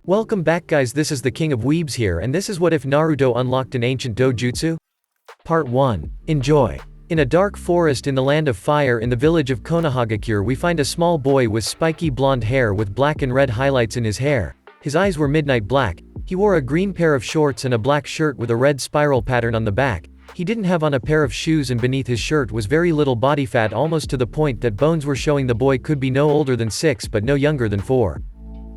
Welcome back guys, this is the King of Weebs here, and this is what if Naruto unlocked an ancient Doujutsu? Part 1. Enjoy. In a dark forest in the land of fire in the village of Konohagakure we find a small boy with spiky blonde hair with black and red highlights in his hair. His eyes were midnight black. He wore a green pair of shorts and a black shirt with a red spiral pattern on the back. He didn't have on a pair of shoes, and beneath his shirt was very little body fat, almost to the point that bones were showing. The boy could be no older than 6 but no younger than 4.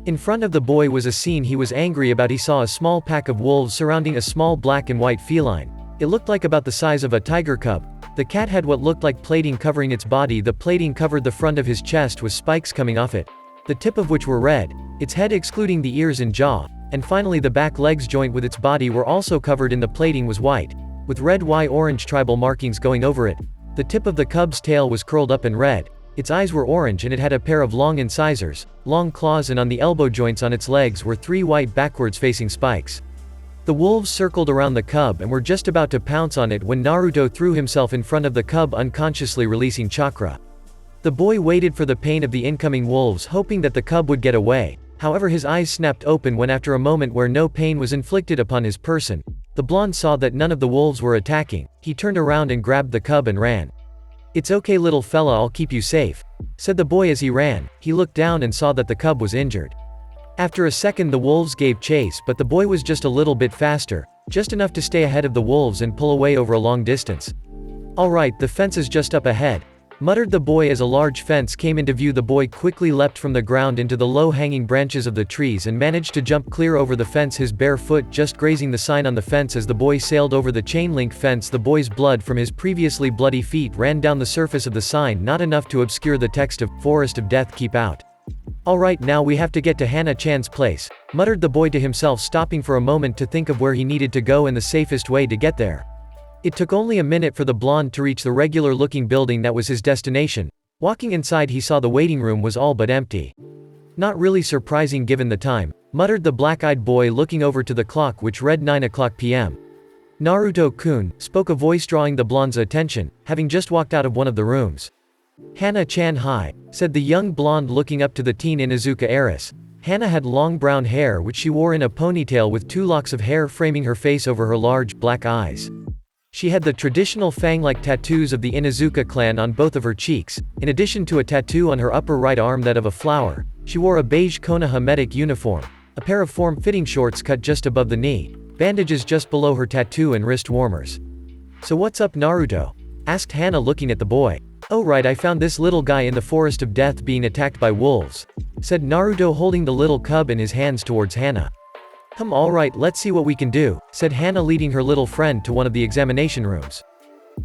In front of the boy was a scene he was angry about. He saw a small pack of wolves surrounding a small black and white feline. It looked like about the size of a tiger cub. The cat had what looked like plating covering its body. The plating covered the front of his chest with spikes coming off it, the tip of which were red, its head excluding the ears and jaw, and finally the back legs joint with its body were also covered in. The plating was white, with red orange tribal markings going over it. The tip of the cub's tail was curled up and red. Its eyes were orange and it had a pair of long incisors, long claws, and on the elbow joints on its legs were 3 white backwards facing spikes. The wolves circled around the cub and were just about to pounce on it when Naruto threw himself in front of the cub, unconsciously releasing chakra. The boy waited for the pain of the incoming wolves, hoping that the cub would get away. However, his eyes snapped open when, after a moment where no pain was inflicted upon his person, the blonde saw that none of the wolves were attacking. He turned around and grabbed the cub and ran. "It's okay little fella, I'll keep you safe," said the boy as he ran. He looked down and saw that the cub was injured. After a second the wolves gave chase, but the boy was just a little bit faster, just enough to stay ahead of the wolves and pull away over a long distance. "Alright, the fence is just up ahead," muttered the boy as a large fence came into view. The boy quickly leapt from the ground into the low-hanging branches of the trees and managed to jump clear over the fence, his bare foot just grazing the sign on the fence. As the boy sailed over the chain-link fence, the boy's blood from his previously bloody feet ran down the surface of the sign, not enough to obscure the text of "Forest of Death, keep out." "Alright, now we have to get to Hana-chan's place," muttered the boy to himself, stopping for a moment to think of where he needed to go and the safest way to get there. It took only a minute for the blonde to reach the regular-looking building that was his destination. Walking inside he saw the waiting room was all but empty. "Not really surprising given the time," muttered the black-eyed boy, looking over to the clock which read 9 o'clock p.m. "Naruto-kun," spoke a voice, drawing the blonde's attention, having just walked out of one of the rooms. "Hana-chan, hi," said the young blonde, looking up to the teen Inuzuka heiress. Hana had long brown hair which she wore in a ponytail with 2 locks of hair framing her face over her large, black eyes. She had the traditional fang-like tattoos of the Inuzuka clan on both of her cheeks, in addition to a tattoo on her upper right arm, that of a flower. She wore a beige Konoha medic uniform, a pair of form-fitting shorts cut just above the knee, bandages just below her tattoo, and wrist warmers. "So what's up, Naruto?" asked Hana, looking at the boy. "Oh right, I found this little guy in the Forest of Death being attacked by wolves," said Naruto, holding the little cub in his hands towards Hana. Alright, let's see what we can do," said Hana, leading her little friend to one of the examination rooms.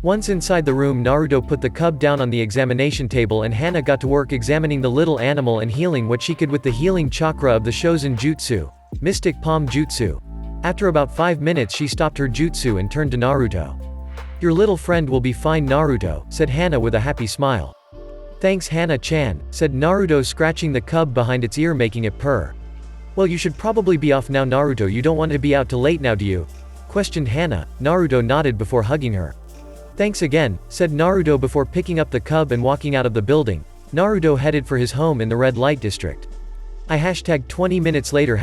Once inside the room, Naruto put the cub down on the examination table and Hana got to work examining the little animal and healing what she could with the healing chakra of the Shozen Jutsu, Mystic Palm Jutsu. After about 5 minutes she stopped her jutsu and turned to Naruto. "Your little friend will be fine, Naruto," said Hana with a happy smile. "Thanks, Hana-chan," said Naruto, scratching the cub behind its ear, making it purr. "Well, you should probably be off now, Naruto. You don't want to be out till late now, do you?" questioned Hana. Naruto nodded before hugging her. "Thanks again," said Naruto before picking up the cub and walking out of the building. Naruto headed for his home in the red light district. 20 minutes later.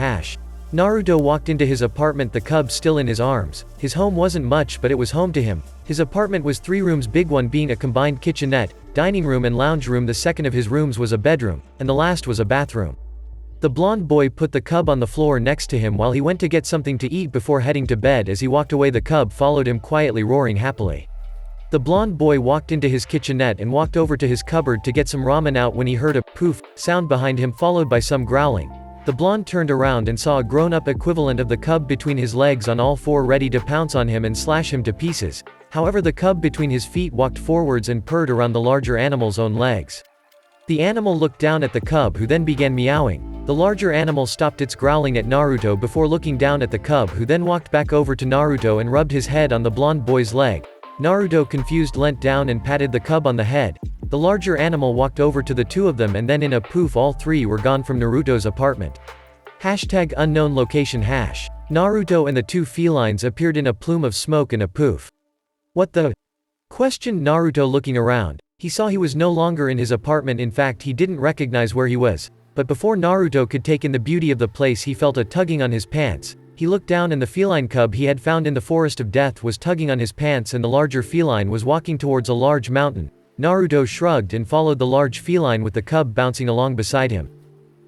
Naruto walked into his apartment, the cub still in his arms. His home wasn't much, but it was home to him. His apartment was 3 rooms big, one being a combined kitchenette, dining room and lounge room. The second of his rooms was a bedroom, and the last was a bathroom. The blonde boy put the cub on the floor next to him while he went to get something to eat before heading to bed. As he walked away, the cub followed him quietly, roaring happily. The blonde boy walked into his kitchenette and walked over to his cupboard to get some ramen out when he heard a poof sound behind him, followed by some growling. The blonde turned around and saw a grown-up equivalent of the cub between his legs on all 4, ready to pounce on him and slash him to pieces. However, the cub between his feet walked forwards and purred around the larger animal's own legs. The animal looked down at the cub, who then began meowing. The larger animal stopped its growling at Naruto before looking down at the cub, who then walked back over to Naruto and rubbed his head on the blonde boy's leg. Naruto, confused, leant down and patted the cub on the head. The larger animal walked over to the two of them, and then in a poof all three were gone from Naruto's apartment. Hashtag unknown location hash. Naruto and the two felines appeared in a plume of smoke and a poof. What the? Questioned Naruto, looking around. He saw he was no longer in his apartment. In fact, he didn't recognize where he was. But before Naruto could take in the beauty of the place, he felt a tugging on his pants. He looked down, and the feline cub he had found in the forest of death was tugging on his pants, and the larger feline was walking towards a large mountain. Naruto shrugged and followed the large feline with the cub bouncing along beside him.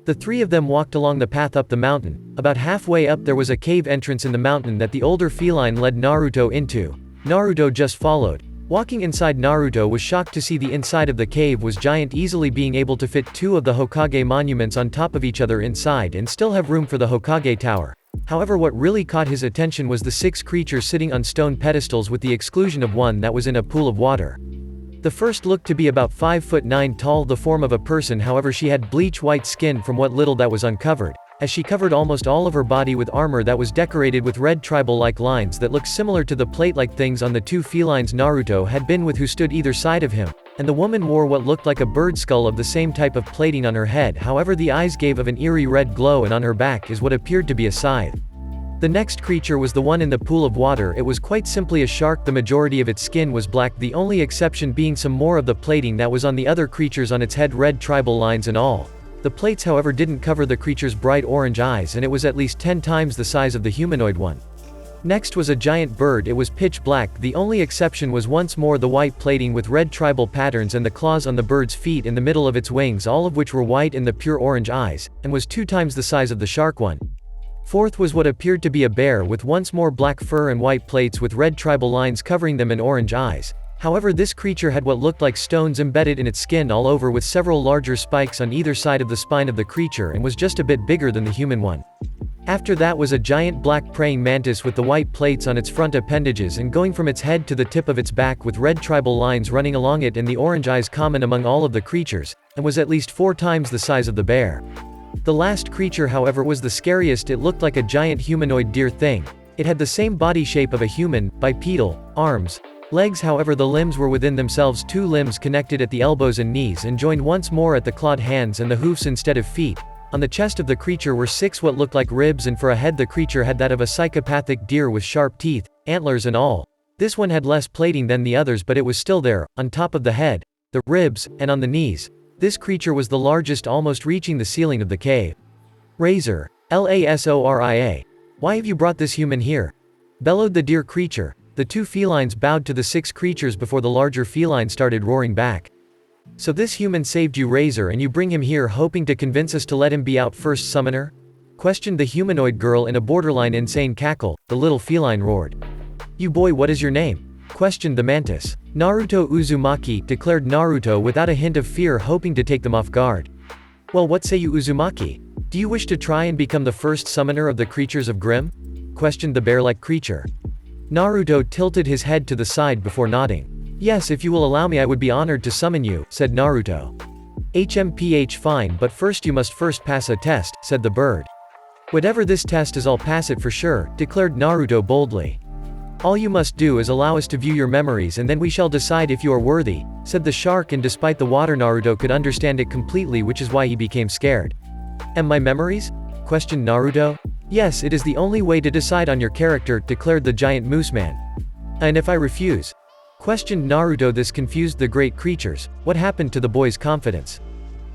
The three of them walked along the path up the mountain. About halfway up there was a cave entrance in the mountain that the older feline led Naruto into. Naruto just followed. Walking inside, Naruto was shocked to see the inside of the cave was giant, easily being able to fit two of the Hokage monuments on top of each other inside and still have room for the Hokage tower. However, what really caught his attention was the 6 creatures sitting on stone pedestals, with the exclusion of one that was in a pool of water. The first looked to be about 5'9" tall, the form of a person. However, she had bleach white skin from what little that was uncovered, as she covered almost all of her body with armor that was decorated with red tribal-like lines that looked similar to the plate-like things on the two felines Naruto had been with, who stood either side of him, and the woman wore what looked like a bird skull of the same type of plating on her head. However, the eyes gave of an eerie red glow, and on her back is what appeared to be a scythe. The next creature was the one in the pool of water. It was quite simply a shark. The majority of its skin was black, the only exception being some more of the plating that was on the other creatures on its head, red tribal lines and all. The plates, however, didn't cover the creature's bright orange eyes, and it was at least 10 times the size of the humanoid one. Next was a giant bird. It was pitch black. The only exception was once more the white plating with red tribal patterns and the claws on the bird's feet in the middle of its wings, all of which were white, and the pure orange eyes, and was 2 times the size of the shark one. Fourth was what appeared to be a bear with once more black fur and white plates with red tribal lines covering them and orange eyes. However, this creature had what looked like stones embedded in its skin all over, with several larger spikes on either side of the spine of the creature, and was just a bit bigger than the human one. After that was a giant black praying mantis with the white plates on its front appendages and going from its head to the tip of its back, with red tribal lines running along it, and the orange eyes common among all of the creatures, and was at least 4 times the size of the bear. The last creature, however, was the scariest. It looked like a giant humanoid deer thing. It had the same body shape of a human, bipedal, arms, legs. However, the limbs were within themselves, 2 limbs connected at the elbows and knees and joined once more at the clawed hands and the hoofs instead of feet. On the chest of the creature were 6 what looked like ribs, and for a head the creature had that of a psychopathic deer with sharp teeth, antlers and all. This one had less plating than the others, but it was still there, on top of the head, the ribs, and on the knees. This creature was the largest, almost reaching the ceiling of the cave. Razor. Lasoria. Why have you brought this human here? Bellowed the deer creature. The 2 felines bowed to the 6 creatures before the larger feline started roaring back. So this human saved you, Razor, and you bring him here hoping to convince us to let him be out first, summoner? Questioned the humanoid girl in a borderline insane cackle. The little feline roared. You boy, what is your name? Questioned the mantis. Naruto Uzumaki, declared Naruto without a hint of fear, hoping to take them off guard. Well, what say you, Uzumaki? Do you wish to try and become the first summoner of the creatures of Grimm? Questioned the bear-like creature. Naruto tilted his head to the side before nodding. Yes, if you will allow me, I would be honored to summon you, said Naruto. HMPH, fine, but first you must pass a test, said the bird. Whatever this test is, I'll pass it for sure, declared Naruto boldly. All you must do is allow us to view your memories, and then we shall decide if you are worthy, said the shark, and despite the water, Naruto could understand it completely, which is why he became scared. And my memories? Questioned Naruto. Yes, it is the only way to decide on your character, declared the giant moose man. And if I refuse? Questioned Naruto. This confused the great creatures. What happened to the boy's confidence?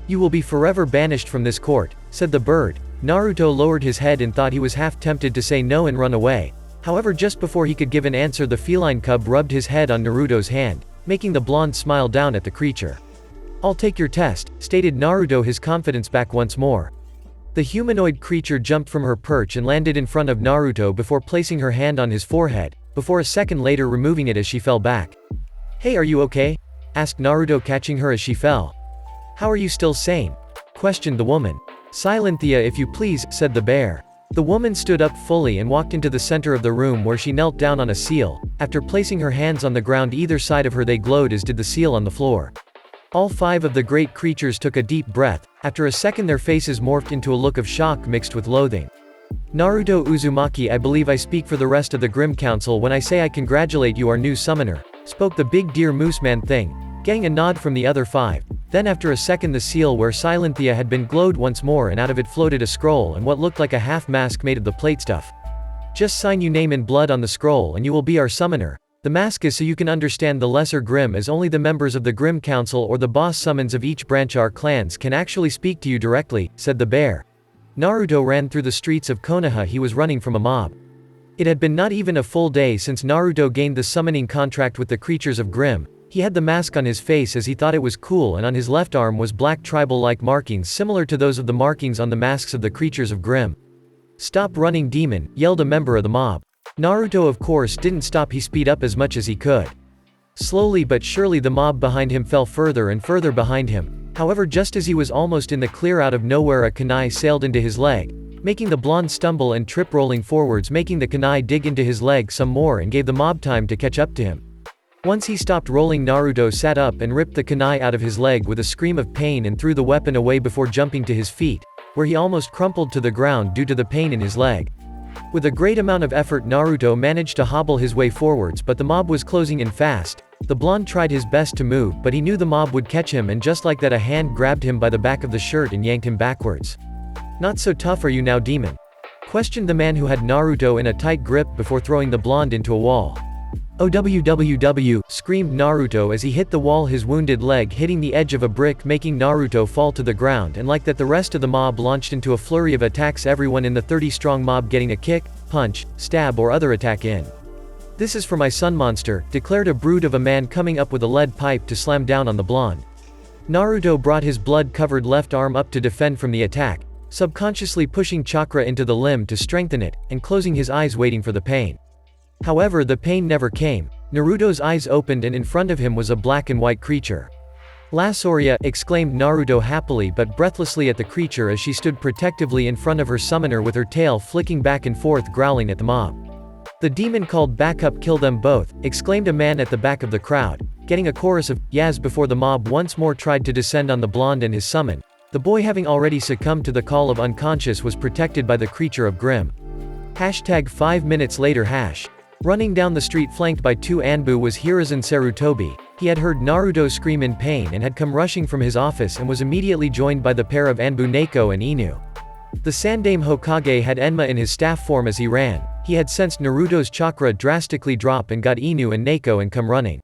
You will be forever banished from this court, said the bird. Naruto lowered his head and thought he was half tempted to say no and run away. However, just before he could give an answer, the feline cub rubbed his head on Naruto's hand, making the blonde smile down at the creature. I'll take your test, stated Naruto, his confidence back once more. The humanoid creature jumped from her perch and landed in front of Naruto before placing her hand on his forehead, before a second later removing it as she fell back. Hey, are you okay? Asked Naruto, catching her as she fell. How are you still sane? Questioned the woman. Silenthia, if you please, said the bear. The woman stood up fully and walked into the center of the room, where she knelt down on a seal. After placing her hands on the ground either side of her, they glowed as did the seal on the floor. All 5 of the great creatures took a deep breath. After a second their faces morphed into a look of shock mixed with loathing. Naruto Uzumaki, I believe I speak for the rest of the Grimm Council when I say I congratulate you, our new summoner, spoke the big deer moose man thing, Getting a nod from the other 5. Then after a second the seal where Silenthia had been glowed once more and out of it floated a scroll and what looked like a half mask made of the plate stuff. Just sign your name in blood on the scroll and you will be our summoner. The mask is so you can understand the lesser Grimm, as only the members of the Grimm Council or the boss summons of each branch our clans can actually speak to you directly, said the bear. Naruto ran through the streets of Konoha. He was running from a mob. It had been not even a full day since Naruto gained the summoning contract with the creatures of Grimm. He had the mask on his face as he thought it was cool, and on his left arm was black tribal-like markings similar to those of the markings on the masks of the creatures of Grimm. "Stop running, demon," yelled a member of the mob. Naruto of course didn't stop. He speed up as much as he could. Slowly but surely the mob behind him fell further and further behind him. However, just as he was almost in the clear, out of nowhere a kunai sailed into his leg, making the blonde stumble and trip, rolling forwards, making the kunai dig into his leg some more and gave the mob time to catch up to him. Once he stopped rolling, Naruto sat up and ripped the kunai out of his leg with a scream of pain and threw the weapon away before jumping to his feet, where he almost crumpled to the ground due to the pain in his leg. With a great amount of effort Naruto managed to hobble his way forwards, but the mob was closing in fast. The blonde tried his best to move, but he knew the mob would catch him, and just like that a hand grabbed him by the back of the shirt and yanked him backwards. "Not so tough are you now, demon?" questioned the man who had Naruto in a tight grip before throwing the blonde into a wall. "OWWW," screamed Naruto as he hit the wall, his wounded leg hitting the edge of a brick, making Naruto fall to the ground, and like that the rest of the mob launched into a flurry of attacks, everyone in the 30-strong mob getting a kick, punch, stab or other attack in. "This is for my son, monster," declared a brute of a man coming up with a lead pipe to slam down on the blonde. Naruto brought his blood-covered left arm up to defend from the attack, subconsciously pushing chakra into the limb to strengthen it, and closing his eyes waiting for the pain. However, the pain never came. Naruto's eyes opened and in front of him was a black and white creature. "Lasoria," exclaimed Naruto happily but breathlessly at the creature as she stood protectively in front of her summoner with her tail flicking back and forth, growling at the mob. "The demon called backup, kill them both," exclaimed a man at the back of the crowd, getting a chorus of "yas" before the mob once more tried to descend on the blonde and his summon. The boy, having already succumbed to the call of unconscious, was protected by the creature of Grimm. #5 minutes later hash. Running down the street flanked by 2 Anbu was Hiruzen Sarutobi. He had heard Naruto scream in pain and had come rushing from his office and was immediately joined by the pair of Anbu, Neko and Inu. The Sandaime Hokage had Enma in his staff form as he ran. He had sensed Naruto's chakra drastically drop and got Inu and Neko and come running.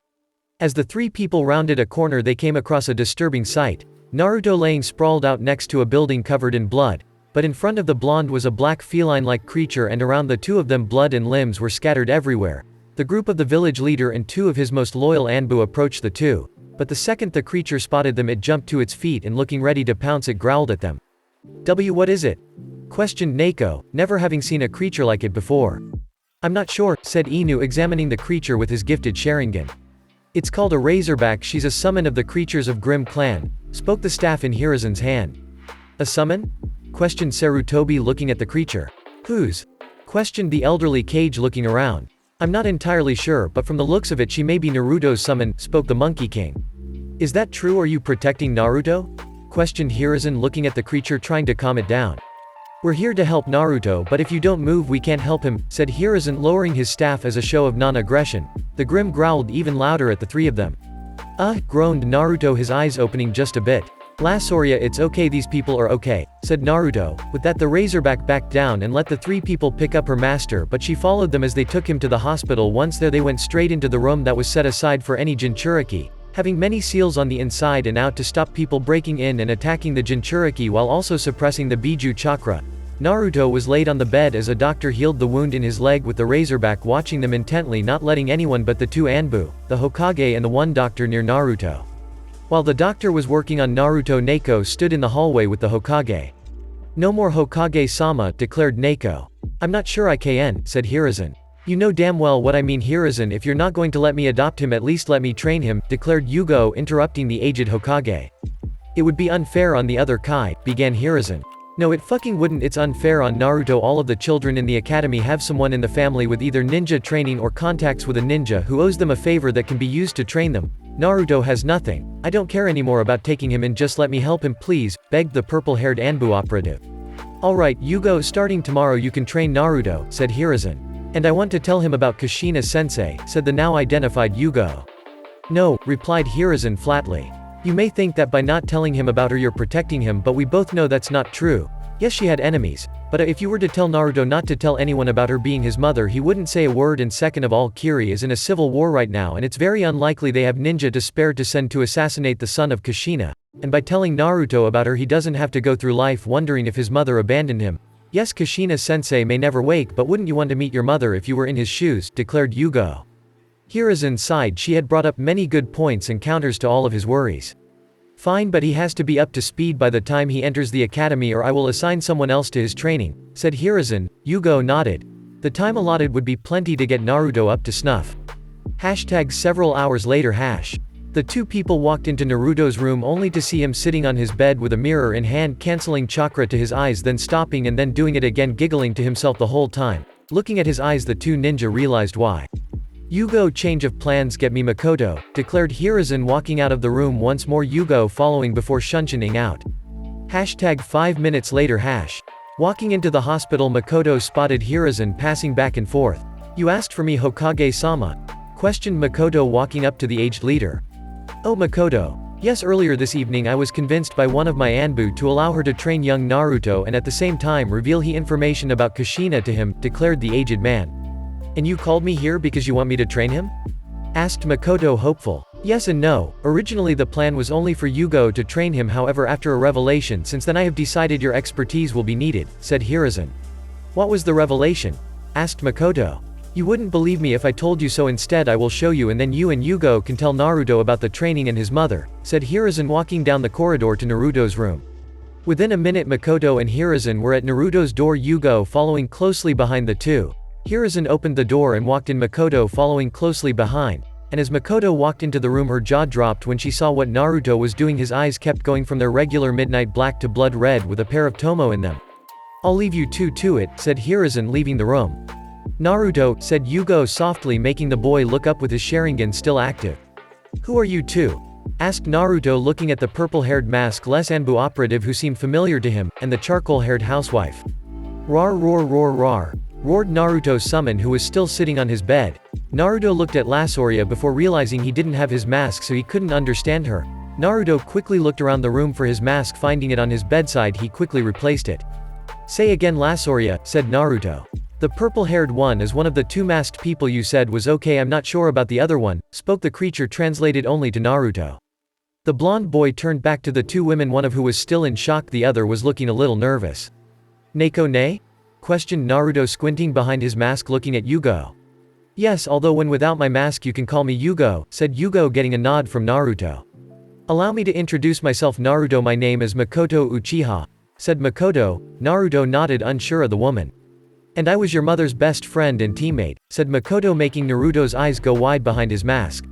As the 3 people rounded a corner they came across a disturbing sight. Naruto laying sprawled out next to a building covered in blood. But in front of the blonde was a black feline-like creature, and around the 2 of them blood and limbs were scattered everywhere. The group of the village leader and 2 of his most loyal Anbu approached the 2. But the second the creature spotted them it jumped to its feet and looking ready to pounce it growled at them. What is it?" questioned Neko, never having seen a creature like it before. "I'm not sure," said Inu, examining the creature with his gifted Sharingan. "It's called a razorback. She's a summon of the creatures of Grimm clan," spoke the staff in Hiruzen's hand. "A summon?" questioned Sarutobi looking at the creature. "Whose?" questioned the elderly Kage looking around. "I'm not entirely sure, but from the looks of it she may be Naruto's summon," spoke the Monkey King. "Is that true? Are you protecting Naruto?" questioned Hiruzen looking at the creature, trying to calm it down. "We're here to help Naruto, but if you don't move we can't help him," said Hiruzen, lowering his staff as a show of non-aggression. The Grimm growled even louder at the 3 of them. Groaned Naruto, his eyes opening just a bit. "Lasoria, it's okay, these people are okay," said Naruto. With that the razorback backed down and let the 3 people pick up her master, but she followed them as they took him to the hospital. Once there they went straight into the room that was set aside for any Jinchuriki, having many seals on the inside and out to stop people breaking in and attacking the Jinchuriki while also suppressing the Biju chakra. Naruto was laid on the bed as a doctor healed the wound in his leg with the razorback, watching them intently, not letting anyone but the 2 Anbu, the Hokage and the 1 doctor near Naruto. While the doctor was working on Naruto, Neko stood in the hallway with the Hokage. "No more Hokage-sama," declared Neko. "I'm not sure I can," said Hiruzen. "You know damn well what I mean, Hiruzen. If you're not going to let me adopt him, at least let me train him," declared Yugo, interrupting the aged Hokage. "It would be unfair on the other Kai," began Hiruzen. "No, it fucking wouldn't. It's unfair on Naruto. All of the children in the academy have someone in the family with either ninja training or contacts with a ninja who owes them a favor that can be used to train them. Naruto has nothing. I don't care anymore about taking him in, just let me help him please," begged the purple-haired Anbu operative. "Alright, Yugo, starting tomorrow you can train Naruto," said Hiruzen. "And I want to tell him about Kushina-sensei," said the now identified Yugo. No, replied Hiruzen flatly. You may think that by not telling him about her you're protecting him, but we both know that's not true. Yes, she had enemies, but if you were to tell Naruto not to tell anyone about her being his mother, he wouldn't say a word. And second of all, Kiri is in a civil war right now, and it's very unlikely they have ninja to spare to send to assassinate the son of Kushina. And by telling Naruto about her, he doesn't have to go through life wondering if his mother abandoned him. Yes, Kushina-sensei may never wake, but wouldn't you want to meet your mother if you were in his shoes, declared Yugo. Hiruzen sighed. She had brought up many good points and counters to all of his worries. Fine, but he has to be up to speed by the time he enters the academy, or I will assign someone else to his training, said Hiruzen. Yugo nodded. The time allotted would be plenty to get Naruto up to snuff. Several hours later. The two people walked into Naruto's room only to see him sitting on his bed with a mirror in hand, canceling chakra to his eyes, then stopping and then doing it again, giggling to himself the whole time. Looking at his eyes, the two ninja realized why. Yugo, change of plans, get me Makoto, declared Hiruzen, walking out of the room once more, Yugo following before shunching out. 5 minutes later. Walking into the hospital, Makoto spotted Hiruzen passing back and forth. You asked for me, Hokage-sama? Questioned Makoto, walking up to the aged leader. Oh, Makoto. Yes, earlier this evening I was convinced by one of my Anbu to allow her to train young Naruto and at the same time reveal information about Kushina to him, declared the aged man. And you called me here because you want me to train him? Asked Makoto, hopeful. Yes and no. Originally the plan was only for Yugo to train him, however after a revelation, since then I have decided your expertise will be needed, said Hiruzen. What was the revelation? Asked Makoto. You wouldn't believe me if I told you, so instead I will show you, and then you and Yugo can tell Naruto about the training and his mother, said Hiruzen, walking down the corridor to Naruto's room. Within a minute Makoto and Hiruzen were at Naruto's door, Yugo following closely behind the two. Hiruzen opened the door and walked in, Makoto following closely behind, and as Makoto walked into the room her jaw dropped when she saw what Naruto was doing. His eyes kept going from their regular midnight black to blood red with a pair of tomo in them. I'll leave you two to it, said Hiruzen, leaving the room. Naruto, said Yugo softly, making the boy look up with his Sharingan still active. Who are you two? Asked Naruto, looking at the purple-haired maskless Anbu operative who seemed familiar to him, and the charcoal-haired housewife. Rar roar roar rar, roared Naruto's summon, who was still sitting on his bed. Naruto looked at Lassoria before realizing he didn't have his mask, so he couldn't understand her. Naruto quickly looked around the room for his mask. Finding it on his bedside, he quickly replaced it. Say again, Lassoria, said Naruto. The purple-haired one is one of the two masked people you said was okay. I'm not sure about the other one, spoke the creature, translated only to Naruto. The blonde boy turned back to the two women, one of who was still in shock, the other was looking a little nervous. Neko ne? Questioned Naruto, squinting behind his mask, looking at Yugo. Yes, although when without my mask you can call me Yugo, said Yugo, getting a nod from Naruto. Allow me to introduce myself, Naruto. My name is Makoto Uchiha, said Makoto. Naruto nodded, unsure of the woman. And I was your mother's best friend and teammate, said Makoto, making Naruto's eyes go wide behind his mask.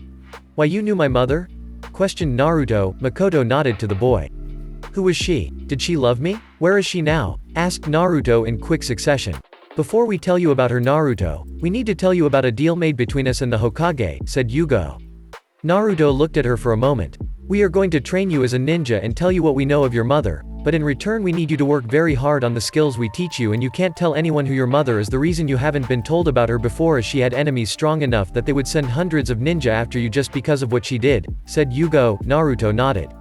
Why, you knew my mother? Questioned Naruto. Makoto nodded to the boy. Who was she? Did she love me? Where is she now? Asked Naruto in quick succession. Before we tell you about her, Naruto, we need to tell you about a deal made between us and the Hokage, said Yugo. Naruto looked at her for a moment. We are going to train you as a ninja and tell you what we know of your mother, but in return we need you to work very hard on the skills we teach you, and you can't tell anyone who your mother is. The reason you haven't been told about her before is she had enemies strong enough that they would send hundreds of ninja after you just because of what she did, said Yugo. Naruto nodded.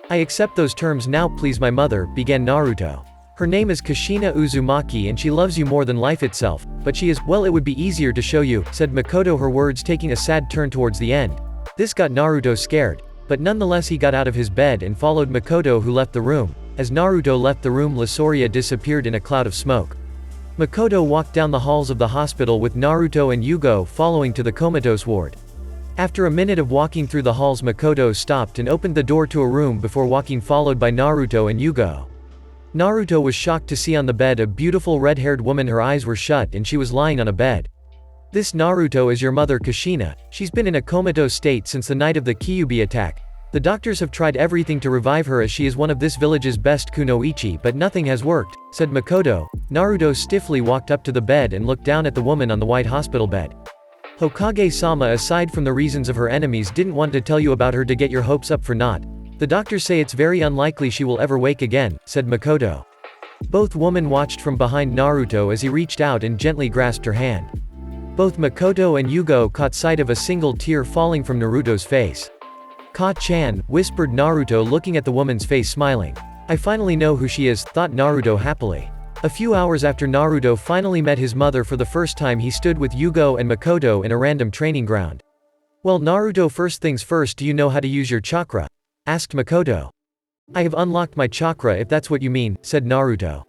I accept those terms now. Please, my mother, began Naruto. Her name is Kushina Uzumaki and she loves you more than life itself, but she is, well, it would be easier to show you, said Makoto, her words taking a sad turn towards the end. This got Naruto scared, but nonetheless he got out of his bed and followed Makoto, who left the room. As Naruto left the room, Lassoria disappeared in a cloud of smoke. Makoto walked down the halls of the hospital with Naruto and Yugo following to the comatose ward. After a minute of walking through the halls, Makoto stopped and opened the door to a room before walking, followed by Naruto and Yugo. Naruto was shocked to see on the bed a beautiful red-haired woman. Her eyes were shut and she was lying on a bed. This, Naruto, is your mother Kushina. She's been in a comatose state since the night of the Kyuubi attack. The doctors have tried everything to revive her as she is one of this village's best kunoichi, but nothing has worked, said Makoto. Naruto stiffly walked up to the bed and looked down at the woman on the white hospital bed. Hokage-sama, aside from the reasons of her enemies, didn't want to tell you about her to get your hopes up for naught. The doctors say it's very unlikely she will ever wake again, said Makoto. Both women watched from behind Naruto as he reached out and gently grasped her hand. Both Makoto and Yugo caught sight of a single tear falling from Naruto's face. "Ka-chan," whispered Naruto looking at the woman's face smiling. "I finally know who she is," thought Naruto happily. A few hours after Naruto finally met his mother for the first time, he stood with Yugo and Makoto in a random training ground. "Well Naruto, first things first, do you know how to use your chakra?" asked Makoto. "I have unlocked my chakra if that's what you mean," said Naruto.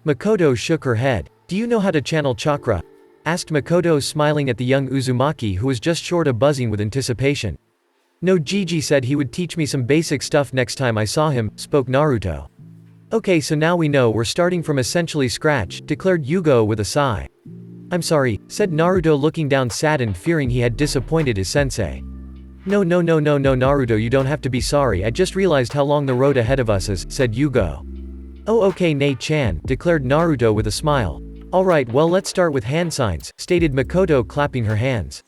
Makoto shook her head. "Do you know how to channel chakra?" asked Makoto, smiling at the young Uzumaki who was just short of buzzing with anticipation. "No, Gigi said he would teach me some basic stuff next time I saw him," spoke Naruto. "Okay, so now we know we're starting from essentially scratch," declared Yugo with a sigh. "I'm sorry," said Naruto looking down saddened, fearing he had disappointed his sensei. No Naruto, you don't have to be sorry, I just realized how long the road ahead of us is," said Yugo. "Oh okay Nei-chan," declared Naruto with a smile. "Alright, well let's start with hand signs," stated Makoto clapping her hands.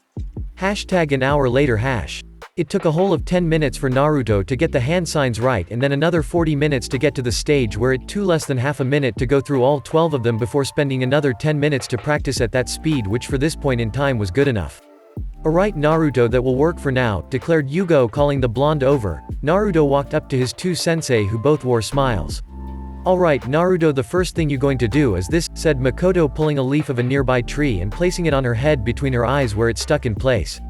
An hour later. It took a whole of 10 minutes for Naruto to get the hand signs right, and then another 40 minutes to get to the stage where it took less than half a minute to go through all 12 of them before spending another 10 minutes to practice at that speed, which for this point in time was good enough. "Alright Naruto, that will work for now," declared Yugo, calling the blonde over. Naruto walked up to his two sensei who both wore smiles. "Alright Naruto, the first thing you're going to do is this," said Makoto, pulling a leaf of a nearby tree and placing it on her head between her eyes where it stuck in place.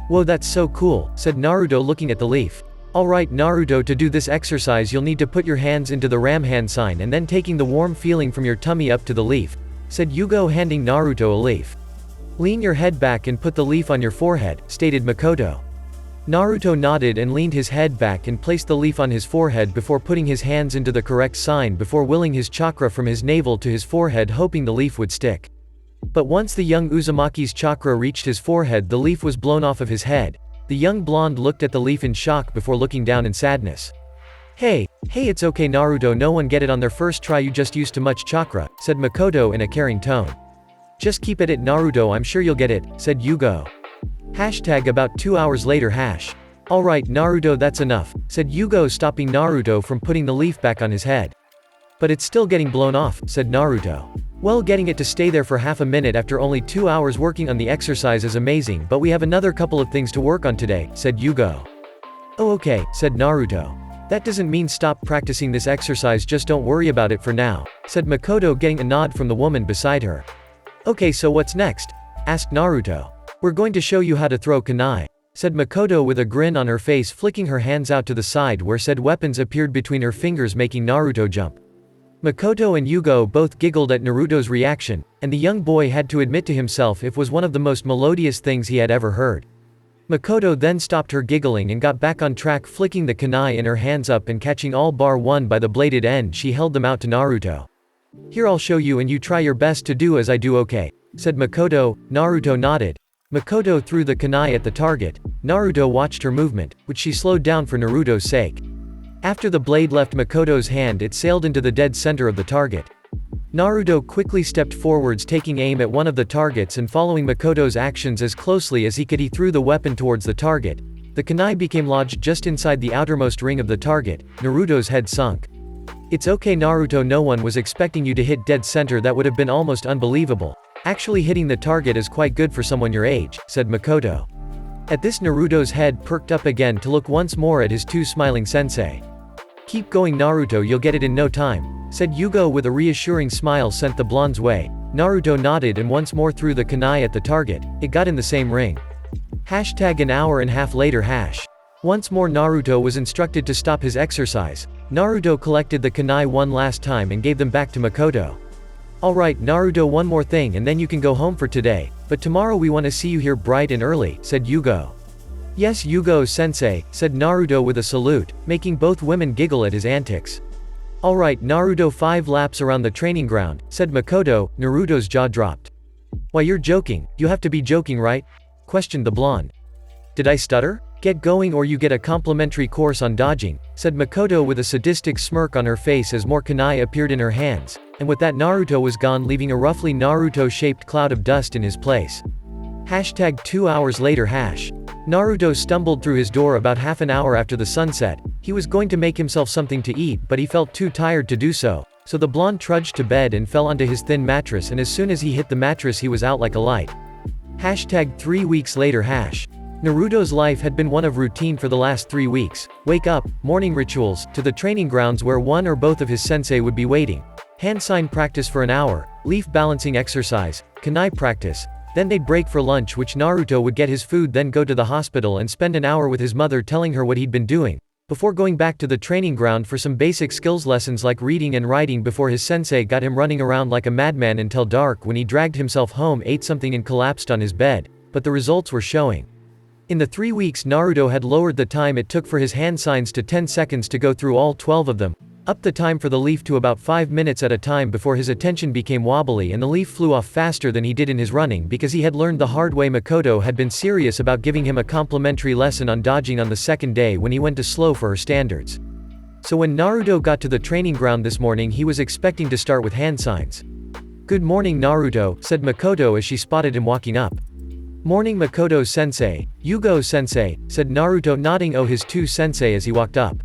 "Whoa, that's so cool," said Naruto looking at the leaf. "Alright Naruto, to do this exercise you'll need to put your hands into the ram hand sign and then taking the warm feeling from your tummy up to the leaf," said Yugo, handing Naruto a leaf. "Lean your head back and put the leaf on your forehead," stated Makoto. Naruto nodded and leaned his head back and placed the leaf on his forehead before putting his hands into the correct sign before willing his chakra from his navel to his forehead, hoping the leaf would stick. But once the young Uzumaki's chakra reached his forehead, the leaf was blown off of his head. The young blonde looked at the leaf in shock before looking down in sadness. Hey, it's okay Naruto, no one get it on their first try, you just used too much chakra," said Makoto in a caring tone. "Just keep at it Naruto, I'm sure you'll get it," said Yugo. About 2 hours later. "Alright Naruto, that's enough," said Yugo, stopping Naruto from putting the leaf back on his head. "But it's still getting blown off," said Naruto. "Well, getting it to stay there for half a minute after only 2 hours working on the exercise is amazing, but we have another couple of things to work on today," said Yugo. "Oh okay," said Naruto. "That doesn't mean stop practicing this exercise, just don't worry about it for now," said Makoto, getting a nod from the woman beside her. "Okay, so what's next?" asked Naruto. "We're going to show you how to throw kunai," said Makoto with a grin on her face, flicking her hands out to the side where said weapons appeared between her fingers, making Naruto jump. Makoto and Yugo both giggled at Naruto's reaction, and the young boy had to admit to himself it was one of the most melodious things he had ever heard. Makoto then stopped her giggling and got back on track, flicking the kunai in her hands up and catching all bar one by the bladed end. She held them out to Naruto. "Here, I'll show you and you try your best to do as I do, okay?" said Makoto. Naruto nodded. Makoto threw the kunai at the target. Naruto watched her movement, which she slowed down for Naruto's sake. After the blade left Makoto's hand, it sailed into the dead center of the target. Naruto quickly stepped forwards, taking aim at one of the targets and following Makoto's actions as closely as he could. He threw the weapon towards the target. The kunai became lodged just inside the outermost ring of the target. Naruto's head sunk. "It's okay Naruto, no one was expecting you to hit dead center, that would have been almost unbelievable. Actually hitting the target is quite good for someone your age," said Makoto. At this, Naruto's head perked up again to look once more at his two smiling sensei. "Keep going Naruto, you'll get it in no time," said Yugo with a reassuring smile sent the blonde's way. Naruto nodded and once more threw the kunai at the target. It got in the same ring. An hour and a half later. Once more Naruto was instructed to stop his exercise. Naruto collected the kunai one last time and gave them back to Makoto. "Alright Naruto, one more thing and then you can go home for today, but tomorrow we want to see you here bright and early," said Yugo. "Yes Yugo-sensei," said Naruto with a salute, making both women giggle at his antics. "Alright Naruto, 5 laps around the training ground," said Makoto. Naruto's jaw dropped. "Why, you're joking, you have to be joking, right?" questioned the blonde. "Did I stutter? Get going or you get a complimentary course on dodging," said Makoto with a sadistic smirk on her face as more kunai appeared in her hands, and with that Naruto was gone, leaving a roughly Naruto-shaped cloud of dust in his place. 2 hours later. Naruto stumbled through his door about half an hour after the sunset. He was going to make himself something to eat, but he felt too tired to do so the blonde trudged to bed and fell onto his thin mattress, and as soon as he hit the mattress he was out like a light. Hashtag 3 weeks later hash. Naruto's life had been one of routine for the last 3 weeks. Wake up, morning rituals, to the training grounds where one or both of his sensei would be waiting. Hand sign practice for an hour, leaf balancing exercise, kunai practice. Then they'd break for lunch, which Naruto would get his food, then go to the hospital and spend an hour with his mother telling her what he'd been doing, before going back to the training ground for some basic skills lessons like reading and writing before his sensei got him running around like a madman until dark, when he dragged himself home, ate something and collapsed on his bed. But the results were showing. In the 3 weeks, Naruto had lowered the time it took for his hand signs to 10 seconds to go through all 12 of them, upped the time for the leaf to about 5 minutes at a time before his attention became wobbly and the leaf flew off faster than he did in his running, because he had learned the hard way. Makoto had been serious about giving him a complimentary lesson on dodging on the second day when he went to slow for her standards. So when Naruto got to the training ground this morning, he was expecting to start with hand signs. "Good morning, Naruto," said Makoto as she spotted him walking up. "Morning, Makoto-sensei." "Yugo-sensei," said Naruto, nodding his two sensei as he walked up.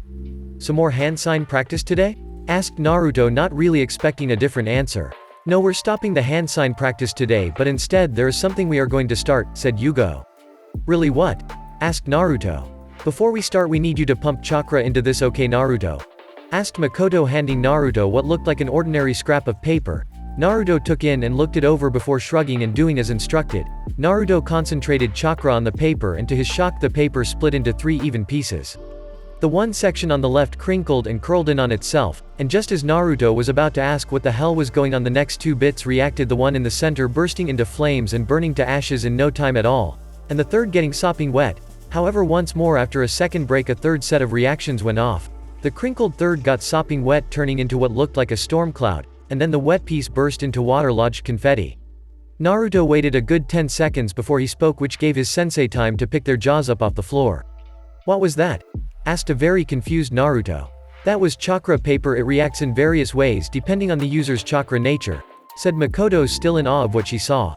"Some more hand sign practice today?" asked Naruto, not really expecting a different answer. "No, we're stopping the hand sign practice today, but instead there is something we are going to start," said Yugo. "Really, what?" asked Naruto. "Before we start, we need you to pump chakra into this, okay, Naruto?" asked Makoto, handing Naruto what looked like an ordinary scrap of paper. Naruto took in and looked it over before shrugging and doing as instructed. Naruto concentrated chakra on the paper, and to his shock the paper split into 3 even pieces. The one section on the left crinkled and curled in on itself, and just as Naruto was about to ask what the hell was going on, the next 2 bits reacted, the one in the center bursting into flames and burning to ashes in no time at all, and the third getting sopping wet. However, once more after a second break, a third set of reactions went off. The crinkled third got sopping wet, turning into what looked like a storm cloud, and then the wet piece burst into water-lodged confetti. Naruto waited a good 10 seconds before he spoke, which gave his sensei time to pick their jaws up off the floor. "What was that?" asked a very confused Naruto. "That was chakra paper. It reacts in various ways depending on the user's chakra nature," said Makoto, still in awe of what she saw.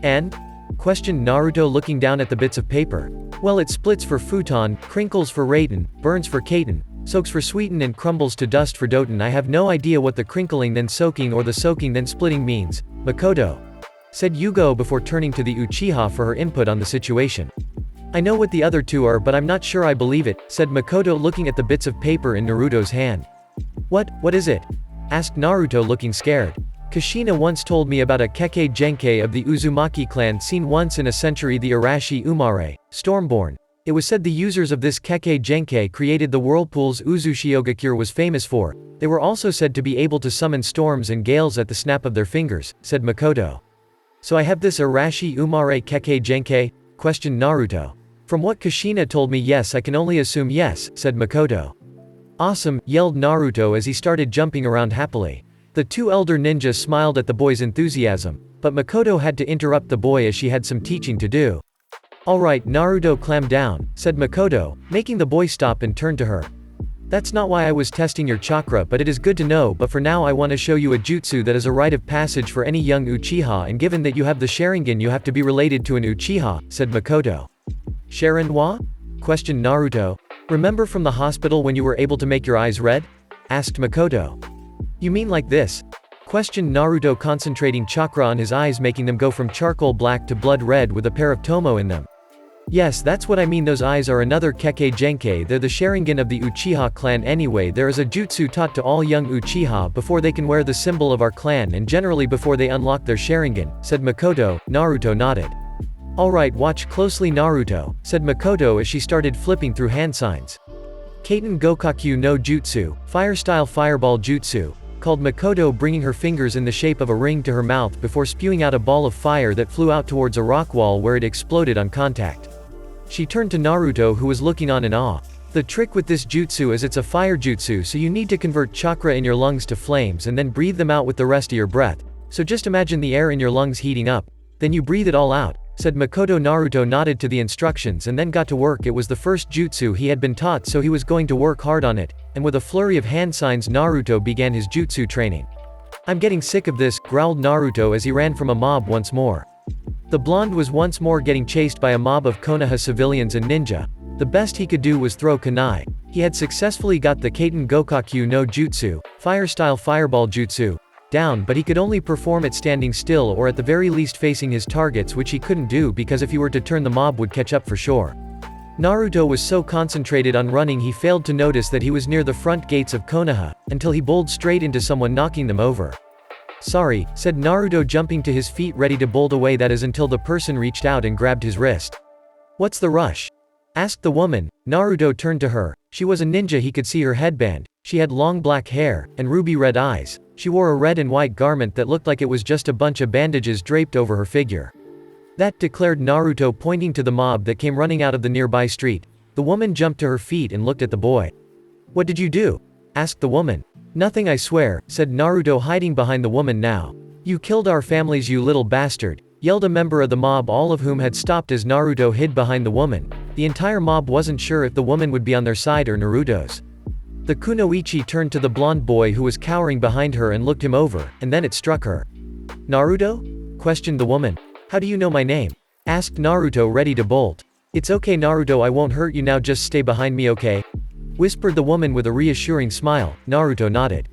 "And?" questioned Naruto, looking down at the bits of paper. "Well, it splits for futon, crinkles for Raiden, burns for Kaiten, soaks for sweeten, and crumbles to dust for Doten. I have no idea what the crinkling then soaking or the soaking then splitting means, Makoto," said Yugo before turning to the Uchiha for her input on the situation. "I know what the other 2 are, but I'm not sure I believe it," said Makoto, looking at the bits of paper in Naruto's hand. What is it?" asked Naruto, looking scared. "Kushina once told me about a Kekkei Genkai of the Uzumaki clan, seen once in a century, the Arashi Umare, Stormborn. It was said the users of this Kekkei Genkai created the whirlpools Uzushiogakure was famous for. They were also said to be able to summon storms and gales at the snap of their fingers," said Makoto. "So I have this Arashi Umare Kekkei Genkai?" questioned Naruto. "From what Kushina told me, yes, I can only assume yes," said Makoto. "Awesome," yelled Naruto as he started jumping around happily. The 2 elder ninjas smiled at the boy's enthusiasm, but Makoto had to interrupt the boy as she had some teaching to do. "Alright, Naruto, calm down," said Makoto, making the boy stop and turn to her. "That's not why I was testing your chakra, but it is good to know. But for now I want to show you a jutsu that is a rite of passage for any young Uchiha, and given that you have the Sharingan, you have to be related to an Uchiha," said Makoto. "Sharinwa?" questioned Naruto. "Remember from the hospital when you were able to make your eyes red?" asked Makoto. "You mean like this?" questioned Naruto, concentrating chakra on his eyes, making them go from charcoal black to blood red with a pair of tomo in them. "Yes, that's what I mean. Those eyes are another Kekkei Genkai. They're the Sharingan of the Uchiha clan. Anyway, there is a jutsu taught to all young Uchiha before they can wear the symbol of our clan, and generally before they unlock their Sharingan," said Makoto. Naruto nodded. "Alright, watch closely, Naruto," said Makoto as she started flipping through hand signs. "Kaiten Gokakyu no Jutsu, Fire-style Fireball Jutsu," called Makoto, bringing her fingers in the shape of a ring to her mouth before spewing out a ball of fire that flew out towards a rock wall, where it exploded on contact. She turned to Naruto, who was looking on in awe. "The trick with this jutsu is it's a fire jutsu, so you need to convert chakra in your lungs to flames and then breathe them out with the rest of your breath. So just imagine the air in your lungs heating up. Then you breathe it all out," said Makoto. Naruto nodded to the instructions and then got to work. It was the first jutsu he had been taught, so he was going to work hard on it, and with a flurry of hand signs Naruto began his jutsu training. "I'm getting sick of this," growled Naruto as he ran from a mob once more. The blonde was once more getting chased by a mob of Konoha civilians and ninja. The best he could do was throw kunai. He had successfully got the Kaiten Gokakyu no Jutsu, Fire-style Fireball Jutsu, down, but he could only perform it standing still or at the very least facing his targets, which he couldn't do because if he were to turn the mob would catch up for sure. Naruto was so concentrated on running he failed to notice that he was near the front gates of Konoha, until he bowled straight into someone, knocking them over. "Sorry," said Naruto, jumping to his feet ready to bolt away, that is until the person reached out and grabbed his wrist. "What's the rush?" asked the woman. Naruto turned to her. She was a ninja. He could see her headband. She had long black hair, and ruby red eyes. She wore a red and white garment that looked like it was just a bunch of bandages draped over her figure. "That," declared Naruto, pointing to the mob that came running out of the nearby street. The woman jumped to her feet and looked at the boy. "What did you do?" asked the woman. "Nothing, I swear," said Naruto, hiding behind the woman now. "You killed our families, you little bastard," yelled a member of the mob, all of whom had stopped as Naruto hid behind the woman. The entire mob wasn't sure if the woman would be on their side or Naruto's. The kunoichi turned to the blonde boy who was cowering behind her and looked him over, and then it struck her. "Naruto?" questioned the woman. "How do you know my name?" asked Naruto, ready to bolt. "It's okay, Naruto, I won't hurt you now, just stay behind me, okay?" whispered the woman with a reassuring smile. Naruto nodded.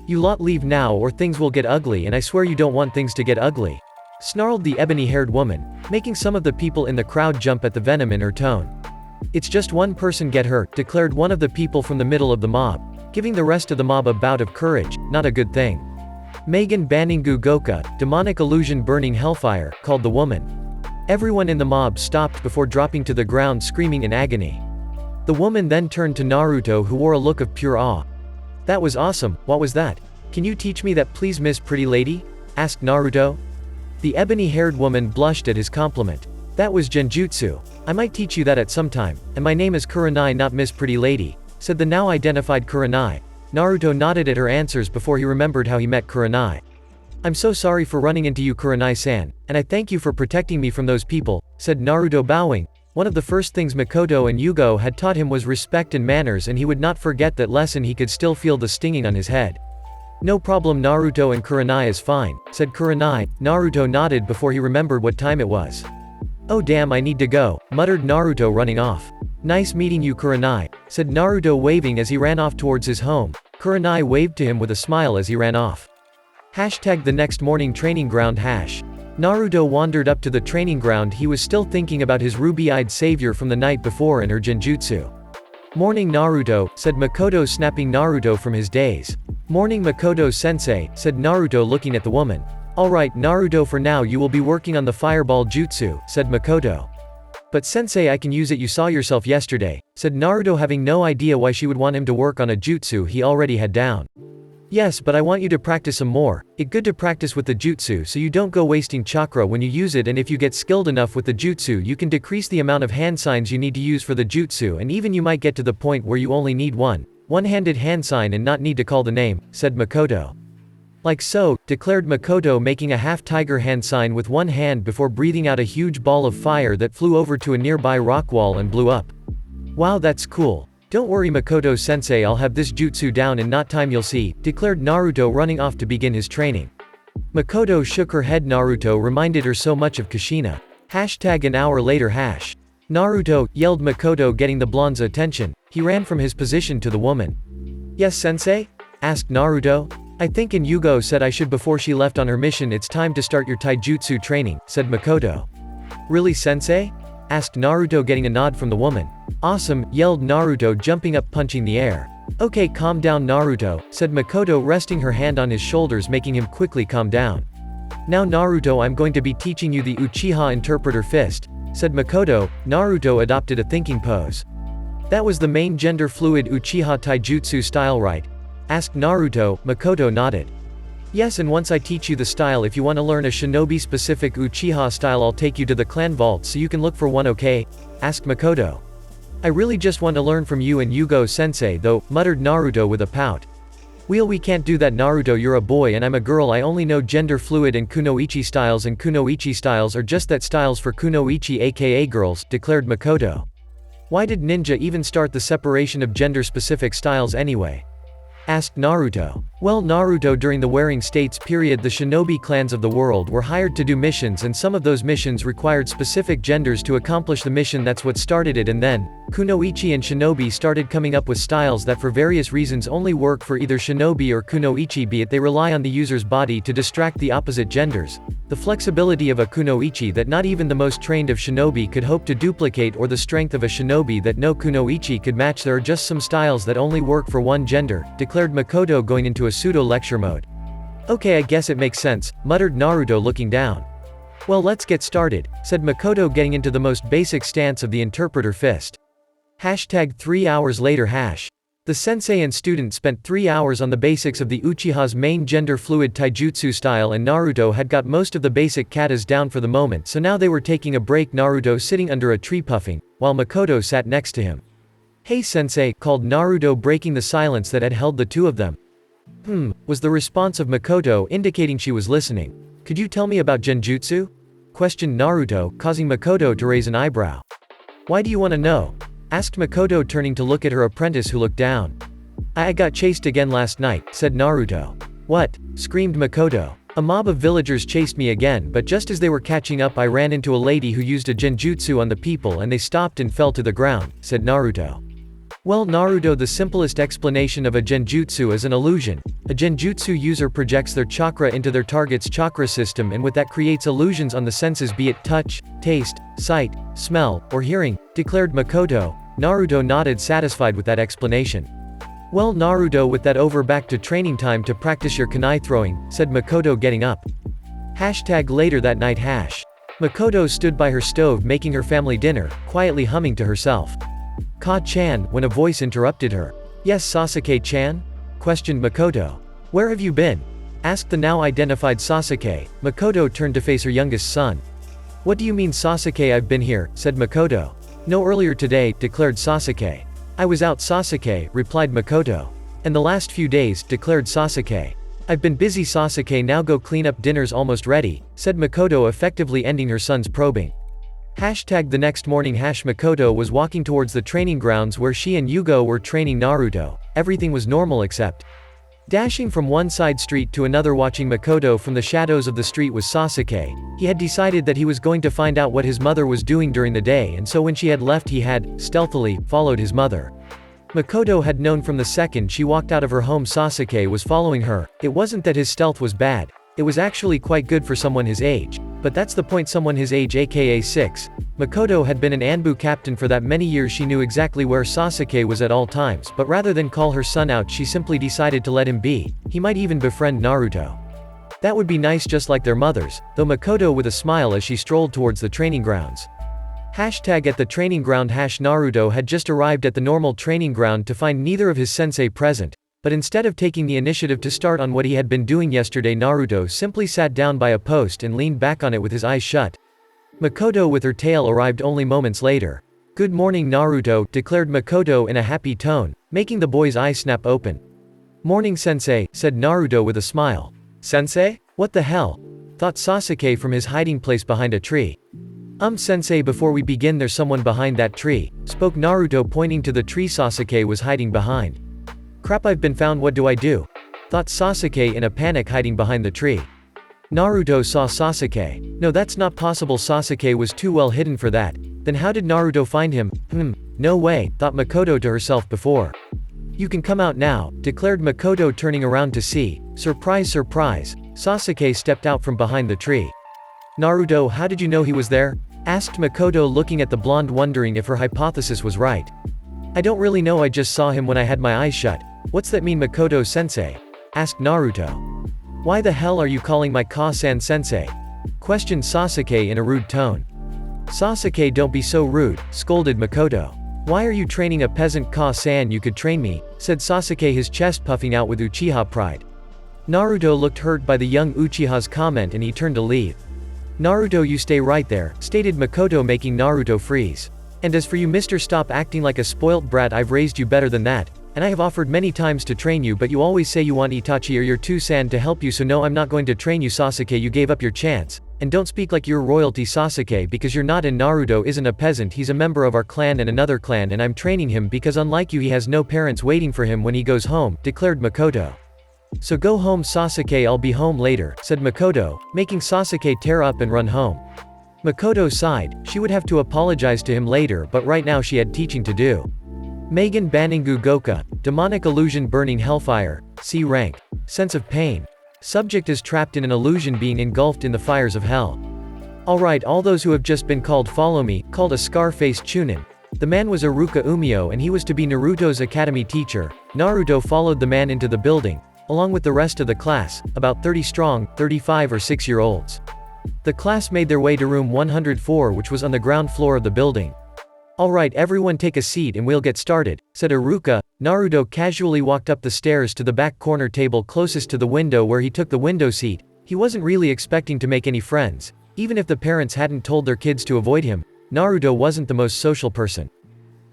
"You lot leave now or things will get ugly, and I swear you don't want things to get ugly," snarled the ebony-haired woman, making some of the people in the crowd jump at the venom in her tone. "It's just one person get hurt," declared one of the people from the middle of the mob, giving the rest of the mob a bout of courage. "Not a good thing." "Megan Baningu Goka, demonic illusion burning hellfire," called the woman. Everyone in the mob stopped before dropping to the ground screaming in agony. The woman then turned to Naruto, who wore a look of pure awe. "That was awesome. What was that? Can you teach me that please, Miss Pretty Lady?" asked Naruto. The ebony-haired woman blushed at his compliment. "That was genjutsu. I might teach you that at some time, and my name is Kurenai, not Miss Pretty Lady," said the now identified Kurenai. Naruto nodded at her answers before he remembered how he met Kurenai. "I'm so sorry for running into you, Kurenai-san, and I thank you for protecting me from those people," said Naruto, bowing. One of the first things Makoto and Yugo had taught him was respect and manners, and he would not forget that lesson. He could still feel the stinging on his head. "No problem, Naruto, and Kurenai is fine," said Kurenai. Naruto nodded before he remembered what time it was. "Oh damn, I need to go," muttered Naruto, running off. "Nice meeting you, Kurenai," said Naruto, waving as he ran off towards his home. Kurenai waved to him with a smile as he ran off. The next morning, training ground. Naruto wandered up to the training ground. He was still thinking about his ruby-eyed savior from the night before and her genjutsu. "Morning, Naruto," said Makoto, snapping Naruto from his daze. "Morning, Makoto-sensei," said Naruto, looking at the woman. "Alright, Naruto, for now you will be working on the fireball jutsu," said Makoto. "But sensei, I can use it, you saw yourself yesterday," said Naruto, having no idea why she would want him to work on a jutsu he already had down. "Yes, but I want you to practice some more. It's good to practice with the jutsu so you don't go wasting chakra when you use it, and if you get skilled enough with the jutsu you can decrease the amount of hand signs you need to use for the jutsu, and even you might get to the point where you only need one-handed hand sign and not need to call the name," said Makoto. "Like so," declared Makoto, making a half-tiger hand sign with one hand before breathing out a huge ball of fire that flew over to a nearby rock wall and blew up. "Wow, that's cool. Don't worry, Makoto-sensei, I'll have this jutsu down in not time, you'll see," declared Naruto, running off to begin his training. Makoto shook her head. Naruto reminded her so much of Kushina. An hour later. "Naruto," yelled Makoto, getting the blonde's attention. He ran from his position to the woman. "Yes, sensei?" asked Naruto. "I think and Yugo said I should before she left on her mission. It's time to start your taijutsu training," said Makoto. "Really, sensei?" asked Naruto, getting a nod from the woman. "Awesome," yelled Naruto, jumping up, punching the air. "Okay, calm down, Naruto," said Makoto, resting her hand on his shoulders, making him quickly calm down. "Now, Naruto, I'm going to be teaching you the Uchiha Interpreter Fist," said Makoto. Naruto adopted a thinking pose. "That was the main gender-fluid Uchiha taijutsu style, right?" asked Naruto. Makoto nodded. "Yes, and once I teach you the style, if you want to learn a shinobi-specific Uchiha style, I'll take you to the clan vault so you can look for one, okay?" asked Makoto. "I really just want to learn from you and Yugo-sensei though," muttered Naruto with a pout. We can't do that, Naruto, you're a boy and I'm a girl. I only know gender-fluid and kunoichi styles, and kunoichi styles are just that, styles for kunoichi aka girls," declared Makoto. "Why did ninja even start the separation of gender-specific styles anyway?" asked Naruto. Well, Naruto, during the Warring States period, the shinobi clans of the world were hired to do missions, and some of those missions required specific genders to accomplish the mission. That's what started it, and then kunoichi and shinobi started coming up with styles that for various reasons only work for either shinobi or kunoichi, be it they rely on the user's body to distract the opposite genders. The flexibility of a kunoichi that not even the most trained of shinobi could hope to duplicate, or the strength of a shinobi that no kunoichi could match. There are just some styles that only work for one gender, declared Makoto, going into a pseudo-lecture mode. Okay, I guess it makes sense, muttered Naruto, looking down. Well, let's get started, said Makoto, getting into the most basic stance of the interpreter fist. Hashtag 3 hours later. The sensei and student spent 3 hours on the basics of the Uchiha's main gender-fluid taijutsu style, and Naruto had got most of the basic katas down for the moment, so now they were taking a break, Naruto sitting under a tree puffing, while Makoto sat next to him. Hey sensei, called Naruto, breaking the silence that had held the two of them. Was the response of Makoto, indicating she was listening. Could you tell me about genjutsu? Questioned Naruto, causing Makoto to raise an eyebrow. Why do you want to know? Asked Makoto, turning to look at her apprentice, who looked down. I got chased again last night, said Naruto. What? Screamed Makoto. A mob of villagers chased me again, but just as they were catching up I ran into a lady who used a genjutsu on the people and they stopped and fell to the ground, said Naruto. Well, Naruto, the simplest explanation of a genjutsu is an illusion. A genjutsu user projects their chakra into their target's chakra system, and with that creates illusions on the senses, be it touch, taste, sight, smell, or hearing, declared Makoto. Naruto nodded, satisfied with that explanation. Well, Naruto, with that over, back to training time to practice your kunai throwing, said Makoto, getting up. Hashtag later that night. Makoto stood by her stove making her family dinner, quietly humming to herself. Ka-chan, when a voice interrupted her. Yes, Sasuke-chan? Questioned Makoto. Where have you been? Asked the now identified Sasuke. Makoto turned to face her youngest son. What do you mean, Sasuke? I've been here, said Makoto. No, earlier today, declared Sasuke. I was out, Sasuke, replied Makoto. And the last few days, declared Sasuke. I've been busy, Sasuke. Now go clean up, dinner's almost ready, said Makoto, effectively ending her son's probing. Hashtag the next morning. Makoto was walking towards the training grounds where she and Yugo were training Naruto. Everything was normal except dashing from one side street to another. Watching Makoto from the shadows of the street was Sasuke. He had decided that he was going to find out what his mother was doing during the day, and so when she had left he had, stealthily, followed his mother. Makoto had known from the second she walked out of her home Sasuke was following her. It wasn't that his stealth was bad. It was actually quite good for someone his age. But that's the point, someone his age, aka 6. Makoto had been an Anbu captain for that many years. She knew exactly where Sasuke was at all times, but rather than call her son out she simply decided to let him be. He might even befriend Naruto. That would be nice, just like their mothers, though Makoto with a smile as she strolled towards the training grounds. Hashtag at the training ground. Naruto had just arrived at the normal training ground to find neither of his sensei present. But instead of taking the initiative to start on what he had been doing yesterday, Naruto simply sat down by a post and leaned back on it with his eyes shut. Makoto with her tail arrived only moments later. Good morning, Naruto, declared Makoto in a happy tone, making the boy's eyes snap open. Morning, sensei, said Naruto with a smile. Sensei? What the hell? Thought Sasuke from his hiding place behind a tree. Sensei, before we begin, there's someone behind that tree, spoke Naruto, pointing to the tree Sasuke was hiding behind. Crap, I've been found, what do I do? Thought Sasuke in a panic, hiding behind the tree. Naruto saw Sasuke. No, that's not possible, Sasuke was too well hidden for that. Then how did Naruto find him? No way, thought Makoto to herself before. You can come out now, declared Makoto, turning around to see. Surprise, surprise, Sasuke stepped out from behind the tree. Naruto, how did you know he was there? Asked Makoto, looking at the blonde, wondering if her hypothesis was right. I don't really know, I just saw him when I had my eyes shut. What's that mean, Makoto-sensei? Asked Naruto. Why the hell are you calling my Ka-san sensei? Questioned Sasuke in a rude tone. Sasuke, don't be so rude, scolded Makoto. Why are you training a peasant? Ka-san, you could train me, said Sasuke, his chest puffing out with Uchiha pride. Naruto looked hurt by the young Uchiha's comment and he turned to leave. Naruto, you stay right there, stated Makoto, making Naruto freeze. And as for you, mister, stop acting like a spoilt brat. I've raised you better than that, and I have offered many times to train you, but you always say you want Itachi or your two-san to help you, so no, I'm not going to train you, Sasuke. You gave up your chance. And don't speak like you're royalty, Sasuke, because you're not, and Naruto isn't a peasant. He's a member of our clan and another clan, and I'm training him because unlike you he has no parents waiting for him when he goes home, declared Makoto. So go home Sasuke, I'll be home later, said Makoto, making Sasuke tear up and run home. Makoto sighed, she would have to apologize to him later but right now she had teaching to do. Megan Baningu Goka, demonic illusion burning hellfire, C rank. Sense of pain. Subject is trapped in an illusion being engulfed in the fires of hell. Alright, all those who have just been called follow me, called a scar-faced Chunin. The man was Iruka Umio and he was to be Naruto's academy teacher. Naruto followed the man into the building, along with the rest of the class, about 30 strong, 35 or 6-year-olds. The class made their way to room 104 which was on the ground floor of the building. Alright, everyone take a seat and we'll get started, said Iruka. Naruto casually walked up the stairs to the back corner table closest to the window where he took the window seat. He wasn't really expecting to make any friends. Even if the parents hadn't told their kids to avoid him, Naruto wasn't the most social person.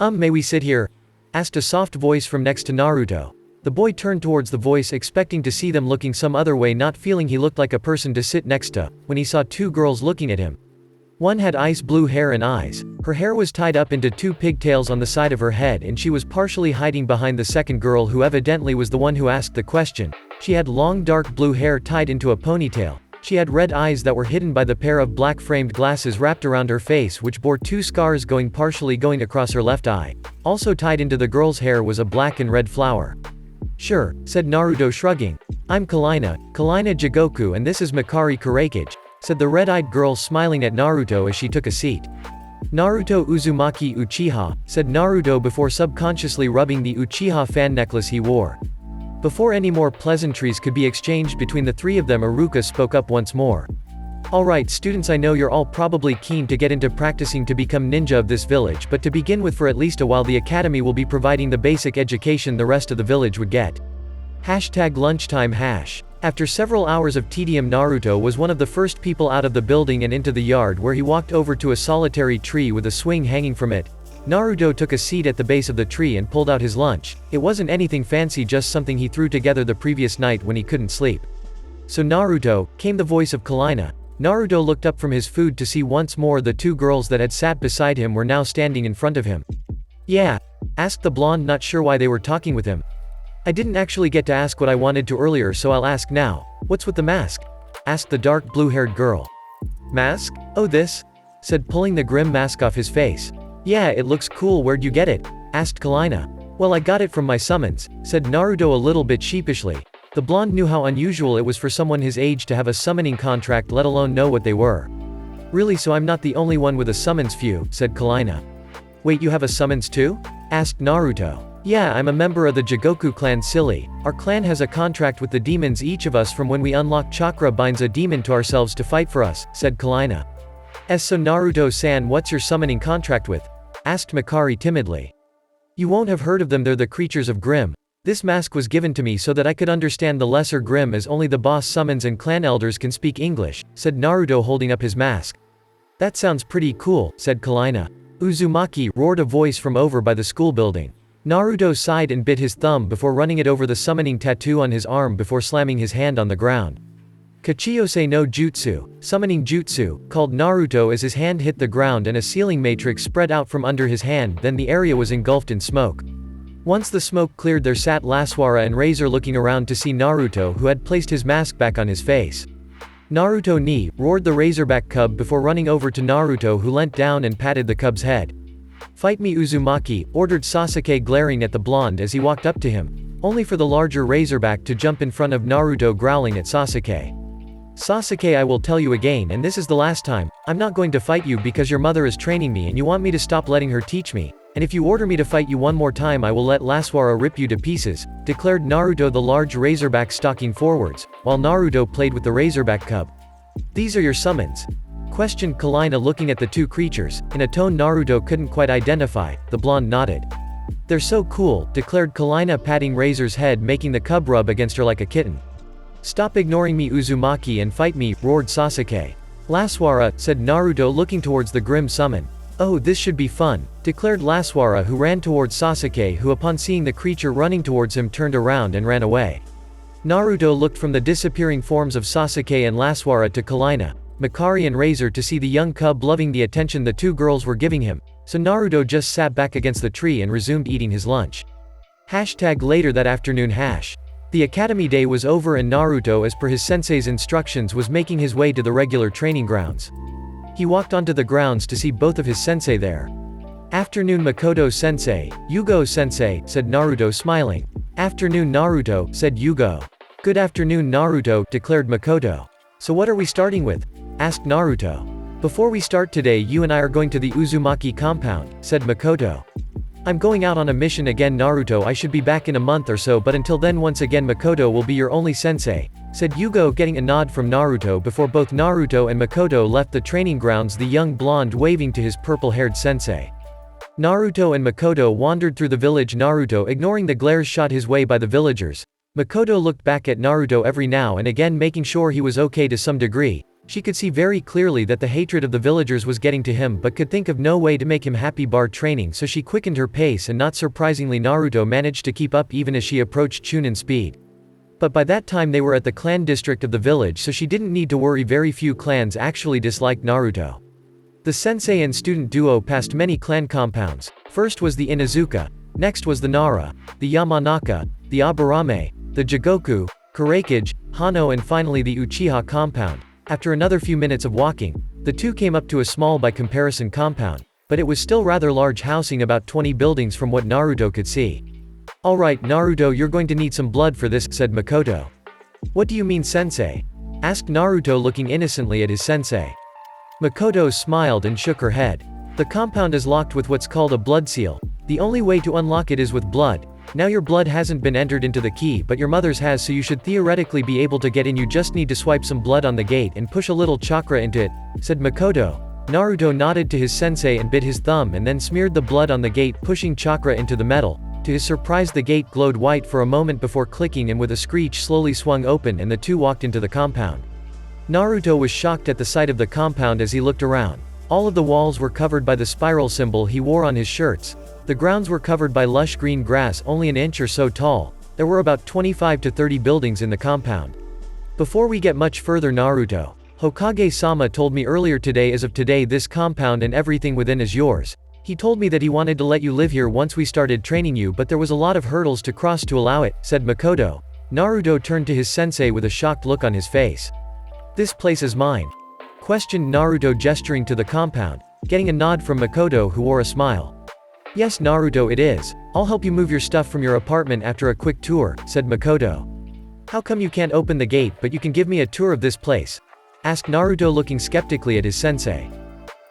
May we sit here? Asked a soft voice from next to Naruto. The boy turned towards the voice expecting to see them looking some other way, not feeling he looked like a person to sit next to, when he saw two girls looking at him. One had ice blue hair and eyes. Her hair was tied up into two pigtails on the side of her head and she was partially hiding behind the second girl who evidently was the one who asked the question. She had long dark blue hair tied into a ponytail. She had red eyes that were hidden by the pair of black framed glasses wrapped around her face which bore two scars partially going across her left eye. Also tied into the girl's hair was a black and red flower. Sure, said Naruto shrugging. I'm Kalina Jigoku and this is Makari Kureikage, said the red-eyed girl smiling at Naruto as she took a seat. Naruto Uzumaki Uchiha, said Naruto before subconsciously rubbing the Uchiha fan necklace he wore. Before any more pleasantries could be exchanged between the three of them, Iruka spoke up once more. Alright students, I know you're all probably keen to get into practicing to become ninja of this village, but to begin with, for at least a while the academy will be providing the basic education the rest of the village would get. #lunchtime hash. After several hours of tedium, Naruto was one of the first people out of the building and into the yard where he walked over to a solitary tree with a swing hanging from it. Naruto took a seat at the base of the tree and pulled out his lunch. It wasn't anything fancy, just something he threw together the previous night when he couldn't sleep. So Naruto, came the voice of Kalina. Naruto looked up from his food to see once more the two girls that had sat beside him were now standing in front of him. Yeah? Asked the blonde, not sure why they were talking with him. I didn't actually get to ask what I wanted to earlier, so I'll ask now. What's with the mask? Asked the dark blue-haired girl. Mask? Oh, this? Said, pulling the grim mask off his face. Yeah, it looks cool, where'd you get it? Asked Kalina. Well, I got it from my summons, said Naruto a little bit sheepishly. The blonde knew how unusual it was for someone his age to have a summoning contract, let alone know what they were. Really, so I'm not the only one with a summons few, said Kalina. Wait, you have a summons too? Asked Naruto. Yeah, I'm a member of the Jigoku clan, silly. Our clan has a contract with the demons. Each of us from when we unlock chakra binds a demon to ourselves to fight for us, said Kalina. So Naruto-san, what's your summoning contract with? Asked Makari timidly. You won't have heard of them, they're the creatures of Grimm. This mask was given to me so that I could understand the lesser Grimm, as only the boss summons and clan elders can speak English, said Naruto holding up his mask. That sounds pretty cool, said Kalina. Uzumaki, roared a voice from over by the school building. Naruto sighed and bit his thumb before running it over the summoning tattoo on his arm before slamming his hand on the ground. Kachiyose no Jutsu, summoning jutsu, called Naruto as his hand hit the ground and a ceiling matrix spread out from under his hand, then the area was engulfed in smoke. Once the smoke cleared, there sat Laswara and Razor looking around to see Naruto, who had placed his mask back on his face. Naruto ni, roared the Razorback cub before running over to Naruto, who leant down and patted the cub's head. Fight me Uzumaki, ordered Sasuke, glaring at the blonde as he walked up to him, only for the larger Razorback to jump in front of Naruto, growling at Sasuke. Sasuke, I will tell you again, and this is the last time, I'm not going to fight you because your mother is training me and you want me to stop letting her teach me, and if you order me to fight you one more time I will let Laswara rip you to pieces, declared Naruto, the large Razorback stalking forwards, while Naruto played with the Razorback cub. These are your summons? Questioned Kalina, looking at the two creatures, in a tone Naruto couldn't quite identify. The blonde nodded. They're so cool, declared Kalina, patting Razor's head, making the cub rub against her like a kitten. Stop ignoring me Uzumaki and fight me, roared Sasuke. Laswara, said Naruto, looking towards the grim summon. Oh, this should be fun, declared Laswara, who ran towards Sasuke, who upon seeing the creature running towards him turned around and ran away. Naruto looked from the disappearing forms of Sasuke and Laswara to Kalina, Makari and Razor to see the young cub loving the attention the two girls were giving him, so Naruto just sat back against the tree and resumed eating his lunch. #later that afternoon hash. The academy day was over and Naruto, as per his sensei's instructions, was making his way to the regular training grounds. He walked onto the grounds to see both of his sensei there. "Afternoon Makoto-sensei, Yugo-sensei," said Naruto smiling. "Afternoon Naruto," said Yugo. "Good afternoon Naruto," declared Makoto. "So what are we starting with?" asked Naruto. "Before we start today, you and I are going to the Uzumaki compound," said Makoto. "I'm going out on a mission again Naruto. I should be back in a month or so, but until then once again Makoto will be your only sensei," said Yugo, getting a nod from Naruto before both Naruto and Makoto left the training grounds, the young blonde waving to his purple-haired sensei. Naruto and Makoto wandered through the village, Naruto ignoring the glares shot his way by the villagers. Makoto looked back at Naruto every now and again, making sure he was okay to some degree. She could see very clearly that the hatred of the villagers was getting to him, but could think of no way to make him happy bar training, so she quickened her pace, and not surprisingly Naruto managed to keep up even as she approached Chunin speed. But by that time they were at the clan district of the village, so she didn't need to worry. Very few clans actually disliked Naruto. The sensei and student duo passed many clan compounds. First was the Inazuka, next was the Nara, the Yamanaka, the Aburame, the Jigoku, Kureikage, Hano, and finally the Uchiha compound. After another few minutes of walking, the two came up to a small by comparison compound, but it was still rather large, housing about 20 buildings from what Naruto could see. "Alright Naruto, you're going to need some blood for this," said Makoto. "What do you mean sensei?" asked Naruto, looking innocently at his sensei. Makoto smiled and shook her head. "The compound is locked with what's called a blood seal. The only way to unlock it is with blood. Now your blood hasn't been entered into the key, but your mother's has, so you should theoretically be able to get in. You just need to swipe some blood on the gate and push a little chakra into it," said Makoto. Naruto nodded to his sensei and bit his thumb and then smeared the blood on the gate, pushing chakra into the metal. To his surprise, the gate glowed white for a moment before clicking and with a screech slowly swung open, and the two walked into the compound. Naruto was shocked at the sight of the compound as he looked around. All of the walls were covered by the spiral symbol he wore on his shirts. The grounds were covered by lush green grass only an inch or so tall. There were about 25 to 30 buildings in the compound. "Before we get much further Naruto, Hokage-sama told me earlier today, as of today this compound and everything within is yours. He told me that he wanted to let you live here once we started training you, but there was a lot of hurdles to cross to allow it," said Makoto. Naruto turned to his sensei with a shocked look on his face. "This place is mine?" questioned Naruto, gesturing to the compound, getting a nod from Makoto, who wore a smile. "Yes Naruto, it is. I'll help you move your stuff from your apartment after a quick tour," said Makoto. "How come you can't open the gate but you can give me a tour of this place?" asked Naruto, looking skeptically at his sensei.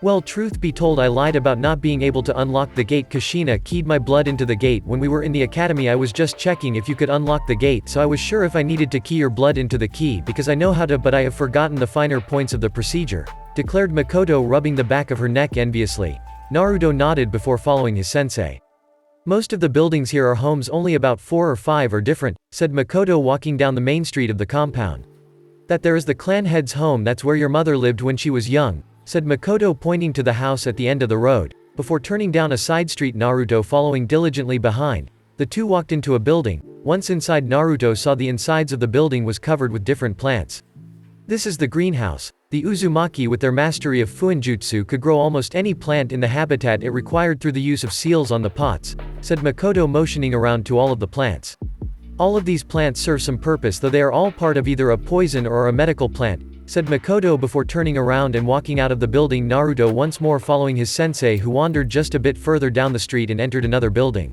"Well, truth be told, I lied about not being able to unlock the gate. Kushina keyed my blood into the gate when we were in the academy. I was just checking if you could unlock the gate, so I was sure if I needed to key your blood into the key because I know how to, but I have forgotten the finer points of the procedure," declared Makoto, rubbing the back of her neck enviously. Naruto nodded before following his sensei. "Most of the buildings here are homes, only about 4 or 5 are different," said Makoto, walking down the main street of the compound. "That there is the clan head's home. That's where your mother lived when she was young," said Makoto, pointing to the house at the end of the road. Before turning down a side street, Naruto following diligently behind, the two walked into a building. Once inside, Naruto saw the insides of the building was covered with different plants. "This is the greenhouse. The Uzumaki, with their mastery of Fuinjutsu, could grow almost any plant in the habitat it required through the use of seals on the pots," said Makoto, motioning around to all of the plants. "All of these plants serve some purpose, though they are all part of either a poison or a medical plant," said Makoto before turning around and walking out of the building. Naruto once more following his sensei, who wandered just a bit further down the street and entered another building.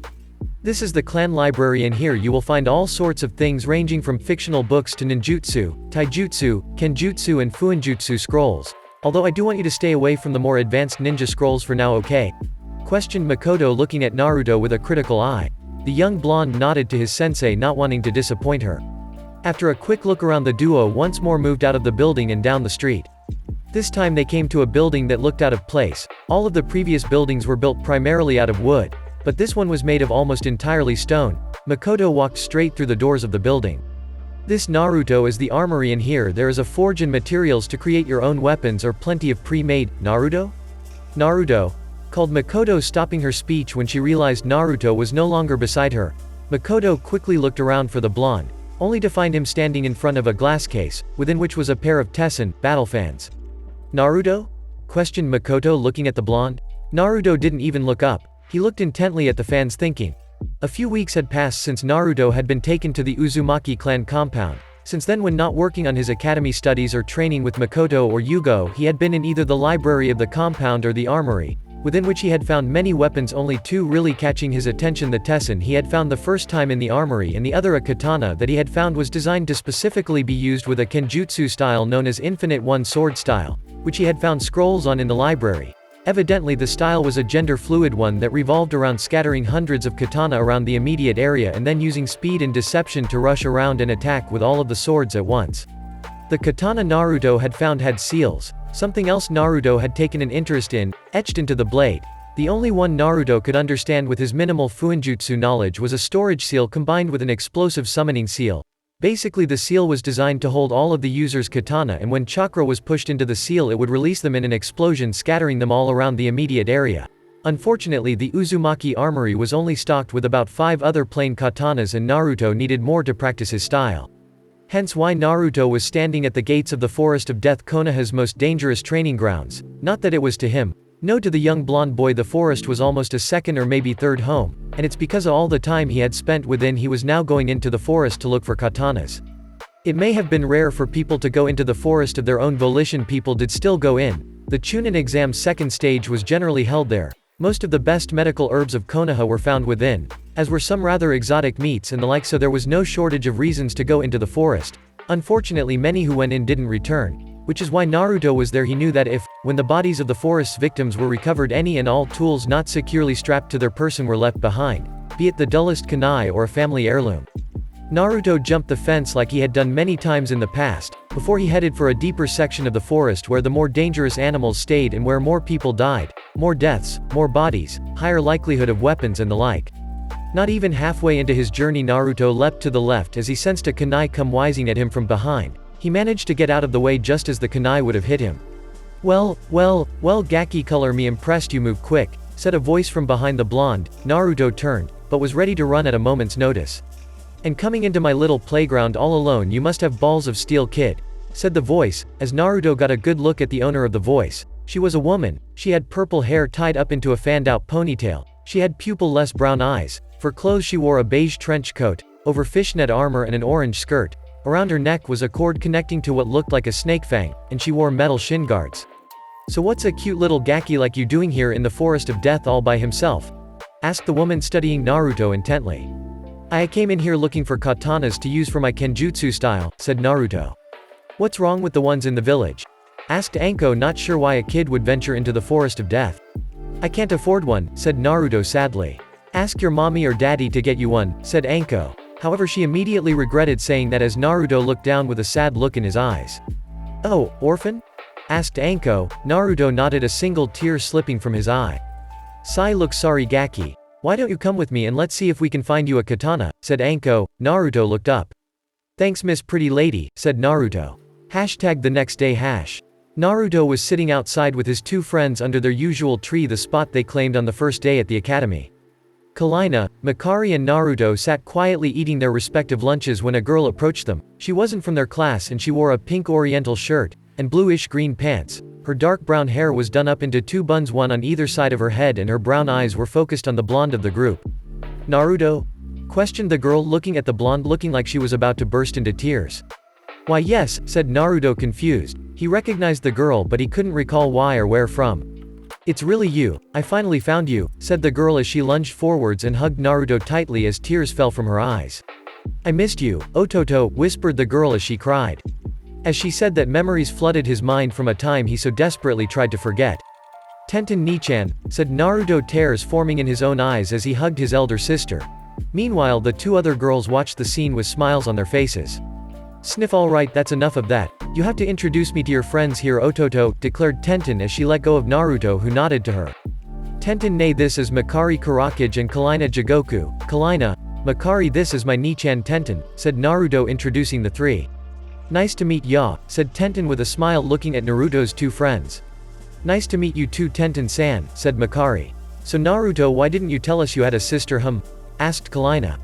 "This is the clan library, and here you will find all sorts of things ranging from fictional books to ninjutsu, taijutsu, kenjutsu and fuinjutsu scrolls. Although I do want you to stay away from the more advanced ninja scrolls for now, okay?" questioned Makoto, looking at Naruto with a critical eye. The young blonde nodded to his sensei, not wanting to disappoint her. After a quick look around, the duo once more moved out of the building and down the street. This time they came to a building that looked out of place. All of the previous buildings were built primarily out of wood, but this one was made of almost entirely stone. Makoto walked straight through the doors of the building. "This Naruto is the armory, and here there is a forge and materials to create your own weapons, or plenty of pre-made." "Naruto? Naruto?" called Makoto, stopping her speech when she realized Naruto was no longer beside her. Makoto quickly looked around for the blonde, only to find him standing in front of a glass case, within which was a pair of Tessin battle fans. "Naruto?" questioned Makoto, looking at the blonde. Naruto didn't even look up. He looked intently at the fans, thinking, A few weeks had passed since Naruto had been taken to the Uzumaki clan compound. Since then, when not working on his academy studies or training with Makoto or Yugo, he had been in either the library of the compound or the armory, within which he had found many weapons, only two really catching his attention. The Tessin he had found the first time in the armory, and the other, a katana that he had found, was designed to specifically be used with a kenjutsu style known as Infinite One Sword style, which he had found scrolls on in the library. Evidently the style was a gender-fluid one that revolved around scattering hundreds of katana around the immediate area and then using speed and deception to rush around and attack with all of the swords at once. The katana Naruto had found had seals, something else Naruto had taken an interest in, etched into the blade. The only one Naruto could understand with his minimal fuinjutsu knowledge was a storage seal combined with an explosive summoning seal. Basically, the seal was designed to hold all of the user's katana, and when chakra was pushed into the seal it would release them in an explosion, scattering them all around the immediate area. Unfortunately, the Uzumaki armory was only stocked with about 5 other plain katanas, and Naruto needed more to practice his style. Hence why Naruto was standing at the gates of the Forest of Death, Konoha's most dangerous training grounds. Not that it was to him. No, to the young blonde boy the forest was almost a second or maybe third home, and it's because of all the time he had spent within he was now going into the forest to look for katanas. It may have been rare for people to go into the forest of their own volition. People did still go in. The Chunin exam's second stage was generally held there. Most of the best medical herbs of Konoha were found within, as were some rather exotic meats and the like, so there was no shortage of reasons to go into the forest. Unfortunately, many who went in didn't return. Which is why Naruto was there. He knew that if, when the bodies of the forest's victims were recovered, any and all tools not securely strapped to their person were left behind, be it the dullest kunai or a family heirloom. Naruto jumped the fence like he had done many times in the past, before he headed for a deeper section of the forest where the more dangerous animals stayed and where more people died, more deaths, more bodies, higher likelihood of weapons and the like. Not even halfway into his journey, Naruto leapt to the left as he sensed a kunai come whizzing at him from behind. He managed to get out of the way just as the kunai would have hit him. Well, Gaki, color me impressed, you move quick, said a voice from behind the blonde. Naruto turned, but was ready to run at a moment's notice. And coming into my little playground all alone, you must have balls of steel, kid, said the voice, as Naruto got a good look at the owner of the voice. She was a woman. She had purple hair tied up into a fanned-out ponytail. She had pupil-less brown eyes. For clothes she wore a beige trench coat, over fishnet armor and an orange skirt. Around her neck was a cord connecting to what looked like a snake fang, and she wore metal shin guards. So what's a cute little Gaki like you doing here in the Forest of Death all by himself? Asked the woman, studying Naruto intently. I came in here looking for katanas to use for my kenjutsu style, said Naruto. What's wrong with the ones in the village? Asked Anko, not sure why a kid would venture into the Forest of Death. I can't afford one, said Naruto sadly. Ask your mommy or daddy to get you one, said Anko. However, she immediately regretted saying that as Naruto looked down with a sad look in his eyes. Oh, orphan? Asked Anko. Naruto nodded, a single tear slipping from his eye. Sai looks sorry, Gaki. Why don't you come with me and let's see if we can find you a katana, said Anko. Naruto looked up. Thanks, Miss Pretty Lady, said Naruto. The next day. Naruto was sitting outside with his 2 friends under their usual tree, the spot they claimed on the first day at the academy. Kalina, Makari and Naruto sat quietly eating their respective lunches when a girl approached them. She wasn't from their class and she wore a pink oriental shirt, and bluish green pants. Her dark brown hair was done up into 2 buns, one on either side of her head, and her brown eyes were focused on the blonde of the group. Naruto? Questioned the girl, looking at the blonde, looking like she was about to burst into tears. Why yes, said Naruto, confused. He recognized the girl but he couldn't recall why or where from. It's really you. I finally found you, said the girl as she lunged forwards and hugged Naruto tightly as tears fell from her eyes. I missed you, Ototo, whispered the girl as she cried. As she said that, memories flooded his mind from a time he so desperately tried to forget. Tenten Nichan, said Naruto, tears forming in his own eyes as he hugged his elder sister. Meanwhile, the 2 other girls watched the scene with smiles on their faces. Sniff, alright, that's enough of that. You have to introduce me to your friends here, Ototo, declared Tenten as she let go of Naruto, who nodded to her. Tenten, nay, this is Makari Kurakage and Kalina Jigoku. Kalina, Makari, this is my Nichan Tenten, said Naruto, introducing the 3. Nice to meet ya, said Tenten with a smile, looking at Naruto's 2 friends. Nice to meet you too, Tenten-san, said Makari. So Naruto, why didn't you tell us you had a sister, asked Kalina.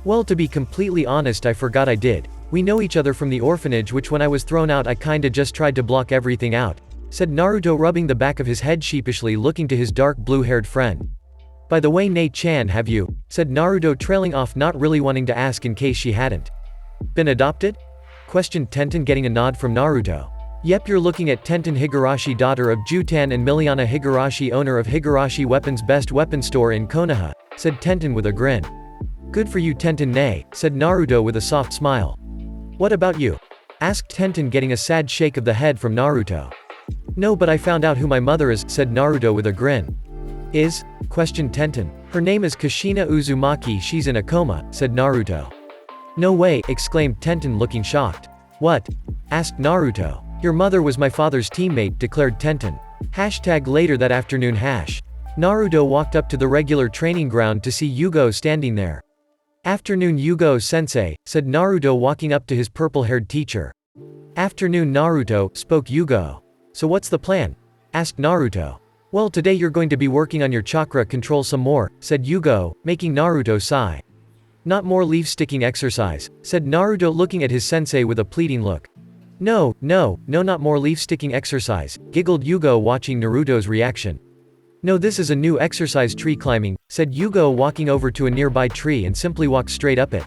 Well, to be completely honest, I forgot I did. We know each other from the orphanage, which when I was thrown out I kinda just tried to block everything out, said Naruto, rubbing the back of his head sheepishly, looking to his dark blue-haired friend. By the way, Nei-chan, have you, said Naruto, trailing off, not really wanting to ask in case she hadn't been adopted? Questioned Tenten, getting a nod from Naruto. Yep, you're looking at Tenten Higurashi, daughter of Jutan and Miliana Higurashi, owner of Higurashi Weapons, best weapon store in Konoha, said Tenten with a grin. Good for you, Tenten Nei, said Naruto with a soft smile. What about you? Asked Tenten, getting a sad shake of the head from Naruto. No, but I found out who my mother is, said Naruto with a grin. Is? Questioned Tenten. Her name is Kushina Uzumaki, she's in a coma, said Naruto. No way, exclaimed Tenten, looking shocked. What? Asked Naruto. Your mother was my father's teammate, declared Tenten. Later that afternoon. Naruto walked up to the regular training ground to see Yugo standing there. Afternoon, Yugo-sensei, said Naruto, walking up to his purple-haired teacher. Afternoon, Naruto, spoke Yugo. So what's the plan? Asked Naruto. Well, today you're going to be working on your chakra control some more, said Yugo, making Naruto sigh. Not more leaf-sticking exercise, said Naruto, looking at his sensei with a pleading look. No, not more leaf-sticking exercise, giggled Yugo, watching Naruto's reaction. No, this is a new exercise, tree climbing, said Yugo, walking over to a nearby tree and simply walked straight up it.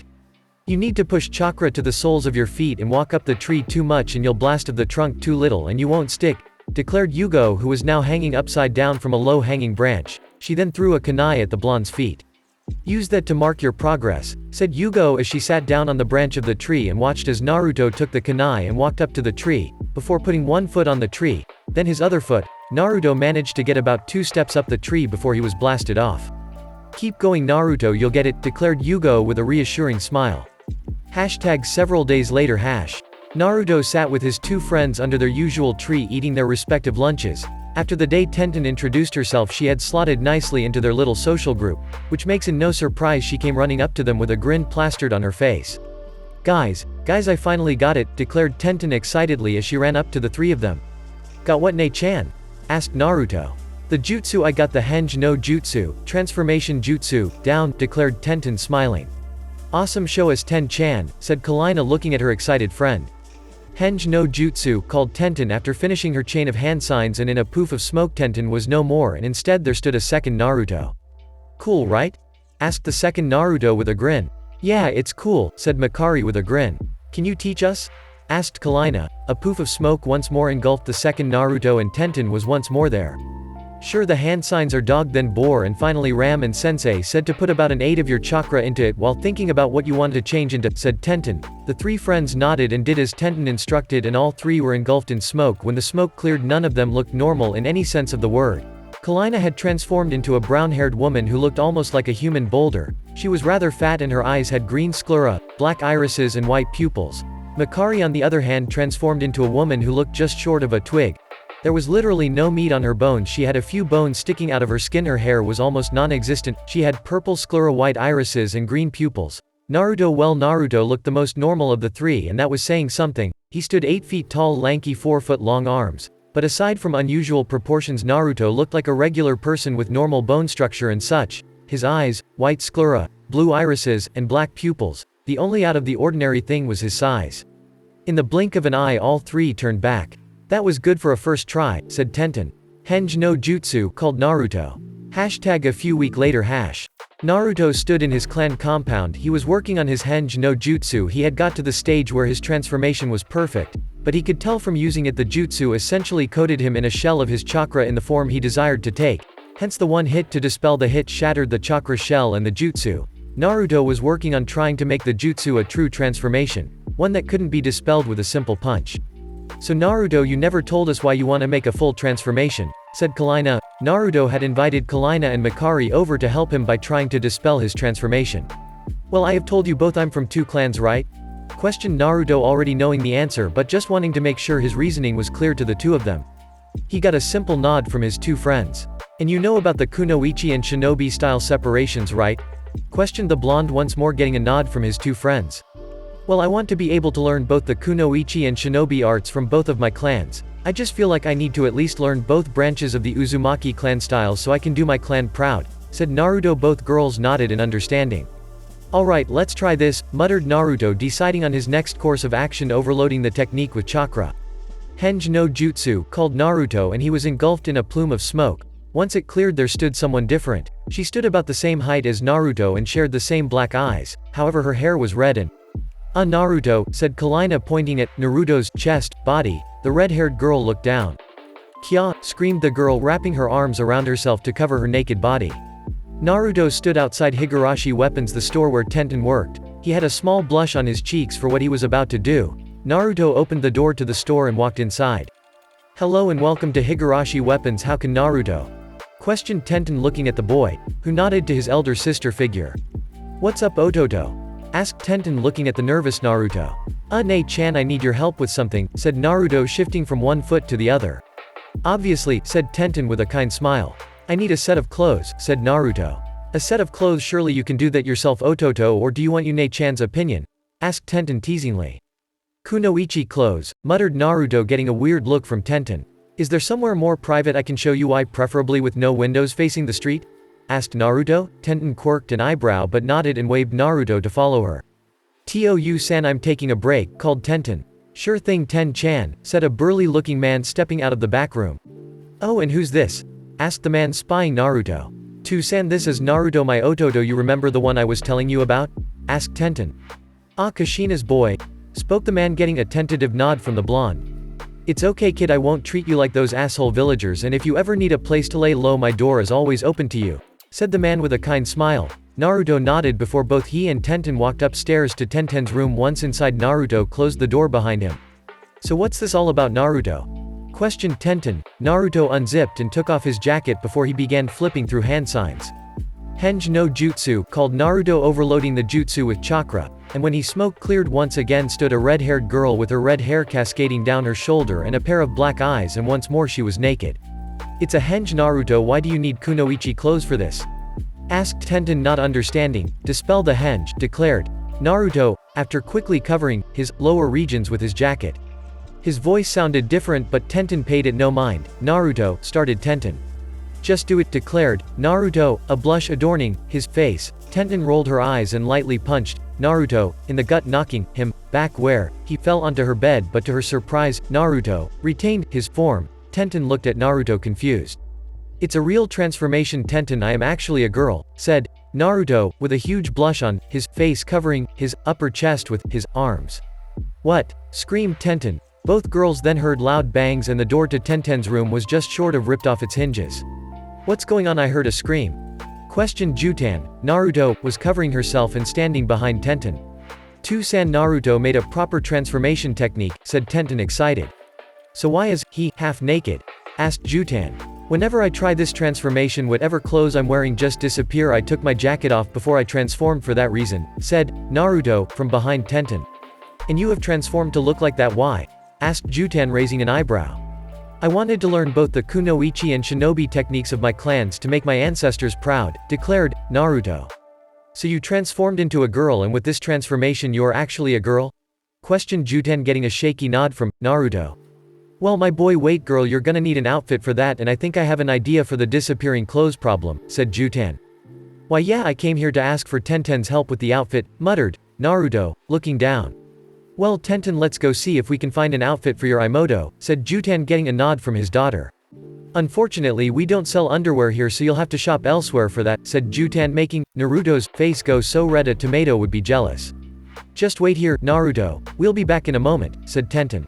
You need to push chakra to the soles of your feet and walk up the tree too much and you'll blast of the trunk too little and you won't stick, declared Yugo, who was now hanging upside down from a low-hanging branch. She then threw a kunai at the blonde's feet. Use that to mark your progress, said Yugo as she sat down on the branch of the tree and watched as Naruto took the kunai and walked up to the tree, before putting one foot on the tree, then his other foot. Naruto managed to get about 2 steps up the tree before he was blasted off. Keep going, Naruto, you'll get it, declared Yugo with a reassuring smile. Several days later. Naruto sat with his 2 friends under their usual tree eating their respective lunches. After the day Tenten introduced herself, she had slotted nicely into their little social group, which makes it no surprise she came running up to them with a grin plastered on her face. Guys, I finally got it, declared Tenten excitedly as she ran up to the 3 of them. Got what, Nei-chan? Asked Naruto. The jutsu, I got the Henge no Jutsu, transformation jutsu, down, declared Tenten, smiling. Awesome, show us, Ten-chan, said Kalina, looking at her excited friend. Henge no Jutsu, called Tenten after finishing her chain of hand signs, and in a poof of smoke Tenten was no more and instead there stood a second Naruto. Cool, right? Asked the second Naruto with a grin. Yeah, it's cool, said Makari with a grin. Can you teach us? Asked Kalina. A poof of smoke once more engulfed the second Naruto and Tenten was once more there. Sure, the hand signs are dog, then boar, and finally ram, and sensei said to put about an 8 of your chakra into it while thinking about what you want to change into, said Tenten. The 3 friends nodded and did as Tenten instructed, and all 3 were engulfed in smoke. When the smoke cleared, none of them looked normal in any sense of the word. Kalina had transformed into a brown-haired woman who looked almost like a human boulder. She was rather fat and her eyes had green sclera, black irises and white pupils. Makari, on the other hand, transformed into a woman who looked just short of a twig. There was literally no meat on her bones. She had a few bones sticking out of her skin. Her hair was almost non-existent. She had purple sclera, white irises and green pupils. Naruto looked the most normal of the 3, and that was saying something. He stood 8 feet tall, lanky, 4-foot-long arms. But aside from unusual proportions, Naruto looked like a regular person with normal bone structure and such. His eyes, white sclera, blue irises, and black pupils. The only out of the ordinary thing was his size. In the blink of an eye, all 3 turned back. That was good for a first try, said Tenten. Henge no Jutsu, called Naruto. A few weeks later. Naruto stood in his clan compound. He was working on his Henge no Jutsu. He had got to the stage where his transformation was perfect, but he could tell from using it the jutsu essentially coated him in a shell of his chakra in the form he desired to take. Hence the one hit to dispel the hit shattered the chakra shell and the jutsu. Naruto was working on trying to make the jutsu a true transformation, one that couldn't be dispelled with a simple punch. So Naruto, you never told us why you want to make a full transformation, said Kalina. Naruto had invited Kalina and Makari over to help him by trying to dispel his transformation. Well, I have told you both I'm from 2 clans, right? Questioned Naruto, already knowing the answer but just wanting to make sure his reasoning was clear to the 2 of them. He got a simple nod from his 2 friends. And you know about the kunoichi and shinobi style separations, right? Questioned the blonde, once more getting a nod from his 2 friends. Well, I want to be able to learn both the kunoichi and shinobi arts from both of my clans. I just feel like I need to at least learn both branches of the Uzumaki clan style so I can do my clan proud, said Naruto. Both girls nodded in understanding. Alright, let's try this, muttered Naruto, deciding on his next course of action, overloading the technique with chakra. Henge no Jutsu, called Naruto, and he was engulfed in a plume of smoke. Once it cleared, there stood someone different. She stood about the same height as Naruto and shared the same black eyes, however her hair was red and Naruto, said Kalina pointing at Naruto's chest, body. The red-haired girl looked down. Kya, screamed the girl wrapping her arms around herself to cover her naked body. Naruto stood outside Higurashi Weapons, the store where Tenten worked. He had a small blush on his cheeks for what he was about to do. Naruto opened the door to the store and walked inside. Hello and welcome to Higurashi Weapons, how can Naruto? Questioned Tenten looking at the boy, who nodded to his elder sister figure. What's up Ototo? Asked Tenten looking at the nervous Naruto. Nei-chan, I need your help with something, said Naruto shifting from one foot to the other. Obviously, said Tenten with a kind smile. I need a set of clothes, said Naruto. A set of clothes, surely you can do that yourself Ototo, or do you want Nei-chan's opinion? Asked Tenten teasingly. Kunoichi clothes, muttered Naruto getting a weird look from Tenten. Is there somewhere more private I can show you, why preferably with no windows facing the street? Asked Naruto. Tenten quirked an eyebrow but nodded and waved Naruto to follow her. Tou-san, I'm taking a break, called Tenten. Sure thing Ten-chan, said a burly-looking man stepping out of the back room. Oh, and who's this? Asked the man spying Naruto. Tou-san, this is Naruto, my Ototo, you remember the one I was telling you about? Asked Tenten. Ah, Kushina's boy, spoke the man getting a tentative nod from the blonde. It's okay kid, I won't treat you like those asshole villagers, and if you ever need a place to lay low, my door is always open to you, said the man with a kind smile. Naruto nodded before both he and Tenten walked upstairs to Tenten's room. Once inside, Naruto closed the door behind him. So what's this all about, Naruto? Questioned Tenten. Naruto unzipped and took off his jacket before he began flipping through hand signs. Henge no Jutsu, called Naruto, overloading the jutsu with chakra, and when he smoke cleared once again stood a red-haired girl with her red hair cascading down her shoulder and a pair of black eyes, and once more she was naked. It's a henge Naruto, why do you need kunoichi clothes for this? Asked Tenten, not understanding. Dispel the henge, declared Naruto, after quickly covering his lower regions with his jacket. His voice sounded different but Tenten paid it no mind. Naruto, started Tenten. Just do it, declared Naruto, a blush adorning his face. Tenten rolled her eyes and lightly punched Naruto in the gut, knocking him back where he fell onto her bed, but to her surprise, Naruto retained his form. Tenten looked at Naruto confused. It's a real transformation Tenten, I am actually a girl, said Naruto, with a huge blush on his face covering his upper chest with his arms. What? Screamed Tenten. Both girls then heard loud bangs and the door to Tenten's room was just short of ripped off its hinges. What's going on? I heard a scream. Questioned Jutan. Naruto was covering herself and standing behind Tenten. Tou-san, Naruto made a proper transformation technique, said Tenten excited. So why is he half naked? Asked Jutan. Whenever I try this transformation, whatever clothes I'm wearing just disappear. I took my jacket off before I transformed for that reason, said Naruto from behind Tenten. And you have transformed to look like that, why? Asked Jutan, raising an eyebrow. I wanted to learn both the kunoichi and shinobi techniques of my clans to make my ancestors proud, declared Naruto. So you transformed into a girl, and with this transformation you're actually a girl? Questioned Jutan, getting a shaky nod from Naruto. Well, my boy, wait girl, you're gonna need an outfit for that, and I think I have an idea for the disappearing clothes problem, said Jutan. Why yeah, I came here to ask for Tenten's help with the outfit, muttered Naruto, looking down. Well Tenten, let's go see if we can find an outfit for your Imoto, said Jutan, getting a nod from his daughter. Unfortunately we don't sell underwear here, so you'll have to shop elsewhere for that, said Jutan, making Naruto's face go so red a tomato would be jealous. Just wait here, Naruto, we'll be back in a moment, said Tenten.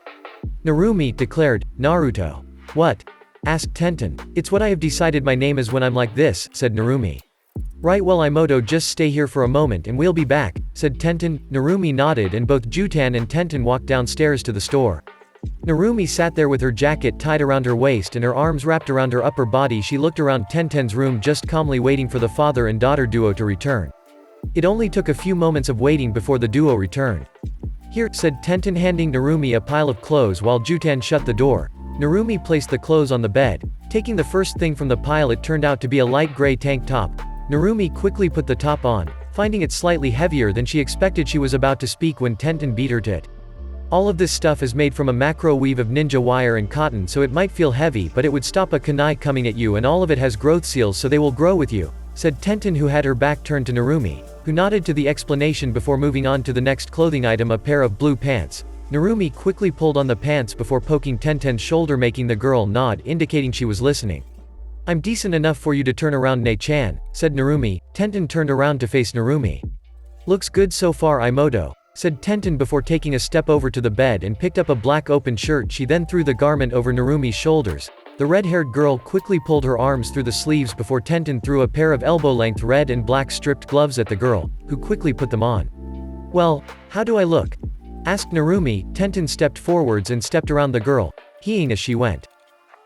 Narumi, declared Naruto. What? Asked Tenten. It's what I have decided my name is when I'm like this, said Narumi. Right, well Imoto, just stay here for a moment and we'll be back, said Tenten. Narumi nodded and both Jutan and Tenten walked downstairs to the store. Narumi sat there with her jacket tied around her waist and her arms wrapped around her upper body. She looked around Tenten's room, just calmly waiting for the father and daughter duo to return. It only took a few moments of waiting before the duo returned. Here, said Tenten, handing Narumi a pile of clothes while Jutan shut the door. Narumi placed the clothes on the bed. Taking the first thing from the pile, it turned out to be a light gray tank top. Narumi quickly put the top on, finding it slightly heavier than she expected. She was about to speak when Tenten beat her to it. All of this stuff is made from a macro weave of ninja wire and cotton, so it might feel heavy, but it would stop a kunai coming at you, and all of it has growth seals so they will grow with you, said Tenten, who had her back turned to Narumi, who nodded to the explanation before moving on to the next clothing item, a pair of blue pants. Narumi quickly pulled on the pants before poking Tenten's shoulder, making the girl nod, indicating she was listening. I'm decent enough for you to turn around, Ne-chan, said Narumi. Tenten turned around to face Narumi. Looks good so far, Imoto, said Tenten before taking a step over to the bed and picked up a black open shirt. She then threw the garment over Narumi's shoulders. The red-haired girl quickly pulled her arms through the sleeves before Tenten threw a pair of elbow-length red and black stripped gloves at the girl, who quickly put them on. Well, how do I look? Asked Narumi. Tenten stepped forwards and stepped around the girl, heeing as she went.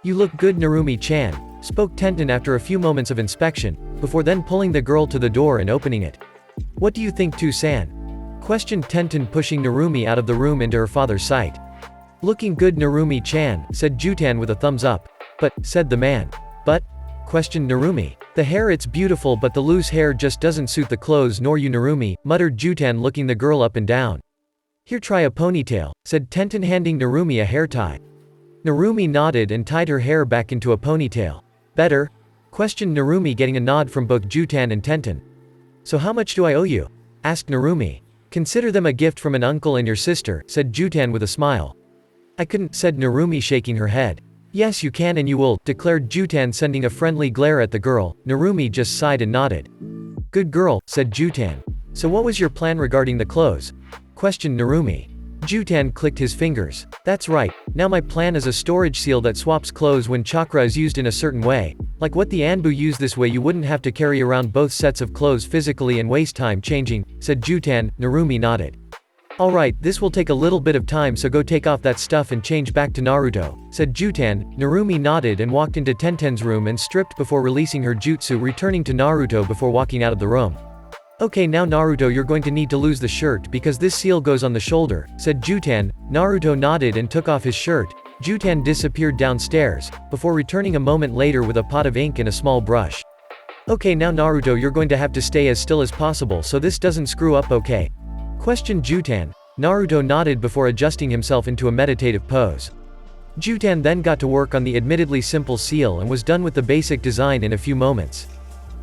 You look good, Narumi-chan, spoke Tenten after a few moments of inspection, before then pulling the girl to the door and opening it. What do you think, Tu-san? Questioned Tenten, pushing Narumi out of the room into her father's sight. Looking good, Narumi-chan, said Jutan with a thumbs up. But, said the man. But? Questioned Narumi. The hair, it's beautiful, but the loose hair just doesn't suit the clothes nor you, Narumi, muttered Jutan, looking the girl up and down. Here, try a ponytail, said Tenten, handing Narumi a hair tie. Narumi nodded and tied her hair back into a ponytail. Better? Questioned Narumi, getting a nod from both Jutan and Tenten. So how much do I owe you? Asked Narumi. Consider them a gift from an uncle and your sister, said Jutan with a smile. I couldn't, said Narumi, shaking her head. Yes, you can and you will, declared Jutan, sending a friendly glare at the girl. Narumi just sighed and nodded. Good girl, said Jutan. So what was your plan regarding the clothes? Questioned Narumi. Jutan clicked his fingers. That's right, now my plan is a storage seal that swaps clothes when chakra is used in a certain way. Like what the Anbu use, this way you wouldn't have to carry around both sets of clothes physically and waste time changing, said Jutan. Narumi nodded. Alright, this will take a little bit of time, so go take off that stuff and change back to Naruto, said Jutan. Narumi nodded and walked into Tenten's room and stripped before releasing her jutsu, returning to Naruto before walking out of the room. Okay, now Naruto, you're going to need to lose the shirt because this seal goes on the shoulder, said Jutan. Naruto nodded and took off his shirt. Jutan disappeared downstairs, before returning a moment later with a pot of ink and a small brush. Okay, now Naruto, you're going to have to stay as still as possible so this doesn't screw up, okay? Questioned Jutan. Naruto nodded before adjusting himself into a meditative pose. Jutan then got to work on the admittedly simple seal and was done with the basic design in a few moments.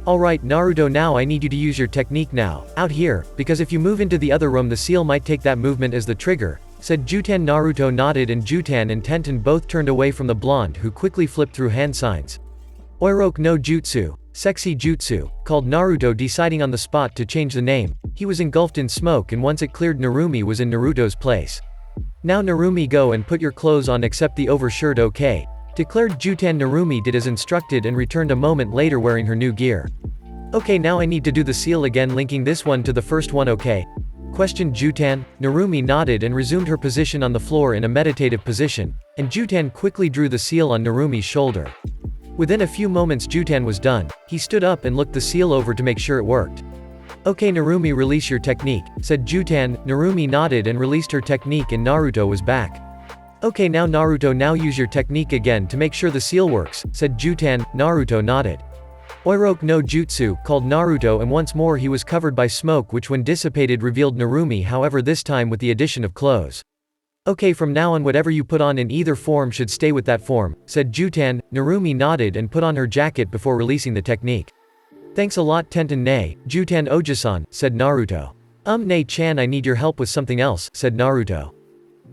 Alright Naruto, now I need you to use your technique now, out here, because if you move into the other room the seal might take that movement as the trigger, said Jutan. Naruto nodded and Jutan and Tenten both turned away from the blonde, who quickly flipped through hand signs. Oiroke no Jutsu, sexy jutsu, called Naruto, deciding on the spot to change the name. He was engulfed in smoke and once it cleared Narumi was in Naruto's place. Now Narumi, go and put your clothes on except the overshirt, okay? Declared Jutan. Narumi did as instructed and returned a moment later wearing her new gear. Okay, now I need to do the seal again, linking this one to the first one, okay? Questioned Jutan. Narumi nodded and resumed her position on the floor in a meditative position, and Jutan quickly drew the seal on Narumi's shoulder. Within a few moments Jutan was done. He stood up and looked the seal over to make sure it worked. Okay Narumi, release your technique, said Jutan. Narumi nodded and released her technique and Naruto was back. Okay, now Naruto, now use your technique again to make sure the seal works, said Jutan. Naruto nodded. Oiroke no Jutsu, called Naruto, and once more he was covered by smoke which when dissipated revealed Narumi, however this time with the addition of clothes. Okay, from now on whatever you put on in either form should stay with that form, said Jutan. Narumi nodded and put on her jacket before releasing the technique. Thanks a lot Tenten ne, Jutan Oji-san, said Naruto. Ne-chan, I need your help with something else, said Naruto.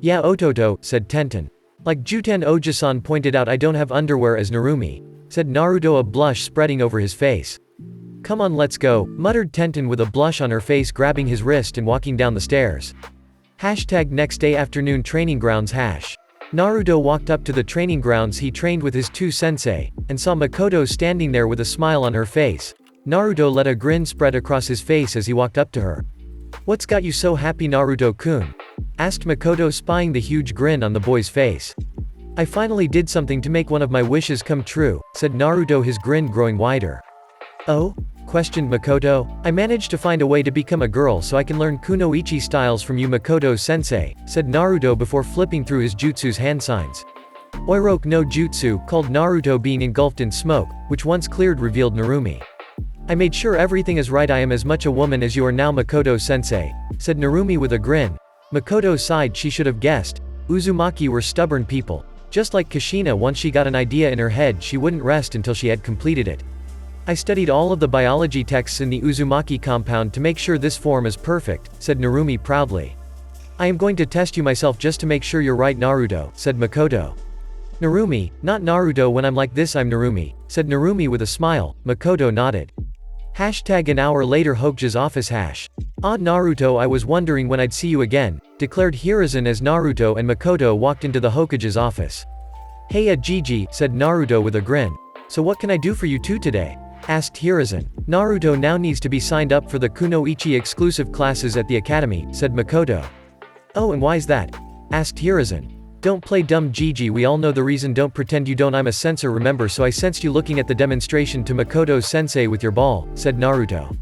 Yeah Ototo, said Tenten. Like Jutan Oji-san pointed out, I don't have underwear as Narumi, said Naruto, a blush spreading over his face. Come on, let's go, muttered Tenten with a blush on her face, grabbing his wrist and walking down the stairs. Next day afternoon training grounds. Naruto walked up to the training grounds he trained with his two sensei, and saw Makoto standing there with a smile on her face. Naruto let a grin spread across his face as he walked up to her. What's got you so happy, Naruto-kun? Asked Makoto, spying the huge grin on the boy's face. I finally did something to make one of my wishes come true, said Naruto, his grin growing wider. Oh? Questioned Makoto. I managed to find a way to become a girl so I can learn kunoichi styles from you, Makoto-sensei, said Naruto before flipping through his jutsu's hand signs. Oiroke no Jutsu, called Naruto, being engulfed in smoke, which once cleared revealed Narumi. I made sure everything is right, I am as much a woman as you are now, Makoto-sensei, said Narumi with a grin. Makoto sighed, she should have guessed. Uzumaki were stubborn people. Just like Kushina, once she got an idea in her head she wouldn't rest until she had completed it. I studied all of the biology texts in the Uzumaki compound to make sure this form is perfect, said Narumi proudly. I am going to test you myself just to make sure you're right, Naruto, said Makoto. Narumi, not Naruto. When I'm like this I'm Narumi, said Narumi with a smile. Makoto nodded. An hour later. Hokage's office. Naruto, I was wondering when I'd see you again, declared Hiruzen as Naruto and Makoto walked into the Hokage's office. Hey Gigi, said Naruto with a grin. So what can I do for you two today? Asked Hiruzen. Naruto now needs to be signed up for the Kunoichi exclusive classes at the academy, said Makoto. Oh, and why's that? Asked Hiruzen. Don't play dumb Gigi, we all know the reason. Don't pretend you don't. I'm a censor, remember, so I sensed you looking at the demonstration to Makoto's sensei with your ball, said Naruto.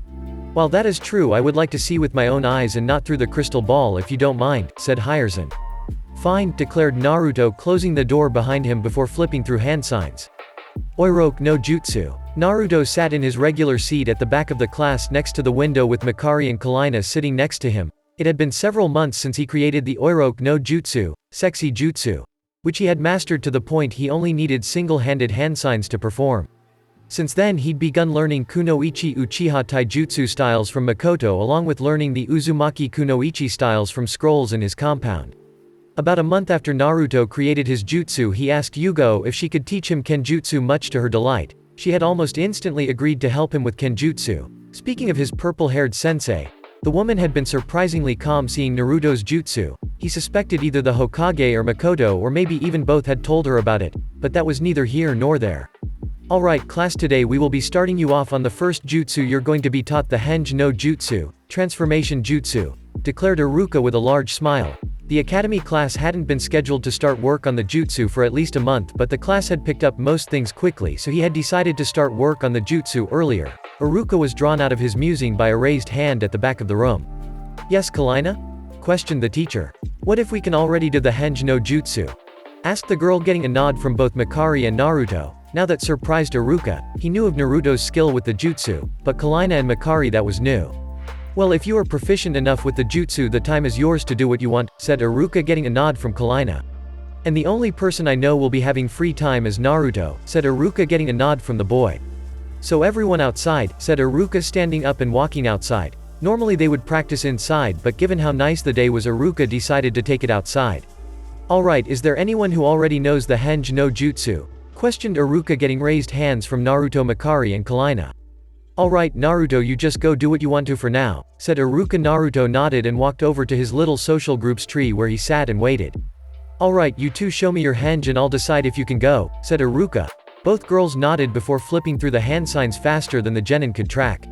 While that is true, I would like to see with my own eyes and not through the crystal ball if you don't mind, said Hiruzen. Fine, declared Naruto, closing the door behind him before flipping through hand signs. Oiroke no Jutsu. Naruto sat in his regular seat at the back of the class next to the window with Makari and Kalina sitting next to him. It had been several months since he created the Oiroke no Jutsu, sexy jutsu, which he had mastered to the point he only needed single-handed hand signs to perform. Since then he'd begun learning Kunoichi Uchiha Taijutsu styles from Makoto along with learning the Uzumaki Kunoichi styles from scrolls in his compound. About a month after Naruto created his jutsu, he asked Yugo if she could teach him kenjutsu. Much to her delight, she had almost instantly agreed to help him with kenjutsu. Speaking of his purple-haired sensei, the woman had been surprisingly calm seeing Naruto's jutsu. He suspected either the Hokage or Makoto or maybe even both had told her about it, but that was neither here nor there. Alright class, today we will be starting you off on the first jutsu. You're going to be taught the Henge no Jutsu, transformation jutsu, declared Iruka with a large smile. The academy class hadn't been scheduled to start work on the jutsu for at least a month, but the class had picked up most things quickly, so he had decided to start work on the jutsu earlier. Iruka was drawn out of his musing by a raised hand at the back of the room. Yes, Kalina? Questioned the teacher. What if we can already do the Henge no Jutsu? Asked the girl, getting a nod from both Makari and Naruto. Now that surprised Iruka. He knew of Naruto's skill with the jutsu, but Kalina and Makari, that was new. Well, if you are proficient enough with the jutsu, the time is yours to do what you want, said Iruka, getting a nod from Kalina. And the only person I know will be having free time is Naruto, said Iruka, getting a nod from the boy. So everyone outside, said Iruka, standing up and walking outside. Normally they would practice inside, but given how nice the day was, Iruka decided to take it outside. Alright, is there anyone who already knows the Henge no Jutsu? Questioned Iruka, getting raised hands from Naruto, Makari and Kalina. Alright Naruto, you just go do what you want to for now, said Iruka. Naruto nodded and walked over to his little social group's tree where he sat and waited. Alright, you two show me your Henge and I'll decide if you can go, said Iruka. Both girls nodded before flipping through the hand signs faster than the genin could track.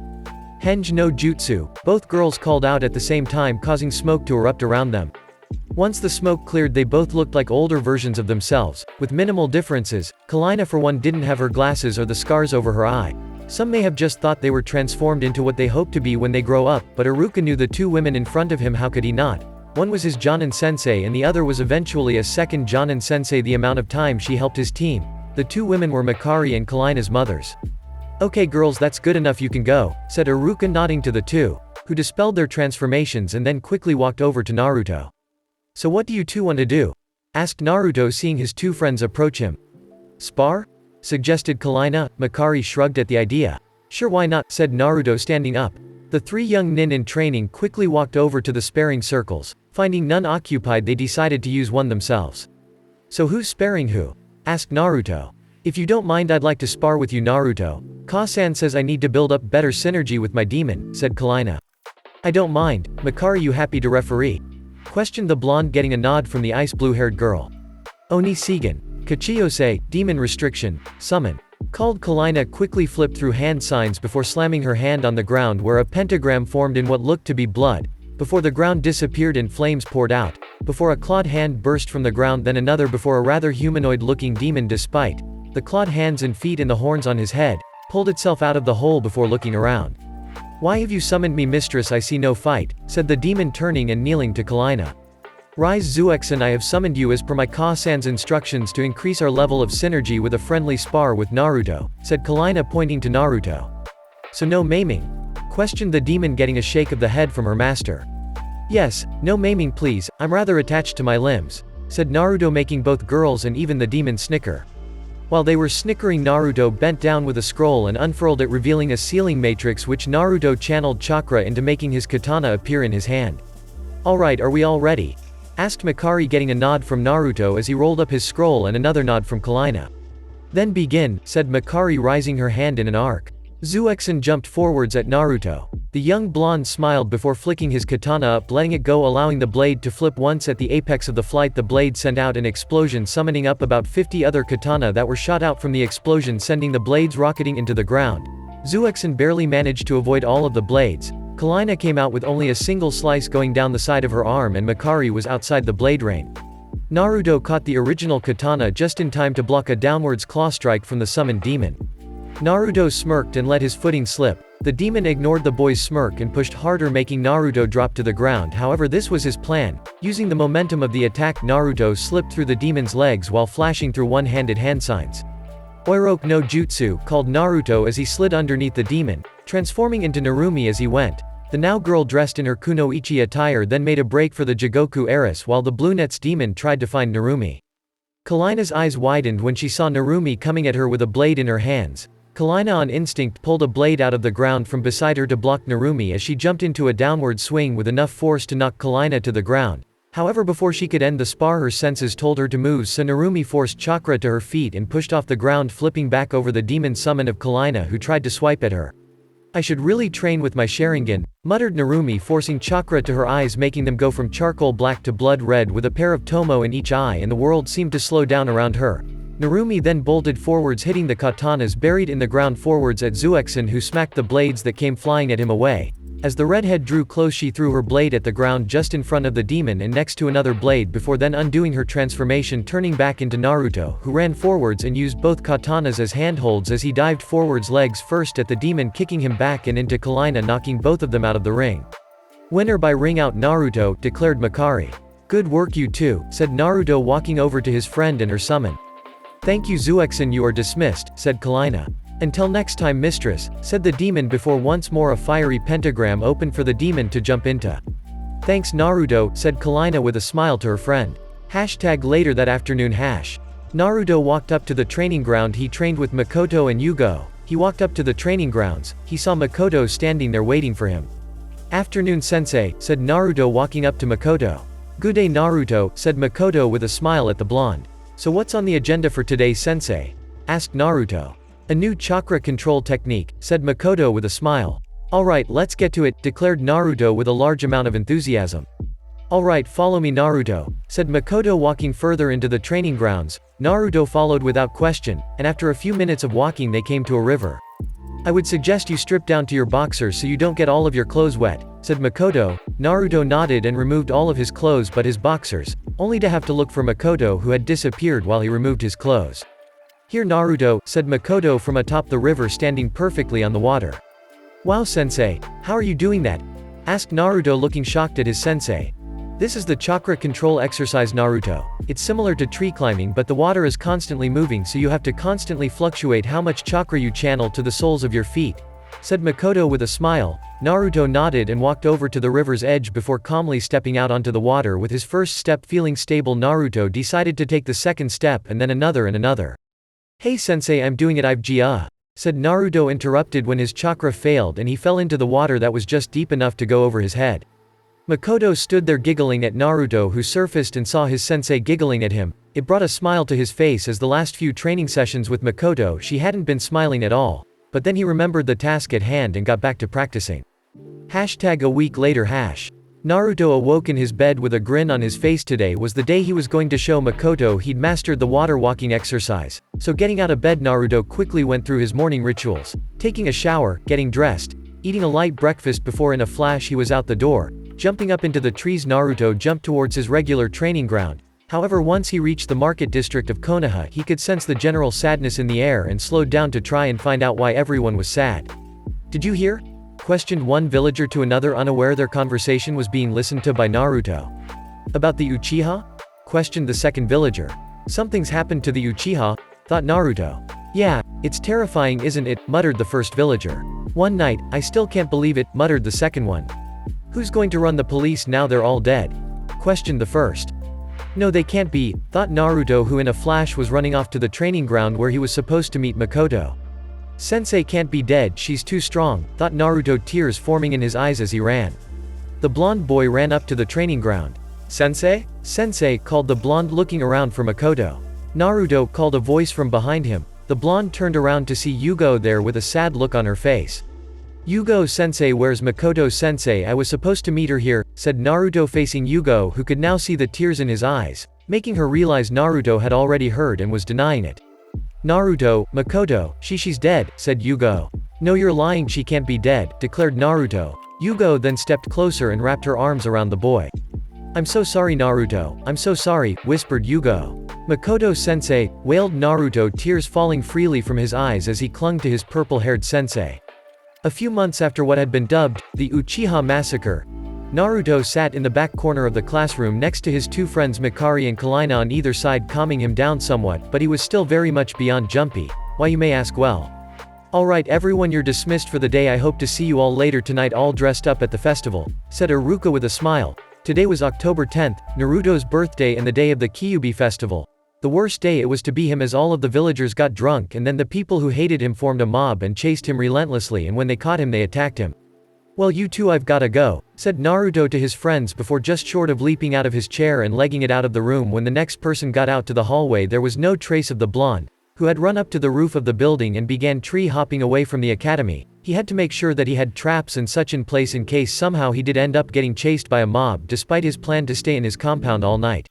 Henge no Jutsu, both girls called out at the same time, causing smoke to erupt around them. Once the smoke cleared, they both looked like older versions of themselves, with minimal differences. Kalina for one didn't have her glasses or the scars over her eye. Some may have just thought they were transformed into what they hoped to be when they grow up, but Iruka knew the two women in front of him. How could he not? One was his Jonin sensei and the other was eventually a second Jonin sensei. The amount of time she helped his team. The two women were Makari and Kalina's mothers. Okay girls, that's good enough, you can go, said Iruka, nodding to the two, who dispelled their transformations and then quickly walked over to Naruto. So what do you two want to do? Asked Naruto, seeing his two friends approach him. Spar? Suggested Kalina. Makari shrugged at the idea. Sure, why not, said Naruto, standing up. The three young nin in training quickly walked over to the sparring circles. Finding none occupied, they decided to use one themselves. So who's sparring who? Asked Naruto. If you don't mind, I'd like to spar with you, Naruto. Ka-san says I need to build up better synergy with my demon, said Kalina. I don't mind. Makari, you happy to referee? Questioned the blonde, getting a nod from the ice blue-haired girl. Oni Segan. Kachiyose, demon restriction, summon. Called. Kalina quickly flipped through hand signs before slamming her hand on the ground, where a pentagram formed in what looked to be blood. Before the ground disappeared and flames poured out. Before a clawed hand burst from the ground, then another before a rather humanoid-looking demon, despite the clawed hands and feet and the horns on his head, pulled itself out of the hole before looking around. Why have you summoned me, mistress? I see no fight, said the demon, turning and kneeling to Kalina. Rise Zuexen, I have summoned you as per my Ka-san's instructions to increase our level of synergy with a friendly spar with Naruto, said Kalina, pointing to Naruto. So no maiming? Questioned the demon, getting a shake of the head from her master. Yes, no maiming please, I'm rather attached to my limbs, said Naruto, making both girls and even the demon snicker. While they were snickering, Naruto bent down with a scroll and unfurled it, revealing a sealing matrix which Naruto channeled chakra into, making his katana appear in his hand. Alright, are we all ready? asked Makari, getting a nod from Naruto as he rolled up his scroll and another nod from Kalina. Then begin, said Makari, raising her hand in an arc. Zuexin jumped forwards at Naruto. The young blonde smiled before flicking his katana up, letting it go, allowing the blade to flip once. At the apex of the flight, the blade sent out an explosion, summoning up about 50 other katana that were shot out from the explosion, sending the blades rocketing into the ground. Zuexin barely managed to avoid all of the blades. Kalina came out with only a single slice going down the side of her arm, and Makari was outside the blade rain. Naruto caught the original katana just in time to block a downwards claw strike from the summoned demon. Naruto smirked and let his footing slip. The demon ignored the boy's smirk and pushed harder, making Naruto drop to the ground. However, this was his plan. Using the momentum of the attack, Naruto slipped through the demon's legs while flashing through one-handed hand signs. Oiroke no Jutsu, called Naruto as he slid underneath the demon, transforming into Narumi as he went. The now girl, dressed in her kunoichi attire, then made a break for the Jigoku heiress while the Bluenets demon tried to find Narumi. Kalina's eyes widened when she saw Narumi coming at her with a blade in her hands. Kalina on instinct pulled a blade out of the ground from beside her to block Narumi as she jumped into a downward swing with enough force to knock Kalina to the ground. However, before she could end the spar, her senses told her to move, so Narumi forced chakra to her feet and pushed off the ground, flipping back over the demon summon of Kalina, who tried to swipe at her. I should really train with my Sharingan, muttered Narumi, forcing chakra to her eyes, making them go from charcoal black to blood red with a pair of tomo in each eye, and the world seemed to slow down around her. Narumi then bolted forwards, hitting the katanas buried in the ground forwards at Zuexin, who smacked the blades that came flying at him away. As the redhead drew close, she threw her blade at the ground just in front of the demon and next to another blade before then undoing her transformation, turning back into Naruto, who ran forwards and used both katanas as handholds as he dived forwards, legs first at the demon, kicking him back and into Kalina, knocking both of them out of the ring. Winner by ring out, Naruto, declared Makari. Good work, you two, said Naruto, walking over to his friend and her summon. Thank you, Zuexin, you are dismissed, said Kalina. Until next time, mistress, said the demon before once more a fiery pentagram opened for the demon to jump into. Thanks, Naruto, said Kalina with a smile to her friend. Later that afternoon. Naruto walked up to the training ground. He trained with Makoto and Yugo. He walked up to the training grounds. He saw Makoto standing there waiting for him. Afternoon, sensei, said Naruto, walking up to Makoto. Good day, Naruto, said Makoto with a smile at the blonde. So what's on the agenda for today, sensei? Asked Naruto. A new chakra control technique, said Makoto with a smile. Alright, let's get to it, declared Naruto with a large amount of enthusiasm. Alright, follow me, Naruto, said Makoto, walking further into the training grounds. Naruto followed without question, and after a few minutes of walking they came to a river. I would suggest you strip down to your boxers so you don't get all of your clothes wet, said Makoto. Naruto nodded and removed all of his clothes but his boxers, only to have to look for Makoto, who had disappeared while he removed his clothes. Here, Naruto, said Makoto from atop the river, standing perfectly on the water. Wow, sensei, how are you doing that? Asked Naruto, looking shocked at his sensei. This is the chakra control exercise, Naruto. It's similar to tree climbing, but the water is constantly moving, so you have to constantly fluctuate how much chakra you channel to the soles of your feet, said Makoto with a smile. Naruto nodded and walked over to the river's edge before calmly stepping out onto the water. With his first step feeling stable, Naruto decided to take the second step and then another and another. Hey sensei, I'm doing it, said Naruto, interrupted when his chakra failed and he fell into the water that was just deep enough to go over his head. Makoto stood there giggling at Naruto, who surfaced and saw his sensei giggling at him. It brought a smile to his face, as the last few training sessions with Makoto she hadn't been smiling at all, but then he remembered the task at hand and got back to practicing. A week later. Naruto awoke in his bed with a grin on his face. Today was the day he was going to show Makoto he'd mastered the water walking exercise. So getting out of bed, Naruto quickly went through his morning rituals, taking a shower, getting dressed, eating a light breakfast before in a flash he was out the door. Jumping up into the trees, Naruto jumped towards his regular training ground. However, once he reached the market district of Konoha, he could sense the general sadness in the air and slowed down to try and find out why everyone was sad. Did you hear? Questioned one villager to another, unaware their conversation was being listened to by Naruto. About the Uchiha? Questioned the second villager. Something's happened to the Uchiha, thought Naruto. Yeah, it's terrifying, isn't it? Muttered the first villager. One night, I still can't believe it, muttered the second one. Who's going to run the police now they're all dead? Questioned the first. No, they can't be, thought Naruto, who in a flash was running off to the training ground where he was supposed to meet Makoto. Sensei can't be dead, she's too strong, thought Naruto, tears forming in his eyes as he ran. The blonde boy ran up to the training ground. Sensei? Sensei, called the blonde looking around for Makoto. Naruto, called a voice from behind him. The blonde turned around to see Yugo there with a sad look on her face. Yugo-sensei, where's Makoto-sensei? I was supposed to meet her here, said Naruto facing Yugo, who could now see the tears in his eyes, making her realize Naruto had already heard and was denying it. Naruto, Makoto, she's dead, said Yugo. No, you're lying, she can't be dead, declared Naruto. Yugo then stepped closer and wrapped her arms around the boy. I'm so sorry Naruto, I'm so sorry, whispered Yugo. Makoto-sensei, wailed Naruto, tears falling freely from his eyes as he clung to his purple-haired sensei. A few months after what had been dubbed the Uchiha Massacre, Naruto sat in the back corner of the classroom next to his two friends Mikari and Kalina on either side, calming him down somewhat, but he was still very much beyond jumpy. Why, you may ask. Well, alright everyone, you're dismissed for the day. I hope to see you all later tonight all dressed up at the festival, said Iruka with a smile. Today was October 10th, Naruto's birthday and the day of the Kyuubi festival. The worst day it was to be him, as all of the villagers got drunk and then the people who hated him formed a mob and chased him relentlessly, and when they caught him they attacked him. Well, you two, I've gotta go, said Naruto to his friends before just short of leaping out of his chair and legging it out of the room. When the next person got out to the hallway there was no trace of the blonde, who had run up to the roof of the building and began tree hopping away from the academy. He had to make sure that he had traps and such in place in case somehow he did end up getting chased by a mob, despite his plan to stay in his compound all night.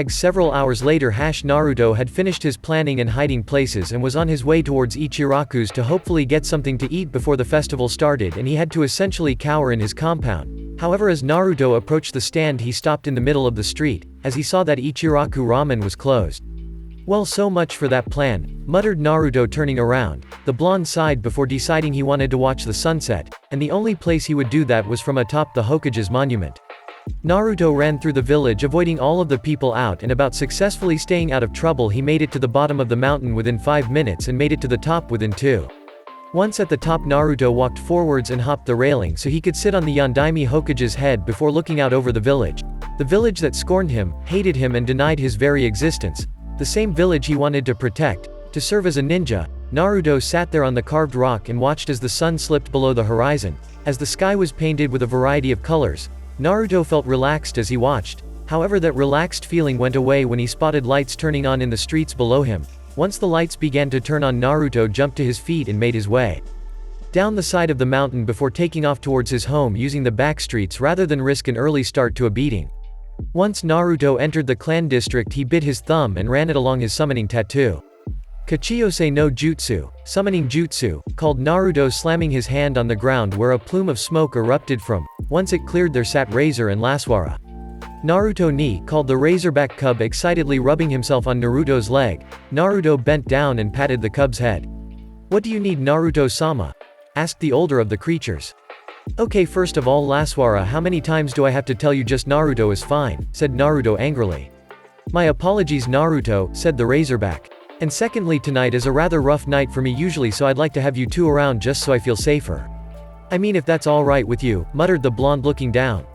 Several hours later, Naruto had finished his planning and hiding places and was on his way towards Ichiraku's to hopefully get something to eat before the festival started, and he had to essentially cower in his compound. However, as Naruto approached the stand he stopped in the middle of the street, as he saw that Ichiraku Ramen was closed. Well, so much for that plan, muttered Naruto, turning around. The blonde sighed before deciding he wanted to watch the sunset, and the only place he would do that was from atop the Hokage's monument. Naruto ran through the village, avoiding all of the people out and about, successfully staying out of trouble. He made it to the bottom of the mountain within 5 minutes and made it to the top within 2. Once at the top, Naruto walked forwards and hopped the railing so he could sit on the Yondaime Hokage's head before looking out over the village. The village that scorned him, hated him and denied his very existence. The same village he wanted to protect, to serve as a ninja. Naruto sat there on the carved rock and watched as the sun slipped below the horizon. As the sky was painted with a variety of colors, Naruto felt relaxed as he watched. However, that relaxed feeling went away when he spotted lights turning on in the streets below him. Once the lights began to turn on, Naruto jumped to his feet and made his way down the side of the mountain before taking off towards his home using the back streets rather than risk an early start to a beating. Once Naruto entered the clan district, he bit his thumb and ran it along his summoning tattoo. Kachiyose no Jutsu, summoning jutsu, called Naruto, slamming his hand on the ground where a plume of smoke erupted from. Once it cleared, there sat Razor and Laswara. Naruto ni, called the razorback cub, excitedly rubbing himself on Naruto's leg. Naruto bent down and patted the cub's head. What do you need, Naruto-sama? Asked the older of the creatures. Okay, first of all, Laswara, how many times do I have to tell you just Naruto is fine, said Naruto angrily. My apologies, Naruto, said the razorback. And secondly, tonight is a rather rough night for me usually, so I'd like to have you two around just so I feel safer. I mean, if that's alright with you, muttered the blonde looking down.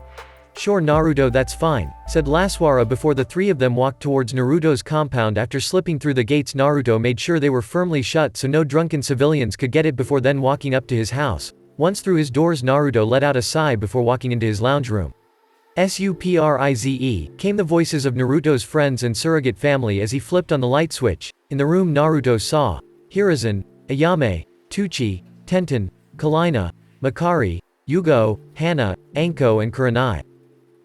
Sure Naruto, that's fine, said Laswara before the three of them walked towards Naruto's compound. After slipping through the gates, Naruto made sure they were firmly shut so no drunken civilians could get it before then walking up to his house. Once through his doors, Naruto let out a sigh before walking into his lounge room. Surprise, came the voices of Naruto's friends and surrogate family as he flipped on the light switch. In the room, Naruto saw Hiruzen, Ayame, Tuchi, Tenten, Kalina, Mikari, Yugo, Hana, Anko and Kurenai.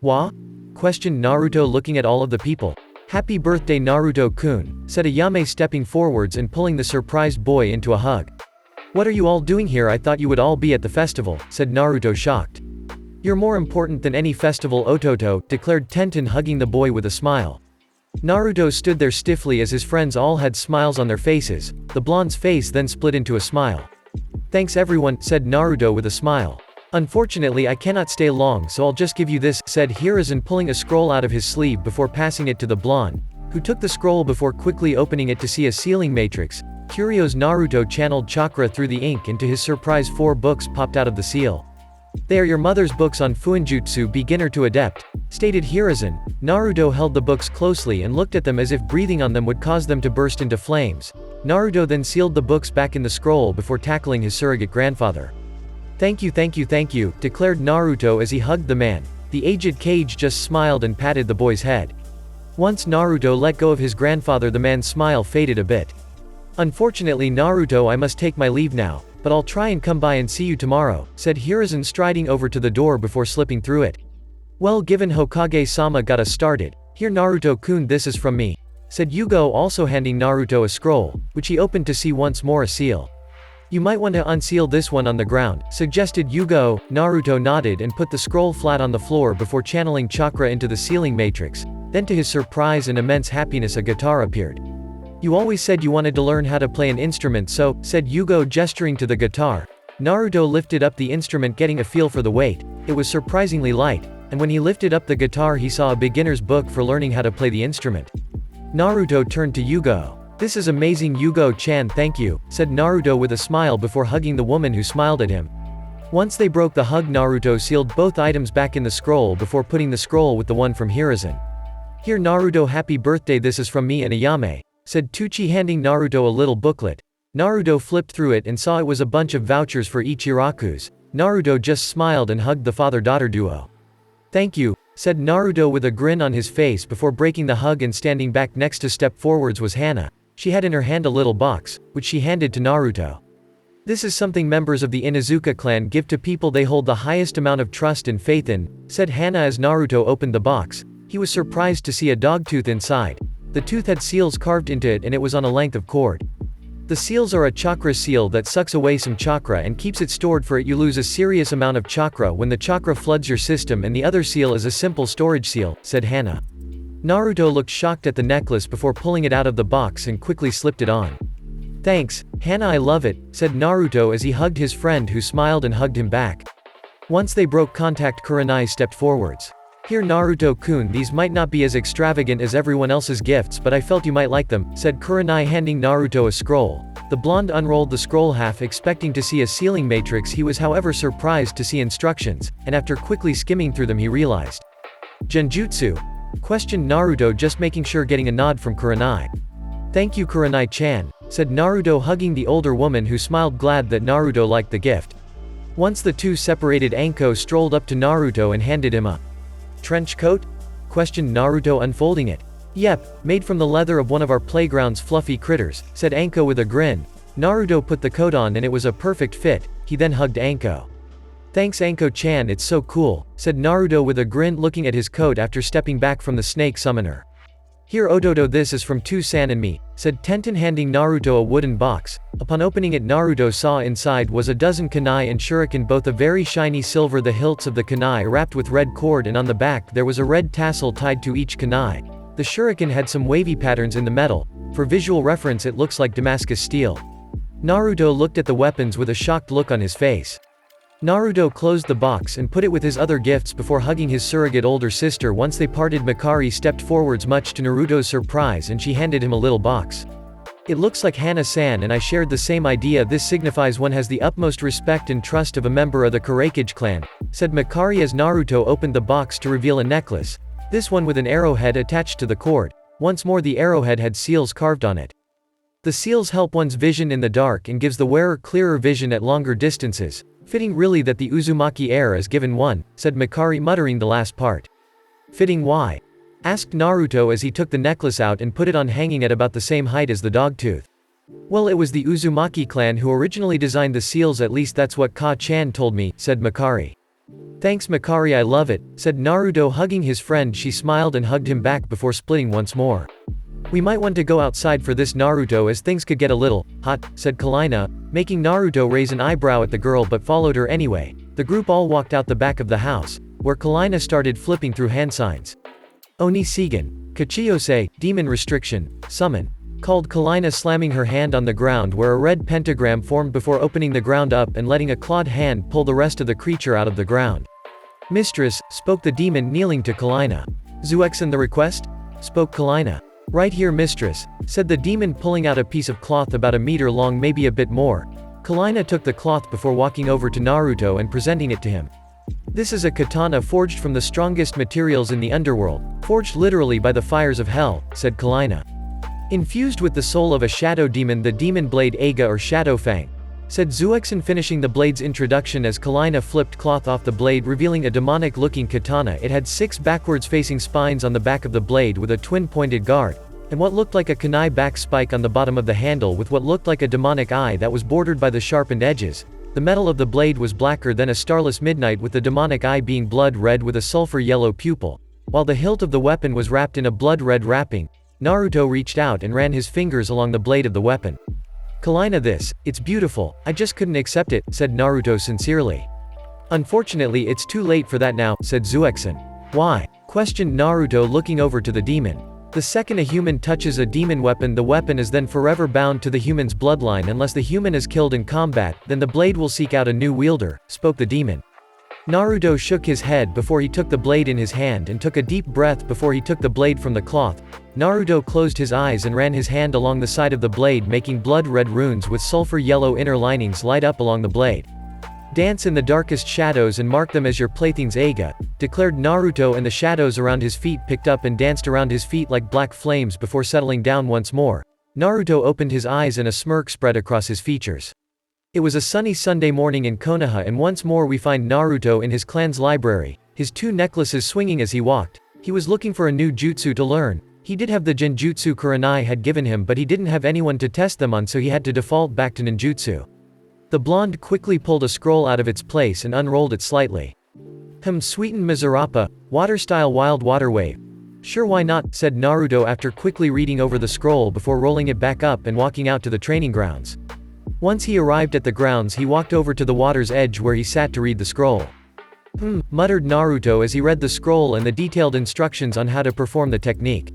Wa? Questioned Naruto, looking at all of the people. Happy birthday Naruto-kun, said Ayame, stepping forwards and pulling the surprised boy into a hug. What are you all doing here? I thought you would all be at the festival, said Naruto, shocked. You're more important than any festival, Ototo, declared Tenten, hugging the boy with a smile. Naruto stood there stiffly as his friends all had smiles on their faces. The blonde's face then split into a smile. Thanks everyone, said Naruto with a smile. Unfortunately, I cannot stay long, so I'll just give you this, said Hiruzen, pulling a scroll out of his sleeve before passing it to the blonde, who took the scroll before quickly opening it to see a sealing matrix. Curious, Naruto channeled chakra through the ink into his surprise. 4 books popped out of the seal. They are your mother's books on Fuinjutsu beginner to adept, stated Hiruzen. Naruto held the books closely and looked at them as if breathing on them would cause them to burst into flames. Naruto then sealed the books back in the scroll before tackling his surrogate grandfather. Thank you, declared Naruto as he hugged the man. The aged Kage just smiled and patted the boy's head. Once Naruto let go of his grandfather, the man's smile faded a bit. Unfortunately Naruto, I must take my leave now, but I'll try and come by and see you tomorrow, said Hiruzen, striding over to the door before slipping through it. Well, given Hokage-sama got us started, here Naruto-kun, this is from me, said Yugo, also handing Naruto a scroll, which he opened to see once more a seal. You might want to unseal this one on the ground, suggested Yugo. Naruto nodded and put the scroll flat on the floor before channeling chakra into the sealing matrix. Then to his surprise and immense happiness, a guitar appeared. You always said you wanted to learn how to play an instrument, so, said Yugo, gesturing to the guitar. Naruto lifted up the instrument, getting a feel for the weight. It was surprisingly light, and when he lifted up the guitar he saw a beginner's book for learning how to play the instrument. Naruto turned to Yugo. This is amazing, Yugo-chan, thank you, said Naruto with a smile before hugging the woman who smiled at him. Once they broke the hug, Naruto sealed both items back in the scroll before putting the scroll with the one from Hiruzen. Here Naruto, happy birthday, this is from me and Ayame, said Teuchi, handing Naruto a little booklet. Naruto flipped through it and saw it was a bunch of vouchers for each Ichiraku's. Naruto just smiled and hugged the father-daughter duo. Thank you, said Naruto with a grin on his face before breaking the hug, and standing back next to step forwards was Hana. She had in her hand a little box, which she handed to Naruto. This is something members of the Inuzuka clan give to people they hold the highest amount of trust and faith in, said Hana as Naruto opened the box. He was surprised to see a dog tooth inside. The tooth had seals carved into it and it was on a length of cord. The seals are a chakra seal that sucks away some chakra and keeps it stored for it. You lose a serious amount of chakra when the chakra floods your system, and the other seal is a simple storage seal, said Hana. Naruto looked shocked at the necklace before pulling it out of the box and quickly slipped it on. Thanks, Hana, I love it, said Naruto as he hugged his friend, who smiled and hugged him back. Once they broke contact, Kurenai stepped forwards. Here Naruto-kun, these might not be as extravagant as everyone else's gifts, but I felt you might like them, said Kurenai, handing Naruto a scroll. The blonde unrolled the scroll, half expecting to see a sealing matrix. He was however surprised to see instructions, and after quickly skimming through them he realized. Genjutsu? Questioned Naruto, just making sure, getting a nod from Kurenai. Thank you, Kurenai-chan, said Naruto, hugging the older woman, who smiled, glad that Naruto liked the gift. Once the two separated, Anko strolled up to Naruto and handed him a trench coat? Questioned Naruto, unfolding it. Yep, made from the leather of one of our playground's fluffy critters, said Anko with a grin. Naruto put the coat on and it was a perfect fit. He then hugged Anko. Thanks, Anko-chan, it's so cool, said Naruto with a grin, looking at his coat after stepping back from the snake summoner. Here Ododo, this is from Tu-san and me, said Tenten, handing Naruto a wooden box. Upon opening it, Naruto saw inside was a dozen kunai and shuriken, both of very shiny silver, the hilts of the kunai wrapped with red cord, and on the back there was a red tassel tied to each kunai. The shuriken had some wavy patterns in the metal. For visual reference, it looks like Damascus steel. Naruto looked at the weapons with a shocked look on his face. Naruto closed the box and put it with his other gifts before hugging his surrogate older sister. Once they parted, Mikari stepped forwards, much to Naruto's surprise, and she handed him a little box. It looks like Hana-san and I shared the same idea. This signifies one has the utmost respect and trust of a member of the Kureikage clan, said Mikari as Naruto opened the box to reveal a necklace. This one with an arrowhead attached to the cord. Once more, the arrowhead had seals carved on it. The seals help one's vision in the dark and gives the wearer clearer vision at longer distances. Fitting really that the Uzumaki heir is given one, said Mikari, muttering the last part. Fitting why? Asked Naruto as he took the necklace out and put it on, hanging at about the same height as the dogtooth. Well, it was the Uzumaki clan who originally designed the seals, at least that's what Ka-chan told me, said Mikari. Thanks, Mikari, I love it, said Naruto, hugging his friend. She smiled and hugged him back before splitting once more. We might want to go outside for this, Naruto, as things could get a little hot, said Kalina, making Naruto raise an eyebrow at the girl, but followed her anyway. The group all walked out the back of the house, where Kalina started flipping through hand signs. Oni Segan. Kachiyose, demon restriction, summon, called Kalina, slamming her hand on the ground where a red pentagram formed before opening the ground up and letting a clawed hand pull the rest of the creature out of the ground. Mistress, spoke the demon, kneeling to Kalina. Zuexen, the request? Spoke Kalina. Right here, mistress, said the demon, pulling out a piece of cloth about a meter long, maybe a bit more. Kalina took the cloth before walking over to Naruto and presenting it to him. This is a katana forged from the strongest materials in the underworld, forged literally by the fires of hell, said Kalina. Infused with the soul of a shadow demon, the demon blade Aga or Shadow Fang, said Zuexin, finishing the blade's introduction as Kalina flipped cloth off the blade, revealing a demonic-looking katana. It had 6 backwards-facing spines on the back of the blade with a twin-pointed guard, and what looked like a kunai back spike on the bottom of the handle with what looked like a demonic eye that was bordered by the sharpened edges. The metal of the blade was blacker than a starless midnight, with the demonic eye being blood red with a sulfur yellow pupil. While the hilt of the weapon was wrapped in a blood red wrapping, Naruto reached out and ran his fingers along the blade of the weapon. Kalina, it's beautiful, I just couldn't accept it, said Naruto sincerely. Unfortunately it's too late for that now, said Zuexin. Why? Questioned Naruto, looking over to the demon. The second a human touches a demon weapon, the weapon is then forever bound to the human's bloodline unless the human is killed in combat, then the blade will seek out a new wielder, spoke the demon. Naruto shook his head before he took the blade in his hand and took a deep breath before he took the blade from the cloth. Naruto closed his eyes and ran his hand along the side of the blade, making blood-red runes with sulfur yellow inner linings light up along the blade. Dance in the darkest shadows and mark them as your playthings, Eiga, declared Naruto, and the shadows around his feet picked up and danced around his feet like black flames before settling down once more. Naruto opened his eyes and a smirk spread across his features. It was a sunny Sunday morning in Konoha, and once more we find Naruto in his clan's library, his 2 necklaces swinging as he walked. He was looking for a new jutsu to learn. He did have the genjutsu Kurenai had given him, but he didn't have anyone to test them on, so he had to default back to ninjutsu. The blonde quickly pulled a scroll out of its place and unrolled it slightly. Sweetened Mizurapa, water-style wild water wave. Sure, why not, said Naruto after quickly reading over the scroll before rolling it back up and walking out to the training grounds. Once he arrived at the grounds, he walked over to the water's edge where he sat to read the scroll. Muttered Naruto as he read the scroll and the detailed instructions on how to perform the technique.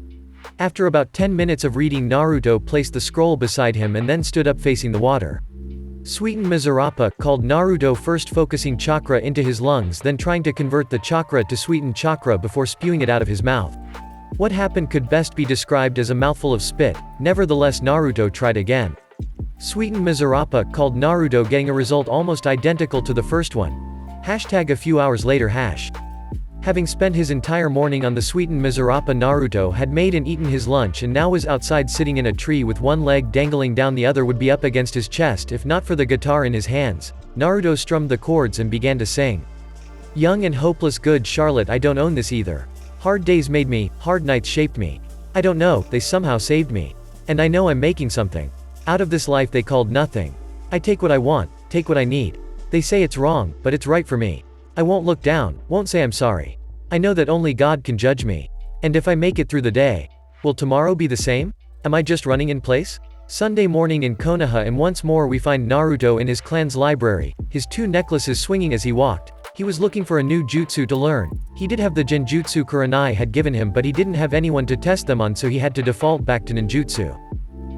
After about 10 minutes of reading, Naruto placed the scroll beside him and then stood up facing the water. Sweetened Mizurapa, called Naruto, first focusing chakra into his lungs, then trying to convert the chakra to sweetened chakra before spewing it out of his mouth. What happened could best be described as a mouthful of spit. Nevertheless, Naruto tried again. Sweetened Mizurapa, called Naruto, getting a result almost identical to the first one. #a few hours later. Having spent his entire morning on the sweetened Mizurapa, Naruto had made and eaten his lunch and now was outside sitting in a tree with one leg dangling down, the other would be up against his chest if not for the guitar in his hands. Naruto strummed the chords and began to sing. Young and hopeless, good Charlotte, I don't own this either. Hard days made me, hard nights shaped me. I don't know, they somehow saved me. And I know I'm making something out of this life they called nothing. I take what I want, take what I need. They say it's wrong, but it's right for me. I won't look down, won't say I'm sorry. I know that only God can judge me. And if I make it through the day, will tomorrow be the same? Am I just running in place? Sunday morning in Konoha, and once more we find Naruto in his clan's library, his 2 necklaces swinging as he walked. He was looking for a new jutsu to learn. He did have the genjutsu Kurenai had given him, but he didn't have anyone to test them on, so he had to default back to ninjutsu.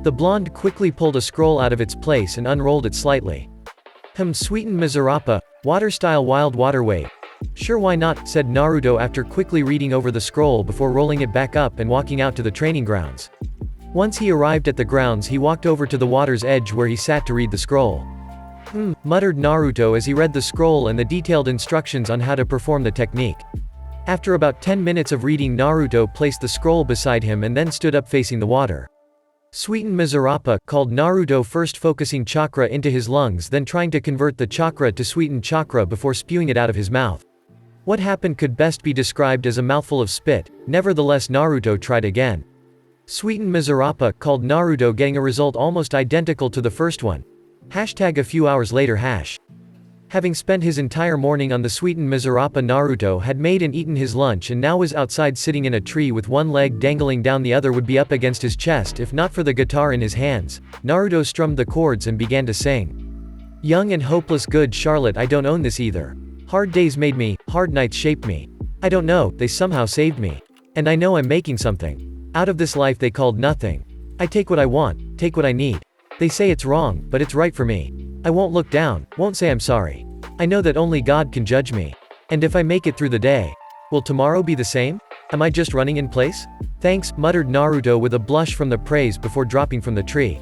The blonde quickly pulled a scroll out of its place and unrolled it slightly. Sweetened Mizurapa, water-style wild water wave. Sure, why not, said Naruto after quickly reading over the scroll before rolling it back up and walking out to the training grounds. Once he arrived at the grounds, he walked over to the water's edge where he sat to read the scroll. Muttered Naruto as he read the scroll and the detailed instructions on how to perform the technique. After about 10 minutes of reading, Naruto placed the scroll beside him and then stood up facing the water. Sweetened Mizurapa, called Naruto, first focusing chakra into his lungs, then trying to convert the chakra to sweetened chakra before spewing it out of his mouth. What happened could best be described as a mouthful of spit. Nevertheless, Naruto tried again. Sweetened Mizurapa, called Naruto, getting a result almost identical to the first one. #a few hours later. Having spent his entire morning on the sweetened Mizurapa, Naruto had made and eaten his lunch and now was outside sitting in a tree with one leg dangling down, the other would be up against his chest if not for the guitar in his hands. Naruto strummed the chords and began to sing. Young and hopeless, good Charlotte, I don't own this either. Hard days made me, hard nights shaped me. I don't know, they somehow saved me. And I know I'm making something out of this life they called nothing. I take what I want, take what I need. They say it's wrong, but it's right for me. I won't look down, won't say I'm sorry. I know that only God can judge me. And if I make it through the day, will tomorrow be the same? Am I just running in place? Thanks, muttered Naruto with a blush from the praise before dropping from the tree.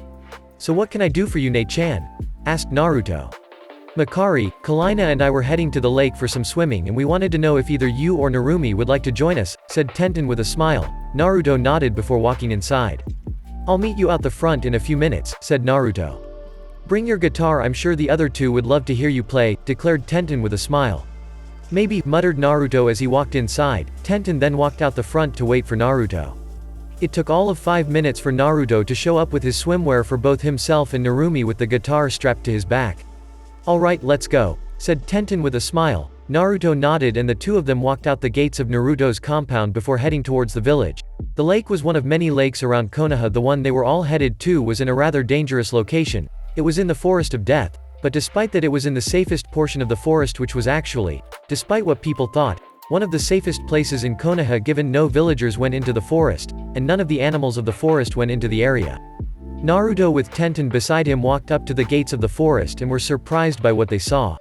So what can I do for you, Ne-chan? Asked Naruto. Makari, Kalina and I were heading to the lake for some swimming and we wanted to know if either you or Narumi would like to join us, said Tenten with a smile. Naruto nodded before walking inside. I'll meet you out the front in a few minutes, said Naruto. Bring your guitar, I'm sure the other two would love to hear you play, declared Tenten with a smile. Maybe, muttered Naruto as he walked inside. Tenten then walked out the front to wait for Naruto. It took all of 5 minutes for Naruto to show up with his swimwear for both himself and Narumi with the guitar strapped to his back. Alright, let's go, said Tenten with a smile. Naruto nodded and the two of them walked out the gates of Naruto's compound before heading towards the village. The lake was one of many lakes around Konoha. The one they were all headed to was in a rather dangerous location. It was in the Forest of Death, but despite that it was in the safest portion of the forest, which was actually, despite what people thought, one of the safest places in Konoha, given no villagers went into the forest, and none of the animals of the forest went into the area. Naruto with Tenten beside him walked up to the gates of the forest and were surprised by what they saw.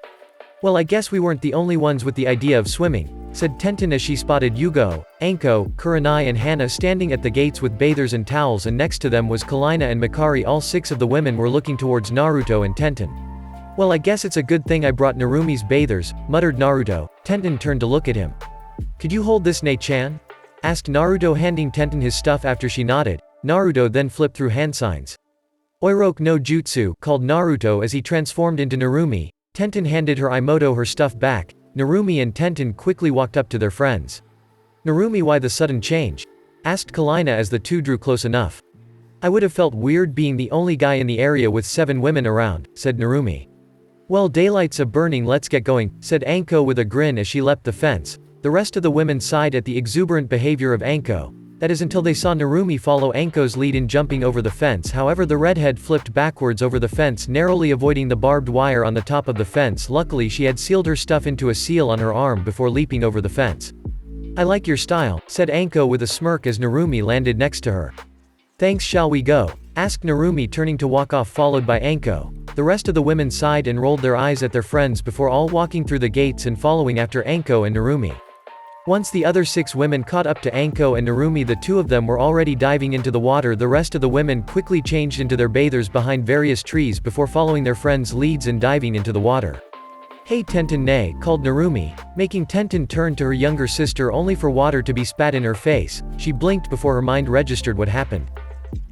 Well, I guess we weren't the only ones with the idea of swimming, said Tenten as she spotted Yugo, Anko, Kurenai and Hana standing at the gates with bathers and towels, and next to them was Kalina and Mikari. All 6 of the women were looking towards Naruto and Tenten. Well, I guess it's a good thing I brought Narumi's bathers, muttered Naruto. Tenten turned to look at him. Could you hold this, Nei-chan? Asked Naruto, handing Tenten his stuff after she nodded. Naruto then flipped through hand signs. Oiroke no Jutsu, called Naruto as he transformed into Narumi. Tenten handed her Imoto her stuff back. Narumi and Tenten quickly walked up to their friends. Narumi, why the sudden change? Asked Kalina as the two drew close enough. I would have felt weird being the only guy in the area with 7 women around, said Narumi. Well, daylight's a burning, let's get going, said Anko with a grin as she leapt the fence. The rest of the women sighed at the exuberant behavior of Anko. That is until they saw Narumi follow Anko's lead in jumping over the fence. However, the redhead flipped backwards over the fence, narrowly avoiding the barbed wire on the top of the fence. Luckily, she had sealed her stuff into a seal on her arm before leaping over the fence. I like your style, said Anko with a smirk as Narumi landed next to her. Thanks, shall we go? Asked Narumi, turning to walk off, followed by Anko. The rest of the women sighed and rolled their eyes at their friends before all walking through the gates and following after Anko and Narumi. Once the other 6 women caught up to Anko and Narumi, the two of them were already diving into the water. The rest of the women quickly changed into their bathers behind various trees before following their friends' leads and diving into the water. Hey Tenten ne, called Narumi, making Tenten turn to her younger sister only for water to be spat in her face. She blinked before her mind registered what happened.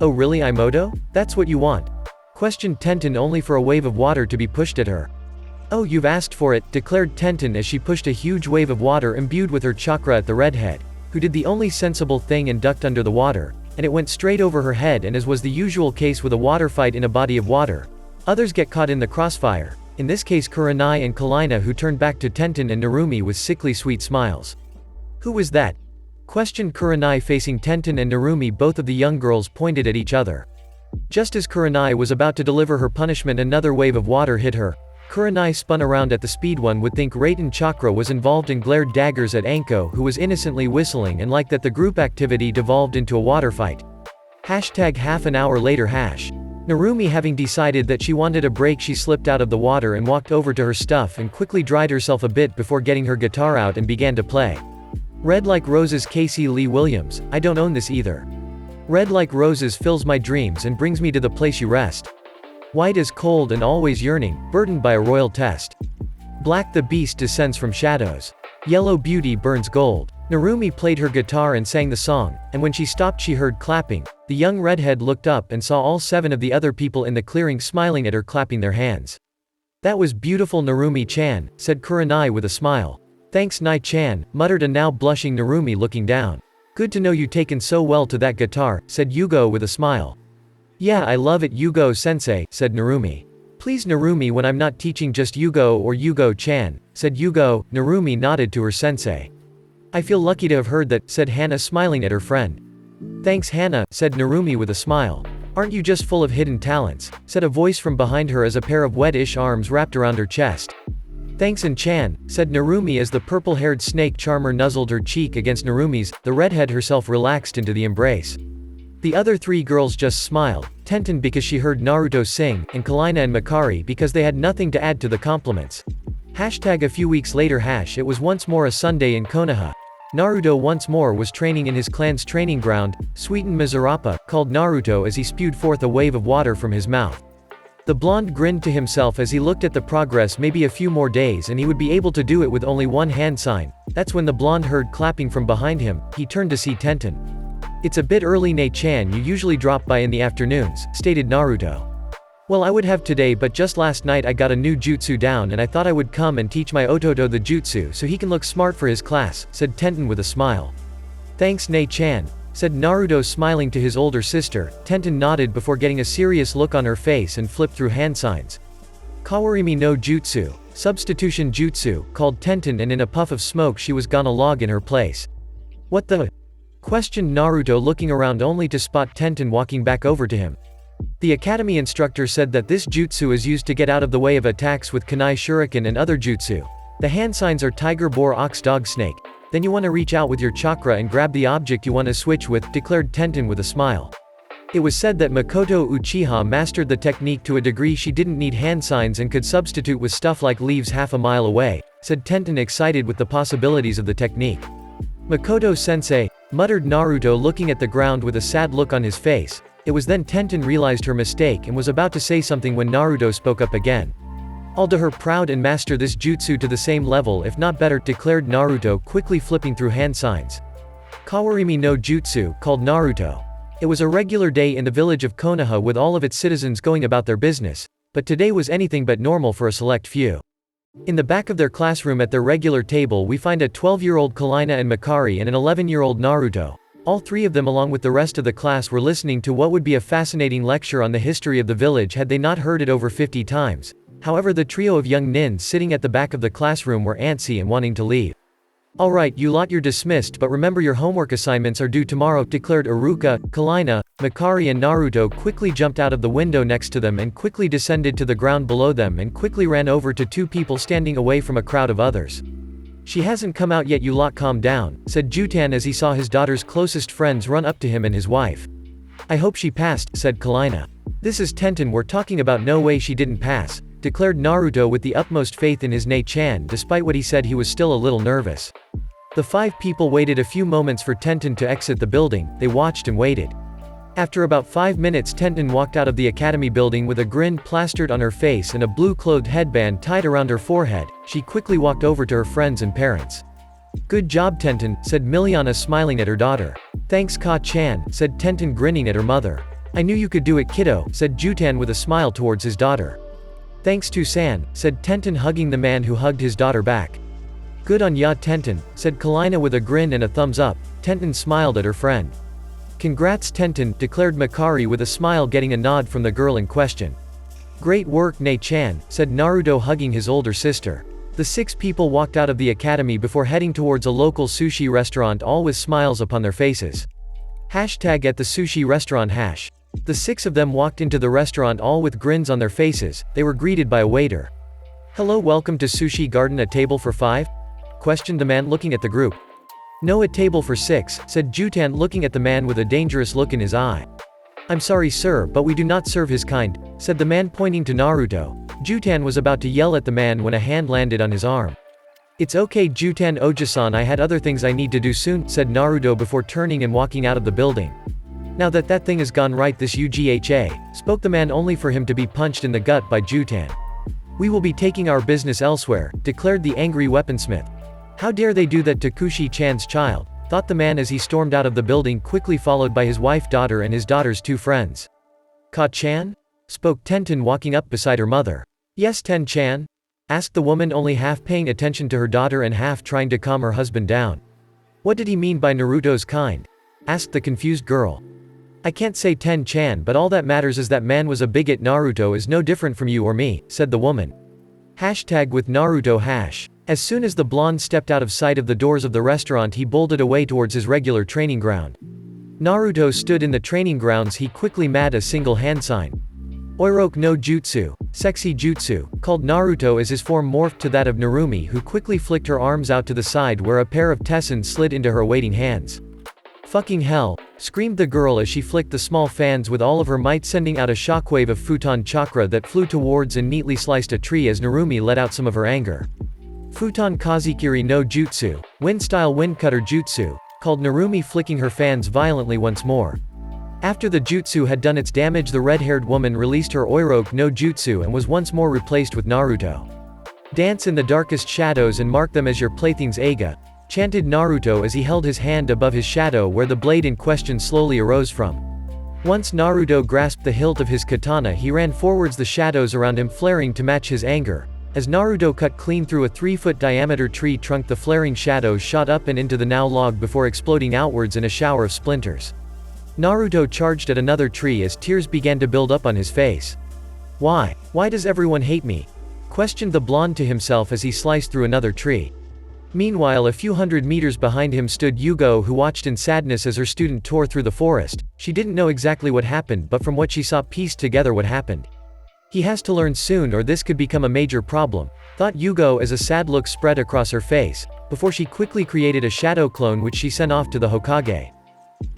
Oh really, Imoto? That's what you want? Questioned Tenten only for a wave of water to be pushed at her. Oh, you've asked for it, declared Tenten as she pushed a huge wave of water imbued with her chakra at the redhead, who did the only sensible thing and ducked under the water, and it went straight over her head. And as was the usual case with a water fight in a body of water, others get caught in the crossfire, in this case Kurenai and Kalina, who turned back to Tenten and Narumi with sickly sweet smiles. Who was that? Questioned Kurenai, facing Tenten and Narumi. Both of the young girls pointed at each other. Just as Kurenai was about to deliver her punishment, another wave of water hit her. Kurenai spun around at the speed one would think Raten Chakra was involved and glared daggers at Anko, who was innocently whistling, and like that the group activity devolved into a water fight. Hashtag half an hour later hash. Narumi, having decided that she wanted a break, she slipped out of the water and walked over to her stuff and quickly dried herself a bit before getting her guitar out and began to play. Red Like Roses, Casey Lee Williams. I don't own this either. Red like roses fills my dreams and brings me to the place you rest. White is cold and always yearning, burdened by a royal test. Black the beast descends from shadows. Yellow beauty burns gold. Narumi played her guitar and sang the song, and when she stopped she heard clapping. The young redhead looked up and saw all 7 of the other people in the clearing smiling at her, clapping their hands. That was beautiful, Narumi-chan, said Kurenai with a smile. Thanks, Nai-chan, muttered a now blushing Narumi, looking down. Good to know you taken so well to that guitar, said Yugo with a smile. Yeah, I love it, Yugo-sensei, said Narumi. Please Narumi, when I'm not teaching, just Yugo or Yugo-chan, said Yugo. Narumi nodded to her sensei. I feel lucky to have heard that, said Hana, smiling at her friend. Thanks Hana, said Narumi with a smile. Aren't you just full of hidden talents, said a voice from behind her as a pair of wet-ish arms wrapped around her chest. Thanks An-chan, said Narumi as the purple-haired snake charmer nuzzled her cheek against Narumi's. The redhead herself relaxed into the embrace. The other 3 girls just smiled, Tenten because she heard Naruto sing, and Kalina and Mikari because they had nothing to add to the compliments. Hashtag a few weeks later hash. It was once more a Sunday in Konoha. Naruto once more was training in his clan's training ground. Sweeten Mizurapa, called Naruto as he spewed forth a wave of water from his mouth. The blonde grinned to himself as he looked at the progress. Maybe a few more days and he would be able to do it with only one hand sign. That's when the blonde heard clapping from behind him. He turned to see Tenten. It's a bit early, Nei-chan, you usually drop by in the afternoons, stated Naruto. Well, I would have today, but just last night I got a new jutsu down and I thought I would come and teach my Ototo the jutsu so he can look smart for his class, said Tenten with a smile. Thanks Nei-chan, said Naruto smiling to his older sister. Tenten nodded before getting a serious look on her face and flipped through hand signs. Kawarimi no jutsu, substitution jutsu, called Tenten, and in a puff of smoke she was gonna log in her place. What the? Questioned Naruto, looking around only to spot Tenten walking back over to him. The academy instructor said that this jutsu is used to get out of the way of attacks with kunai shuriken and other jutsu. The hand signs are tiger, boar, ox, dog, snake. Then you want to reach out with your chakra and grab the object you want to switch with, declared Tenten with a smile. It was said that Makoto Uchiha mastered the technique to a degree she didn't need hand signs and could substitute with stuff like leaves half a mile away, said Tenten, excited with the possibilities of the technique. Makoto-sensei, muttered Naruto, looking at the ground with a sad look on his face. It was then Tenten realized her mistake and was about to say something when Naruto spoke up again. I'll do her proud and master this jutsu to the same level if not better, declared Naruto, quickly flipping through hand signs. Kawarimi no jutsu, called Naruto. It was a regular day in the village of Konoha with all of its citizens going about their business, but today was anything but normal for a select few. In the back of their classroom at their regular table we find a 12-year-old Kalina and Makari and an 11-year-old Naruto. All three of them along with the rest of the class were listening to what would be a fascinating lecture on the history of the village had they not heard it over 50 times. However, the trio of young nins sitting at the back of the classroom were antsy and wanting to leave. Alright, you lot, you're dismissed, but remember your homework assignments are due tomorrow, declared Iruka. Kalina, Makari and Naruto quickly jumped out of the window next to them and quickly descended to the ground below them and quickly ran over to two people standing away from a crowd of others. She hasn't come out yet, you lot, calm down, said Jutan as he saw his daughter's closest friends run up to him and his wife. I hope she passed, said Kalina. This is Tenten we're talking about, no way she didn't pass, declared Naruto with the utmost faith in his Nei-chan. Despite what he said, he was still a little nervous. The five people waited a few moments for Tenten to exit the building. They watched and waited. After about 5 minutes, Tenten walked out of the academy building with a grin plastered on her face and a blue-clothed headband tied around her forehead. She quickly walked over to her friends and parents. Good job, Tenten, said Miliana, smiling at her daughter. Thanks, Ka-chan, said Tenten, grinning at her mother. I knew you could do it, kiddo, said Jutan with a smile towards his daughter. Thanks to San, said Tenten, hugging the man who hugged his daughter back. Good on ya, Tenten, said Kalina with a grin and a thumbs up. Tenten smiled at her friend. Congrats, Tenten, declared Makari with a smile, getting a nod from the girl in question. Great work, Nei-chan, said Naruto, hugging his older sister. The 6 people walked out of the academy before heading towards a local sushi restaurant, all with smiles upon their faces. Hashtag at the sushi restaurant hash. The 6 of them walked into the restaurant all with grins on their faces. They were greeted by a waiter. Hello, welcome to Sushi Garden, a table for 5? Questioned the man, looking at the group. No, a table for 6, said Jutan, looking at the man with a dangerous look in his eye. I'm sorry, sir, but we do not serve his kind, said the man, pointing to Naruto. Jutan was about to yell at the man when a hand landed on his arm. It's okay, Jutan Oji-san, I had other things I need to do soon, said Naruto before turning and walking out of the building. Now that thing has gone right, this UGHA, spoke the man, only for him to be punched in the gut by Jutan. We will be taking our business elsewhere, declared the angry weaponsmith. How dare they do that to Kushi-chan's child, thought the man as he stormed out of the building, quickly followed by his wife, daughter and his daughter's 2 friends. Ka-chan? Spoke Tenten, walking up beside her mother. Yes, Ten-chan? Asked the woman, only half paying attention to her daughter and half trying to calm her husband down. What did he mean by Naruto's kind? Asked the confused girl. I can't say, Ten-chan, but all that matters is that man was a bigot. Naruto is no different from you or me, said the woman. Hashtag with Naruto hash. As soon as the blonde stepped out of sight of the doors of the restaurant, he bolted away towards his regular training ground. Naruto stood in the training grounds. He quickly made a single hand sign. Oiroke no jutsu, sexy jutsu, called Naruto as his form morphed to that of Narumi, who quickly flicked her arms out to the side where a pair of Tessen slid into her waiting hands. Fucking hell, screamed the girl as she flicked the small fans with all of her might, sending out a shockwave of futon chakra that flew towards and neatly sliced a tree as Narumi let out some of her anger. Futon Kazikiri no Jutsu, wind-style wind-cutter jutsu, called Narumi, flicking her fans violently once more. After the jutsu had done its damage, the red-haired woman released her Oiroke no Jutsu and was once more replaced with Naruto. Dance in the darkest shadows and mark them as your playthings, Eiga, chanted Naruto as he held his hand above his shadow where the blade in question slowly arose from. Once Naruto grasped the hilt of his katana, he ran forwards, the shadows around him flaring to match his anger. As Naruto cut clean through a 3-foot diameter tree trunk, the flaring shadows shot up and into the now log before exploding outwards in a shower of splinters. Naruto charged at another tree as tears began to build up on his face. Why does everyone hate me?" questioned the blonde to himself as he sliced through another tree. Meanwhile, a few hundred meters behind him stood Yugo, who watched in sadness as her student tore through the forest. She didn't know exactly what happened, but from what she saw, pieced together what happened. He has to learn soon or this could become a major problem, thought Yugo as a sad look spread across her face, before she quickly created a shadow clone which she sent off to the Hokage.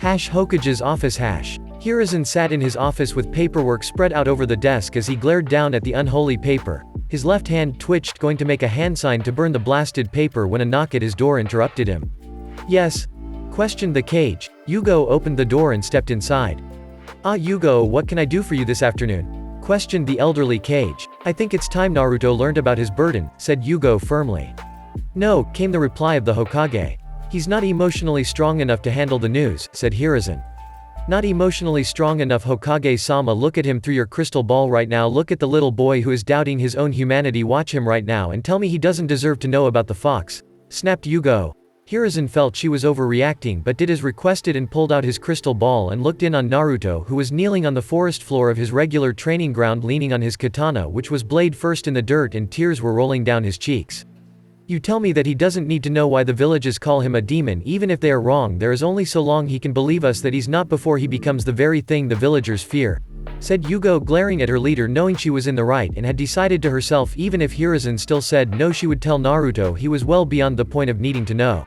Hokage's office. Hiruzen sat in his office with paperwork spread out over the desk as he glared down at the unholy paper. His left hand twitched, going to make a hand sign to burn the blasted paper when a knock at his door interrupted him. "Yes?" questioned the cage. Yugo opened the door and stepped inside. "Ah, Yugo, what can I do for you this afternoon?" questioned the elderly cage. "I think it's time Naruto learned about his burden," said Yugo firmly. "No," came the reply of the Hokage. "He's not emotionally strong enough to handle the news," said Hiruzen. "Not emotionally strong enough? Hokage-sama, look at him through your crystal ball right now. Look at the little boy who is doubting his own humanity. Watch him right now and tell me he doesn't deserve to know about the fox," snapped Yugo. Hiruzen felt she was overreacting but did as requested and pulled out his crystal ball and looked in on Naruto, who was kneeling on the forest floor of his regular training ground leaning on his katana, which was blade first in the dirt, and tears were rolling down his cheeks. "You tell me that he doesn't need to know why the villages call him a demon. Even if they are wrong, there is only so long he can believe us that he's not before he becomes the very thing the villagers fear," said Yugo, glaring at her leader, knowing she was in the right and had decided to herself even if Hiruzen still said no, she would tell Naruto he was well beyond the point of needing to know.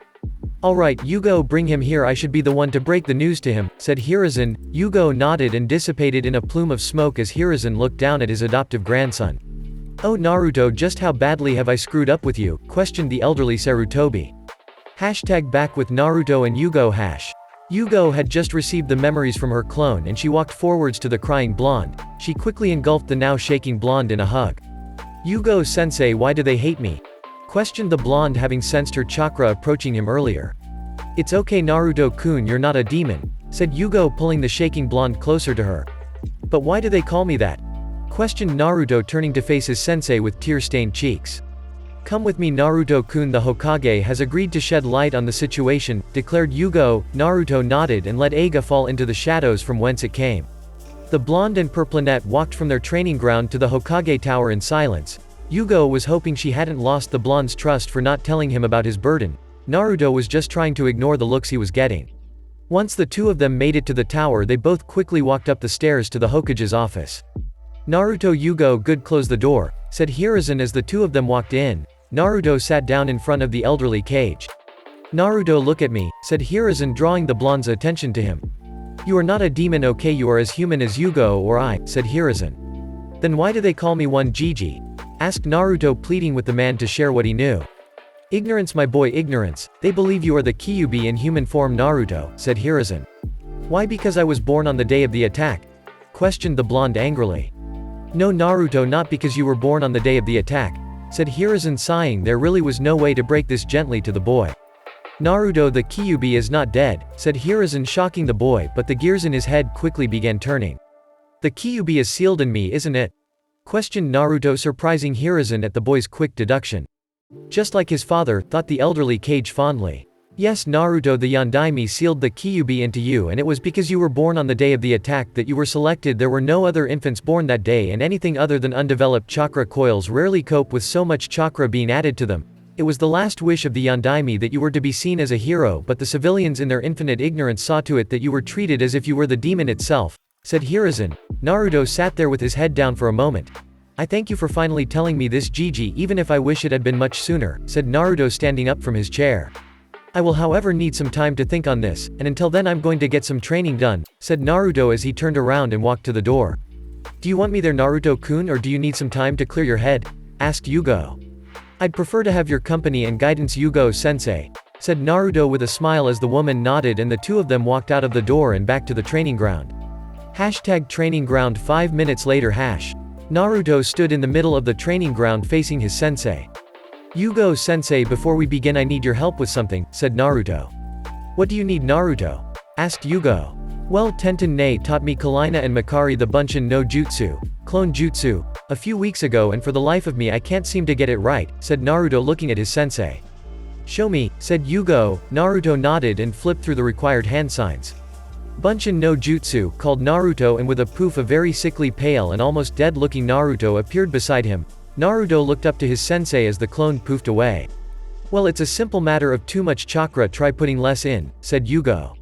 "Alright, Yugo, bring him here. I should be the one to break the news to him," said Hiruzen. Yugo nodded and dissipated in a plume of smoke as Hiruzen looked down at his adoptive grandson. "Oh Naruto, just how badly have I screwed up with you?" questioned the elderly Sarutobi. Back with Naruto and Yugo. Yugo had just received the memories from her clone and she walked forwards to the crying blonde. She quickly engulfed the now shaking blonde in a hug. "Yugo-sensei, why do they hate me?" questioned the blonde, having sensed her chakra approaching him earlier. "It's okay Naruto-kun, you're not a demon," said Yugo, pulling the shaking blonde closer to her. "But why do they call me that?" questioned Naruto, turning to face his sensei with tear-stained cheeks. "Come with me Naruto-kun, the Hokage has agreed to shed light on the situation," declared Yugo. Naruto nodded and let Eiga fall into the shadows from whence it came. The blonde and Purplinette walked from their training ground to the Hokage tower in silence. Yugo was hoping she hadn't lost the blonde's trust for not telling him about his burden. Naruto was just trying to ignore the looks he was getting. Once the two of them made it to the tower, they both quickly walked up the stairs to the Hokage's office. "Naruto, Yugo, good, close the door," said Hiruzen as the two of them walked in. Naruto sat down in front of the elderly cage. "Naruto, look at me," said Hiruzen, drawing the blonde's attention to him. "You are not a demon, okay? You are as human as Yugo or I," said Hiruzen. "Then why do they call me one Gigi?" asked Naruto, pleading with the man to share what he knew. "Ignorance, my boy, ignorance. They believe you are the Kyuubi in human form, Naruto," said Hiruzen. "Why, because I was born on the day of the attack?" questioned the blonde angrily. "No Naruto, not because you were born on the day of the attack," said Hiruzen, sighing. There really was no way to break this gently to the boy. "Naruto, the Kyuubi is not dead," said Hiruzen, shocking the boy, but the gears in his head quickly began turning. "The Kyuubi is sealed in me, isn't it?" questioned Naruto, surprising Hiruzen at the boy's quick deduction. "Just like his father," thought the elderly cage fondly. "Yes Naruto, the Yondaime sealed the Kyuubi into you, and it was because you were born on the day of the attack that you were selected. There were no other infants born that day, and anything other than undeveloped chakra coils rarely cope with so much chakra being added to them. It was the last wish of the Yondaime that you were to be seen as a hero, but the civilians in their infinite ignorance saw to it that you were treated as if you were the demon itself," said Hiruzen. Naruto sat there with his head down for a moment. "I thank you for finally telling me this, Gigi, even if I wish it had been much sooner," said Naruto, standing up from his chair. "I will however need some time to think on this, and until then I'm going to get some training done," said Naruto as he turned around and walked to the door. "Do you want me there Naruto-kun, or do you need some time to clear your head?" asked Yugo. "I'd prefer to have your company and guidance Yugo-sensei," said Naruto with a smile as the woman nodded and the two of them walked out of the door and back to the training ground. #training ground 5 minutes later Naruto stood in the middle of the training ground facing his sensei. "Yugo-sensei, before we begin I need your help with something," said Naruto. "What do you need Naruto?" asked Yugo. Well, Tenten taught me Kalina and Makari the Bunshin no Jutsu, Clone Jutsu, a few weeks ago, and for the life of me I can't seem to get it right, said Naruto looking at his sensei. Show me, said Yugo. Naruto nodded and flipped through the required hand signs. Bunshin no Jutsu, called Naruto, and with a poof a very sickly pale and almost dead-looking Naruto appeared beside him. Naruto looked up to his sensei as the clone poofed away. Well, it's a simple matter of too much chakra, try putting less in, said Yugo.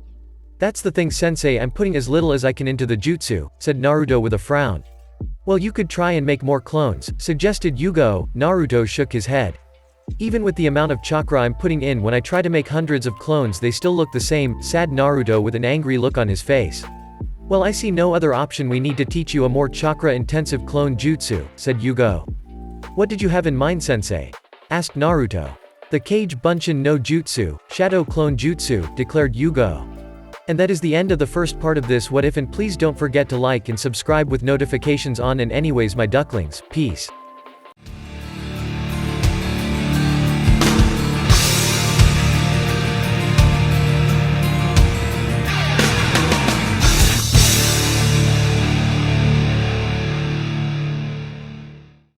That's the thing sensei, I'm putting as little as I can into the jutsu, said Naruto with a frown. Well, you could try and make more clones, suggested Yugo. Naruto shook his head. Even with the amount of chakra I'm putting in, when I try to make hundreds of clones they still look the same, sad Naruto with an angry look on his face. Well, I see no other option, we need to teach you a more chakra-intensive clone jutsu, said Yugo. What did you have in mind sensei? Asked Naruto. The Kage Bunshin no Jutsu, Shadow Clone Jutsu, declared Yugo. And that is the end of the first part of this what if, and please don't forget to like and subscribe with notifications on, and anyways my ducklings, peace.